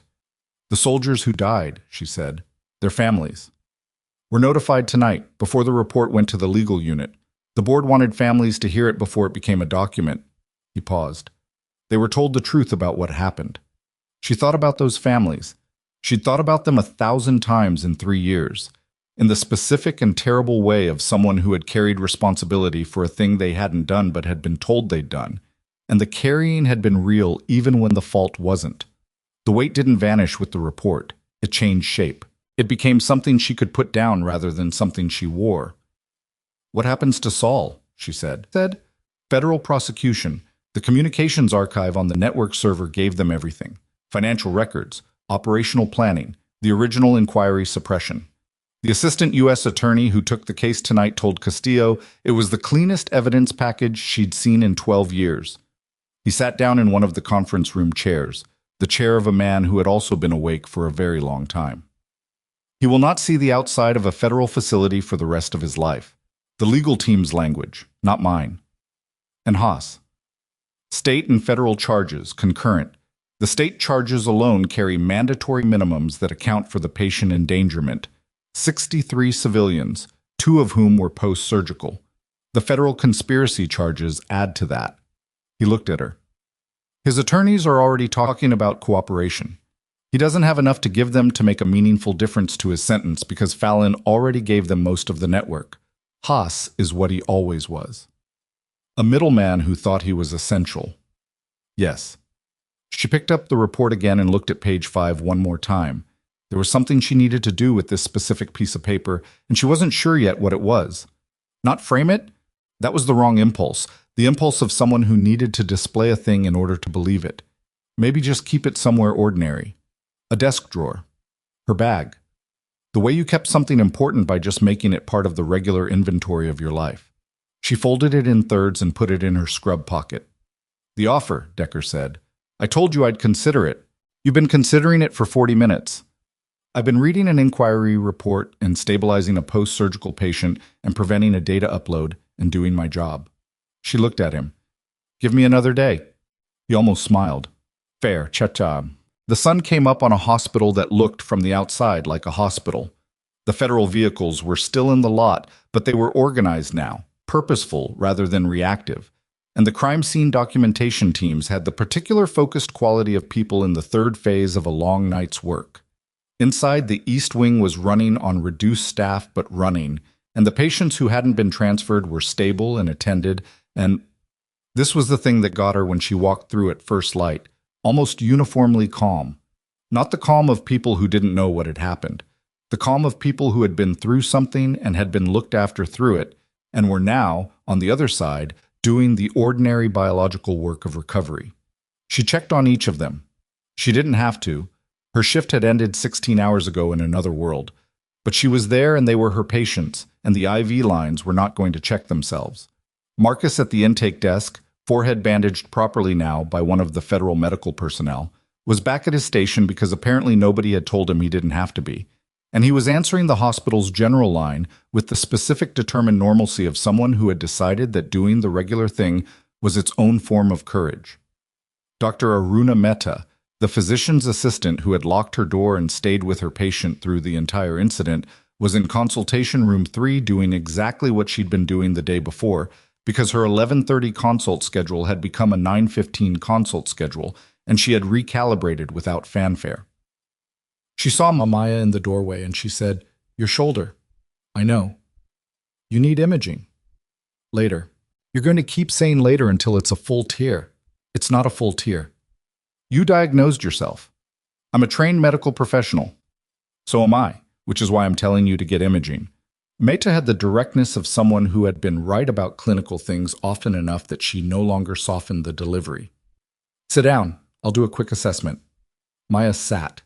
The soldiers who died, she said, their families, were notified tonight, before the report went to the legal unit. The board wanted families to hear it before it became a document. He paused. They were told the truth about what happened. She thought about those families. She'd thought about them 1,000 times in 3 years, in the specific and terrible way of someone who had carried responsibility for a thing they hadn't done but had been told they'd done. And the carrying had been real even when the fault wasn't. The weight didn't vanish with the report. It changed shape. It became something she could put down rather than something she wore. What happens to Saul? She said. Federal prosecution. The communications archive on the network server gave them everything. Financial records, operational planning, the original inquiry suppression. The assistant U.S. attorney who took the case tonight told Castillo it was the cleanest evidence package she'd seen in 12 years. He sat down in one of the conference room chairs, the chair of a man who had also been awake for a very long time. He will not see the outside of a federal facility for the rest of his life. The legal team's language, not mine. And Haas. State and federal charges, concurrent. The state charges alone carry mandatory minimums that account for the patient endangerment. 63 civilians, 2 of whom were post-surgical. The federal conspiracy charges add to that. He looked at her. His attorneys are already talking about cooperation. He doesn't have enough to give them to make a meaningful difference to his sentence because Fallon already gave them most of the network. Haas is what he always was. A middleman who thought he was essential. Yes. She picked up the report again and looked at page 5 one more time. There was something she needed to do with this specific piece of paper, and she wasn't sure yet what it was. Not frame it? That was the wrong impulse. The impulse of someone who needed to display a thing in order to believe it. Maybe just keep it somewhere ordinary. A desk drawer. Her bag. The way you kept something important by just making it part of the regular inventory of your life. She folded it in thirds and put it in her scrub pocket. The offer, Decker said. I told you I'd consider it. You've been considering it for 40 minutes. I've been reading an inquiry report and stabilizing a post-surgical patient and preventing a data upload and doing my job. She looked at him. Give me another day. He almost smiled. Fair, cha-cha. The sun came up on a hospital that looked from the outside like a hospital. The federal vehicles were still in the lot, but they were organized now, purposeful rather than reactive. And the crime scene documentation teams had the particular focused quality of people in the third phase of a long night's work. Inside, the East Wing was running on reduced staff but running, and the patients who hadn't been transferred were stable and attended, and this was the thing that got her when she walked through at first light, almost uniformly calm. Not the calm of people who didn't know what had happened, the calm of people who had been through something and had been looked after through it, and were now, on the other side, doing the ordinary biological work of recovery. She checked on each of them. She didn't have to. Her shift had ended 16 hours ago in another world. But she was there and they were her patients, and the IV lines were not going to check themselves. Marcus at the intake desk, forehead bandaged properly now by one of the federal medical personnel, was back at his station because apparently nobody had told him he didn't have to be. And he was answering the hospital's general line with the specific determined normalcy of someone who had decided that doing the regular thing was its own form of courage. Dr. Aruna Mehta, the physician's assistant who had locked her door and stayed with her patient through the entire incident, was in consultation room 3 doing exactly what she'd been doing the day before because her 11:30 consult schedule had become a 9:15 consult schedule and she had recalibrated without fanfare. She saw Maya in the doorway and she said, "Your shoulder. I know. You need imaging. Later. You're going to keep saying later until it's a full tear. It's not a full tear. You diagnosed yourself. I'm a trained medical professional. So am I, which is why I'm telling you to get imaging. Meta had the directness of someone who had been right about clinical things often enough that she no longer softened the delivery. Sit down. I'll do a quick assessment. Maya sat.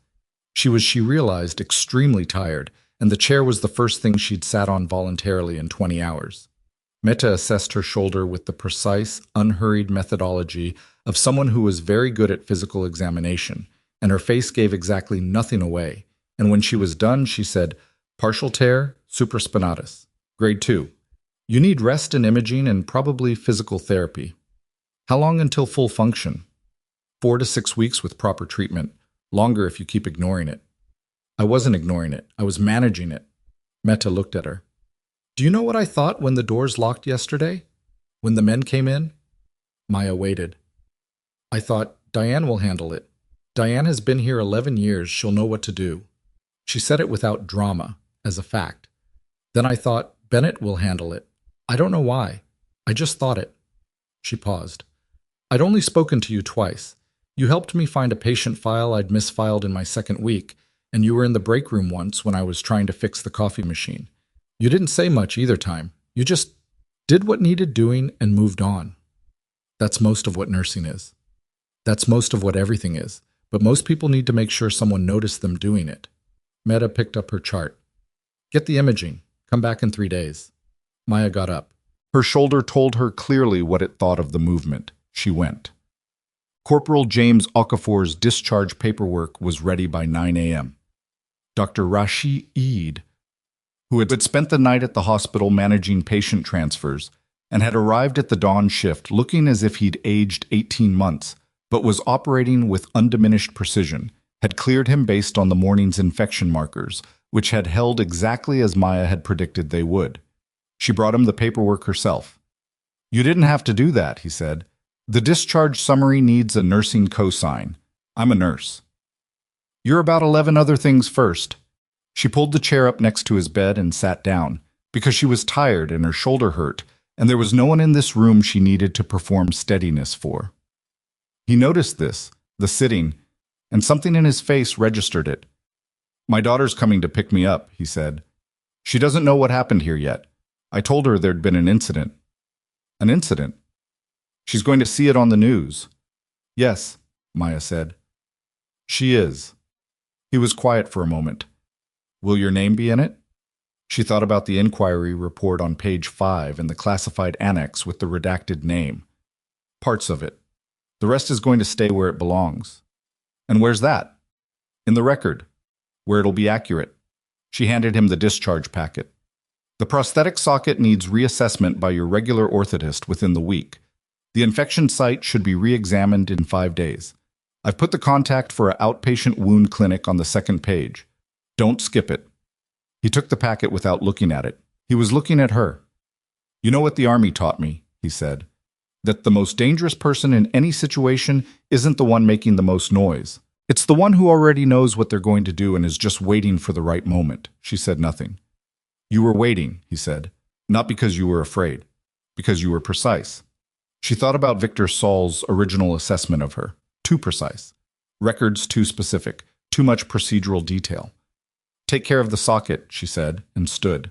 She realized, extremely tired, and the chair was the first thing she'd sat on voluntarily in 20 hours. Meta assessed her shoulder with the precise, unhurried methodology of someone who was very good at physical examination, and her face gave exactly nothing away. And when she was done, she said, partial tear, supraspinatus, grade 2. You need rest and imaging and probably physical therapy. How long until full function? 4 to 6 weeks with proper treatment. Longer if you keep ignoring it. I wasn't ignoring it. I was managing it. Meta looked at her. Do you know what I thought when the doors locked yesterday? When the men came in? Maya waited. I thought, Diane will handle it. Diane has been here 11 years. She'll know what to do. She said it without drama, as a fact. Then I thought, Bennett will handle it. I don't know why. I just thought it. She paused. I'd only spoken to you twice. You helped me find a patient file I'd misfiled in my second week, and you were in the break room once when I was trying to fix the coffee machine. You didn't say much either time. You just did what needed doing and moved on. That's most of what nursing is. That's most of what everything is, but most people need to make sure someone noticed them doing it. Meta picked up her chart. Get the imaging. Come back in 3 days. Maya got up. Her shoulder told her clearly what it thought of the movement. She went. Corporal James Okafor's discharge paperwork was ready by 9 a.m. Dr. Rashi Eid, who had spent the night at the hospital managing patient transfers and had arrived at the dawn shift looking as if he'd aged 18 months, but was operating with undiminished precision, had cleared him based on the morning's infection markers, which had held exactly as Maya had predicted they would. She brought him the paperwork herself. You didn't have to do that, he said. The discharge summary needs a nursing cosign. I'm a nurse. You're about 11 other things first. She pulled the chair up next to his bed and sat down, because she was tired and her shoulder hurt, and there was no one in this room she needed to perform steadiness for. He noticed this, the sitting, and something in his face registered it. My daughter's coming to pick me up, he said. She doesn't know what happened here yet. I told her there'd been an incident. An incident? She's going to see it on the news. Yes, Maya said. She is. He was quiet for a moment. Will your name be in it? She thought about the inquiry report on page 5 and the classified annex with the redacted name. Parts of it. The rest is going to stay where it belongs. And where's that? In the record, where it'll be accurate. She handed him the discharge packet. The prosthetic socket needs reassessment by your regular orthotist within the week. The infection site should be re-examined in 5 days. I've put the contact for an outpatient wound clinic on the second page. Don't skip it. He took the packet without looking at it. He was looking at her. You know what the Army taught me, he said. That the most dangerous person in any situation isn't the one making the most noise. It's the one who already knows what they're going to do and is just waiting for the right moment. She said nothing. You were waiting, he said. Not because you were afraid. Because you were precise. She thought about Victor Saul's original assessment of her. Too precise. Records too specific. Too much procedural detail. Take care of the socket, she said, and stood.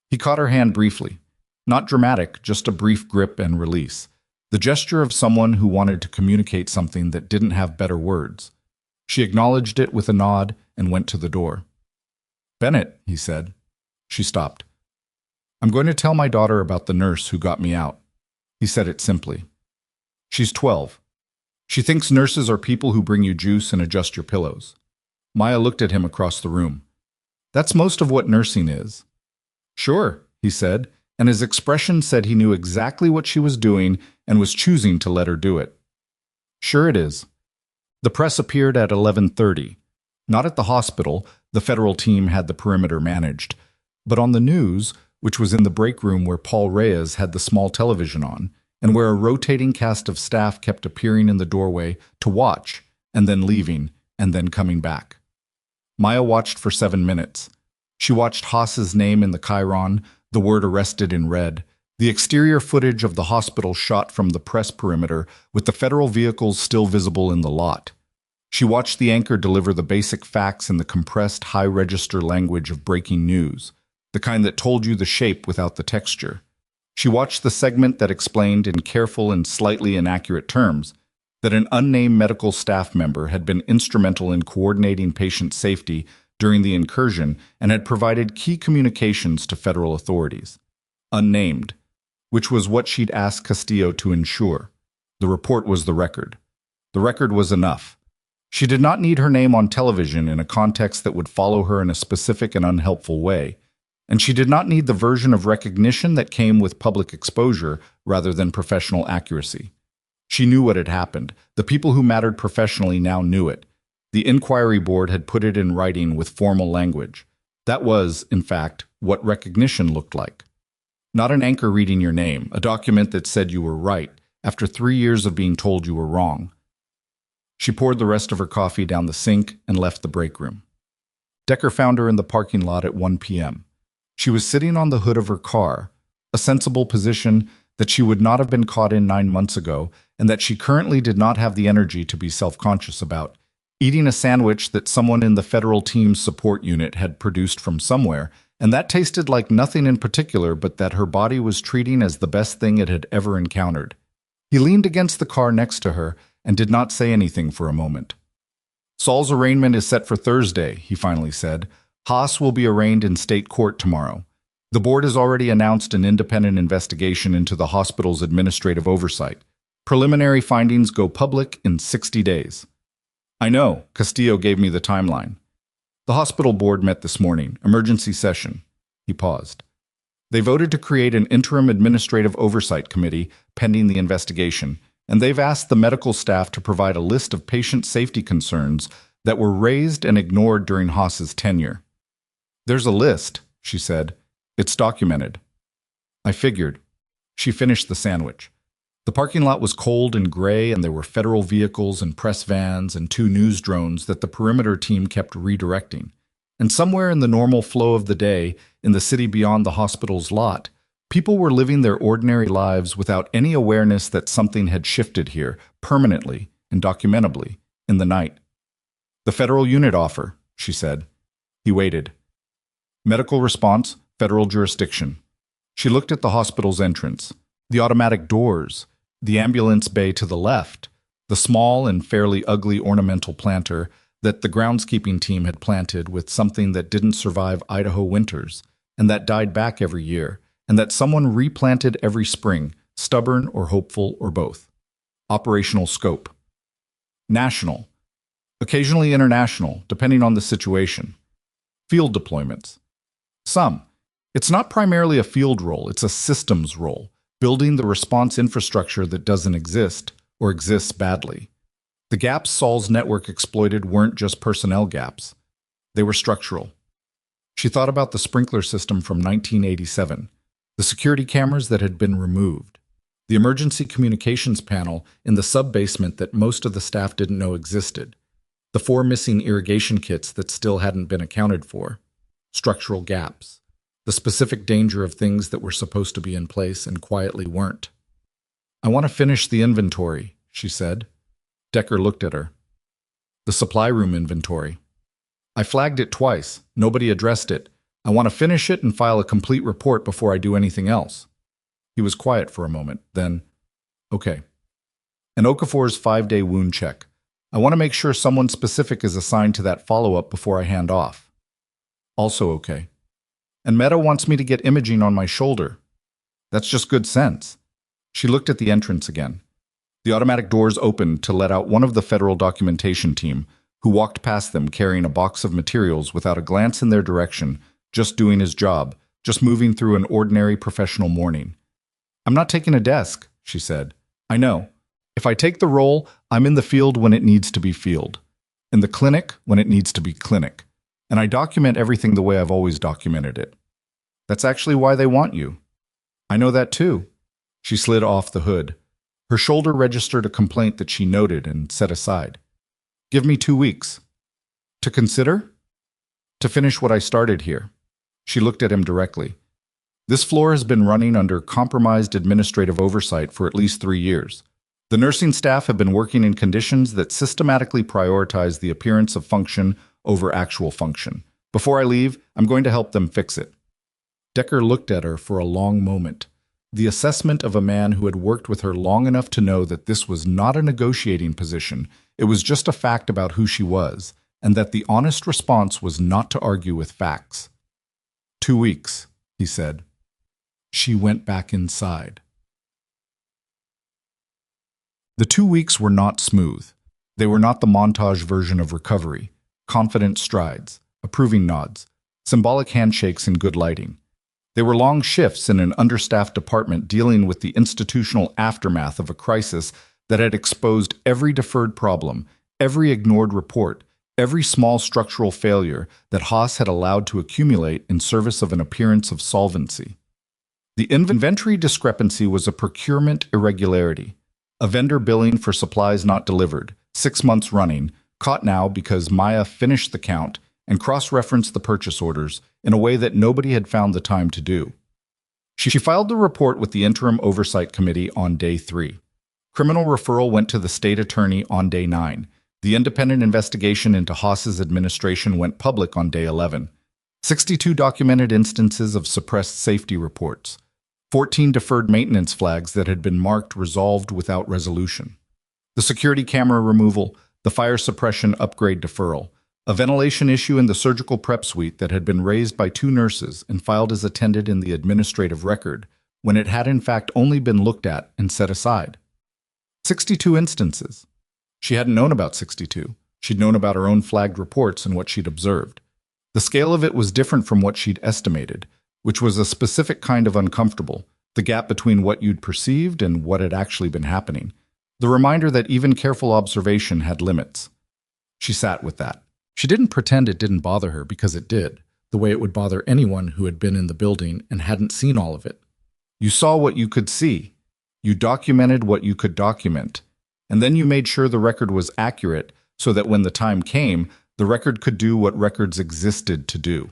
He caught her hand briefly. Not dramatic, just a brief grip and release. The gesture of someone who wanted to communicate something that didn't have better words. She acknowledged it with a nod and went to the door. Bennett, he said. She stopped. I'm going to tell my daughter about the nurse who got me out. He said it simply. She's 12. She thinks nurses are people who bring you juice and adjust your pillows. Maya looked at him across the room. That's most of what nursing is. Sure, he said, and his expression said he knew exactly what she was doing and was choosing to let her do it. Sure it is. The press appeared at 11:30. Not at the hospital, the federal team had the perimeter managed, but on the news, which was in the break room where Paul Reyes had the small television on, and where a rotating cast of staff kept appearing in the doorway to watch, and then leaving, and then coming back. Maya watched for 7 minutes. She watched Haas's name in the chyron, the word arrested in red, the exterior footage of the hospital shot from the press perimeter with the federal vehicles still visible in the lot. She watched the anchor deliver the basic facts in the compressed, high-register language of breaking news, the kind that told you the shape without the texture. She watched the segment that explained in careful and slightly inaccurate terms that an unnamed medical staff member had been instrumental in coordinating patient safety during the incursion and had provided key communications to federal authorities. Unnamed, which was what she'd asked Castillo to ensure. The report was the record. The record was enough. She did not need her name on television in a context that would follow her in a specific and unhelpful way, and she did not need the version of recognition that came with public exposure rather than professional accuracy. She knew what had happened. The people who mattered professionally now knew it. The inquiry board had put it in writing with formal language. That was, in fact, what recognition looked like. Not an anchor reading your name, a document that said you were right, after 3 years of being told you were wrong. She poured the rest of her coffee down the sink and left the break room. Decker found her in the parking lot at 1 p.m. She was sitting on the hood of her car, a sensible position that she would not have been caught in 9 months ago and that she currently did not have the energy to be self-conscious about, eating a sandwich that someone in the federal team's support unit had produced from somewhere, and that tasted like nothing in particular but that her body was treating as the best thing it had ever encountered. He leaned against the car next to her and did not say anything for a moment. "Saul's arraignment is set for Thursday," he finally said. "Haas will be arraigned in state court tomorrow. The board has already announced an independent investigation into the hospital's administrative oversight. Preliminary findings go public in 60 days. "I know," Castillo gave me the timeline. "The hospital board met this morning, emergency session." He paused. "They voted to create an interim administrative oversight committee pending the investigation, and they've asked the medical staff to provide a list of patient safety concerns that were raised and ignored during Haas's tenure." "There's a list," she said. "It's documented." "I figured." She finished the sandwich. The parking lot was cold and gray, and there were federal vehicles and press vans and 2 news drones that the perimeter team kept redirecting. And somewhere in the normal flow of the day, in the city beyond the hospital's lot, people were living their ordinary lives without any awareness that something had shifted here, permanently and documentably, in the night. "The federal unit offer," she said. He waited. "Medical response, federal jurisdiction." She looked at the hospital's entrance, the automatic doors, the ambulance bay to the left, the small and fairly ugly ornamental planter that the groundskeeping team had planted with something that didn't survive Idaho winters, and that died back every year, and that someone replanted every spring, stubborn or hopeful or both. Operational scope. National. Occasionally international, depending on the situation. Field deployments. Some. It's not primarily a field role, it's a systems role, building the response infrastructure that doesn't exist, or exists badly. The gaps Saul's network exploited weren't just personnel gaps. They were structural. She thought about the sprinkler system from 1987, the security cameras that had been removed, the emergency communications panel in the sub-basement that most of the staff didn't know existed, the 4 missing irrigation kits that still hadn't been accounted for. Structural gaps. The specific danger of things that were supposed to be in place and quietly weren't. "I want to finish the inventory," she said. Decker looked at her. "The supply room inventory. I flagged it twice. Nobody addressed it. I want to finish it and file a complete report before I do anything else." He was quiet for a moment, then, "Okay. And Okafor's 5-day wound check. I want to make sure someone specific is assigned to that follow-up before I hand off." "Also okay. And Meta wants me to get imaging on my shoulder. That's just good sense." She looked at the entrance again. The automatic doors opened to let out one of the federal documentation team, who walked past them carrying a box of materials without a glance in their direction, just doing his job, just moving through an ordinary professional morning. "I'm not taking a desk," she said. "I know. If I take the role, I'm in the field when it needs to be field. In the clinic when it needs to be clinic. And I document everything the way I've always documented it. That's actually why they want you." "I know that too." She slid off the hood. Her shoulder registered a complaint that she noted and set aside. "Give me 2 weeks." "To consider?" "To finish what I started here." She looked at him directly. "This floor has been running under compromised administrative oversight for at least 3 years. The nursing staff have been working in conditions that systematically prioritize the appearance of function over actual function. Before I leave, I'm going to help them fix it." Decker looked at her for a long moment. The assessment of a man who had worked with her long enough to know that this was not a negotiating position, it was just a fact about who she was, and that the honest response was not to argue with facts. 2 weeks, he said. She went back inside. The 2 weeks were not smooth. They were not the montage version of recovery, confident strides, approving nods, symbolic handshakes and good lighting. They were long shifts in an understaffed department dealing with the institutional aftermath of a crisis that had exposed every deferred problem, every ignored report, every small structural failure that Haas had allowed to accumulate in service of an appearance of solvency. The inventory discrepancy was a procurement irregularity, a vendor billing for supplies not delivered, 6 months running, caught now because Maya finished the count and cross-referenced the purchase orders in a way that nobody had found the time to do. She filed the report with the Interim Oversight Committee on day 3. Criminal referral went to the state attorney on day 9. The independent investigation into Haas's administration went public on day 11. 62 documented instances of suppressed safety reports. 14 deferred maintenance flags that had been marked resolved without resolution. The security camera removal, the fire suppression upgrade deferral, a ventilation issue in the surgical prep suite that had been raised by 2 nurses and filed as attended in the administrative record, when it had in fact only been looked at and set aside. 62 instances. She hadn't known about 62. She'd known about her own flagged reports and what she'd observed. The scale of it was different from what she'd estimated, which was a specific kind of uncomfortable, the gap between what you'd perceived and what had actually been happening. The reminder that even careful observation had limits. She sat with that. She didn't pretend it didn't bother her because it did, the way it would bother anyone who had been in the building and hadn't seen all of it. You saw what you could see. You documented what you could document. And then you made sure the record was accurate so that when the time came, the record could do what records existed to do.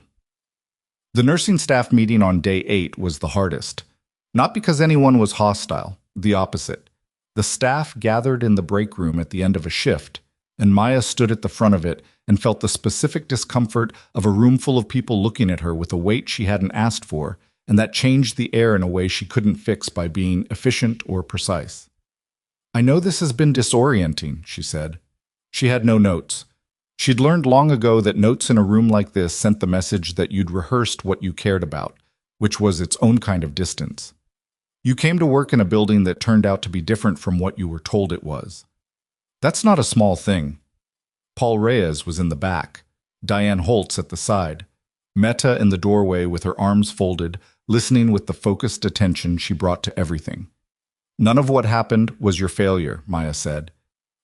The nursing staff meeting on day 8 was the hardest. Not because anyone was hostile, the opposite. The staff gathered in the break room at the end of a shift, and Maya stood at the front of it and felt the specific discomfort of a room full of people looking at her with a weight she hadn't asked for, and that changed the air in a way she couldn't fix by being efficient or precise. "I know this has been disorienting," she said. She had no notes. She'd learned long ago that notes in a room like this sent the message that you'd rehearsed what you cared about, which was its own kind of distance. You came to work in a building that turned out to be different from what you were told it was. That's not a small thing. Paul Reyes was in the back, Diane Holtz at the side, Meta in the doorway with her arms folded, listening with the focused attention she brought to everything. "None of what happened was your failure," Maya said.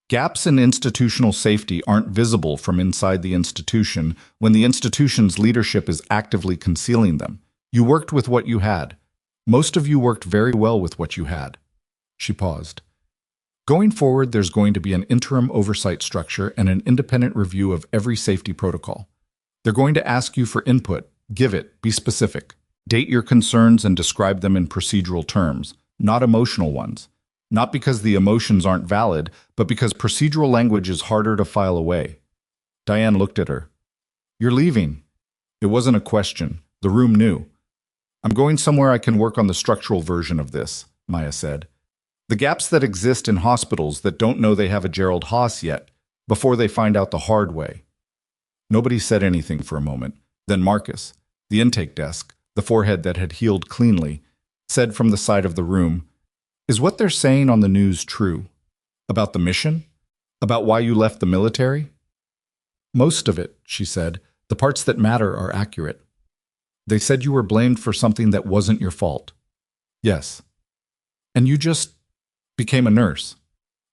"Gaps in institutional safety aren't visible from inside the institution when the institution's leadership is actively concealing them. You worked with what you had. Most of you worked very well with what you had." She paused. "Going forward, there's going to be an interim oversight structure and an independent review of every safety protocol. They're going to ask you for input. Give it. Be specific. Date your concerns and describe them in procedural terms, not emotional ones. Not because the emotions aren't valid, but because procedural language is harder to file away." Diane looked at her. "You're leaving." It wasn't a question. The room knew. "I'm going somewhere I can work on the structural version of this," Maya said. "The gaps that exist in hospitals that don't know they have a Gerald Haas yet, before they find out the hard way." Nobody said anything for a moment. Then Marcus, the intake desk, the forehead that had healed cleanly, said from the side of the room, "Is what they're saying on the news true? About the mission? About why you left the military?" "Most of it," she said. "The parts that matter are accurate. They said you were blamed for something that wasn't your fault." "Yes." "And you just became a nurse."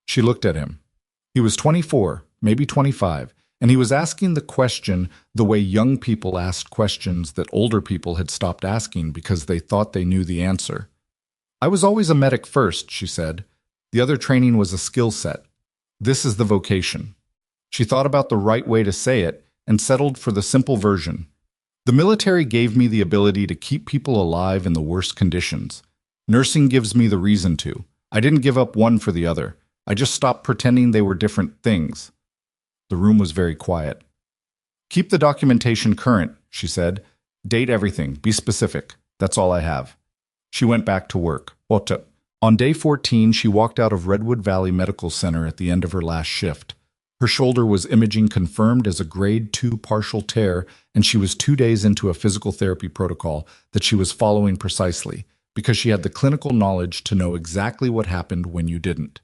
She looked at him. He was 24, maybe 25, and he was asking the question the way young people asked questions that older people had stopped asking because they thought they knew the answer. "I was always a medic first," she said. "The other training was a skill set. This is the vocation." She thought about the right way to say it and settled for the simple version. "The military gave me the ability to keep people alive in the worst conditions. Nursing gives me the reason to. I didn't give up one for the other. I just stopped pretending they were different things. The room was very quiet. Keep the documentation current, she said. Date everything. Be specific. That's all I have. She went back to work. On day 14, she walked out of Redwood Valley Medical Center at the end of her last shift. Her shoulder was imaging confirmed as a grade 2 partial tear, and she was 2 days into a physical therapy protocol that she was following precisely, because she had the clinical knowledge to know exactly what happened when you didn't.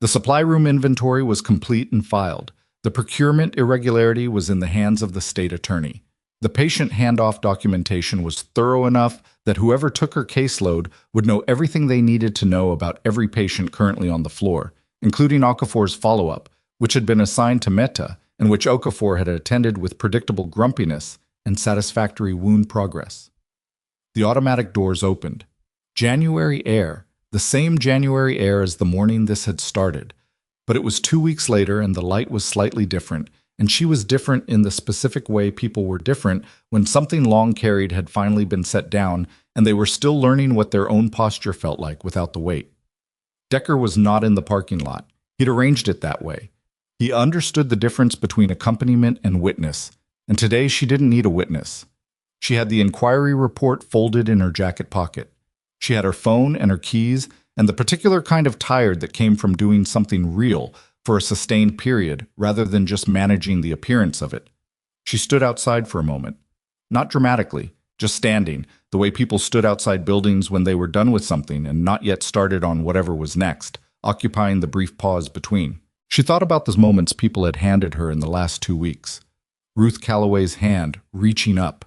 The supply room inventory was complete and filed. The procurement irregularity was in the hands of the state attorney. The patient handoff documentation was thorough enough that whoever took her caseload would know everything they needed to know about every patient currently on the floor, including Okafor's follow-up, which had been assigned to Meta and which Okafor had attended with predictable grumpiness and satisfactory wound progress. The automatic doors opened. January air, the same January air as the morning this had started. But it was 2 weeks later and the light was slightly different, and she was different in the specific way people were different when something long carried had finally been set down and they were still learning what their own posture felt like without the weight. Decker was not in the parking lot. He'd arranged it that way. He understood the difference between accompaniment and witness, and today she didn't need a witness. She had the inquiry report folded in her jacket pocket. She had her phone and her keys and the particular kind of tired that came from doing something real for a sustained period rather than just managing the appearance of it. She stood outside for a moment. Not dramatically, just standing, the way people stood outside buildings when they were done with something and not yet started on whatever was next, occupying the brief pause between. She thought about the moments people had handed her in the last 2 weeks. Ruth Calloway's hand, reaching up.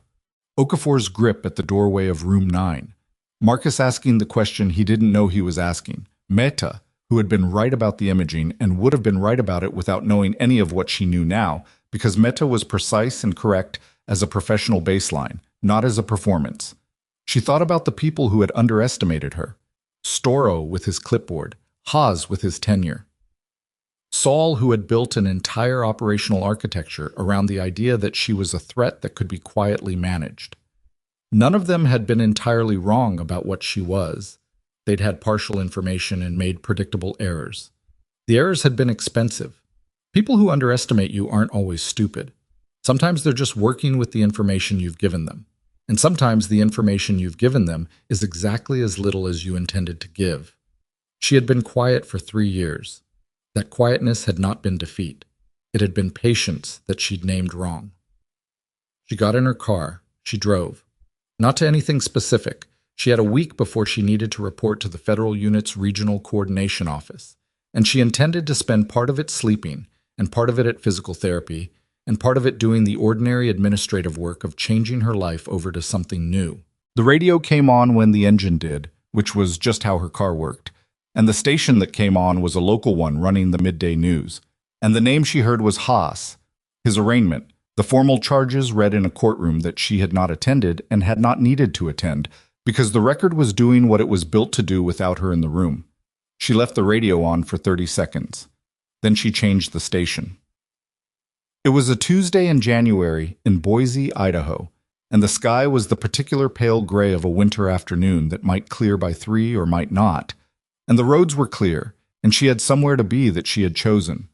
Okafor's grip at the doorway of room 9. Marcus asking the question he didn't know he was asking. Meta, who had been right about the imaging and would have been right about it without knowing any of what she knew now, because Meta was precise and correct as a professional baseline, not as a performance. She thought about the people who had underestimated her. Storrow with his clipboard, Haas with his tenure. Saul, who had built an entire operational architecture around the idea that she was a threat that could be quietly managed. None of them had been entirely wrong about what she was. They'd had partial information and made predictable errors. The errors had been expensive. People who underestimate you aren't always stupid. Sometimes they're just working with the information you've given them. And sometimes the information you've given them is exactly as little as you intended to give. She had been quiet for 3 years. That quietness had not been defeat. It had been patience that she'd named wrong. She got in her car. She drove. Not to anything specific. She had a week before she needed to report to the Federal Unit's Regional Coordination Office, and she intended to spend part of it sleeping, and part of it at physical therapy, and part of it doing the ordinary administrative work of changing her life over to something new. The radio came on when the engine did, which was just how her car worked, and the station that came on was a local one running the midday news, and the name she heard was Haas, his arraignment, the formal charges read in a courtroom that she had not attended and had not needed to attend, because the record was doing what it was built to do without her in the room. She left the radio on for 30 seconds. Then she changed the station. It was a Tuesday in January in Boise, Idaho, and the sky was the particular pale gray of a winter afternoon that might clear by 3 or might not, and the roads were clear, and she had somewhere to be that she had chosen.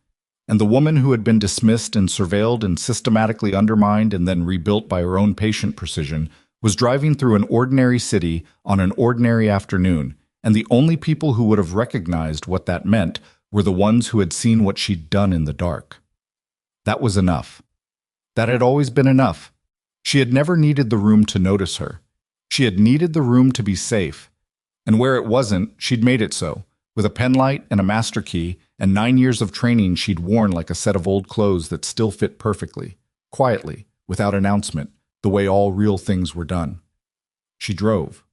And the woman who had been dismissed and surveilled and systematically undermined and then rebuilt by her own patient precision was driving through an ordinary city on an ordinary afternoon, and the only people who would have recognized what that meant were the ones who had seen what she'd done in the dark. That was enough. That had always been enough. She had never needed the room to notice her. She had needed the room to be safe. And where it wasn't, she'd made it so, with a penlight and a master key, and 9 years of training she'd worn like a set of old clothes that still fit perfectly, quietly, without announcement, the way all real things were done. She drove.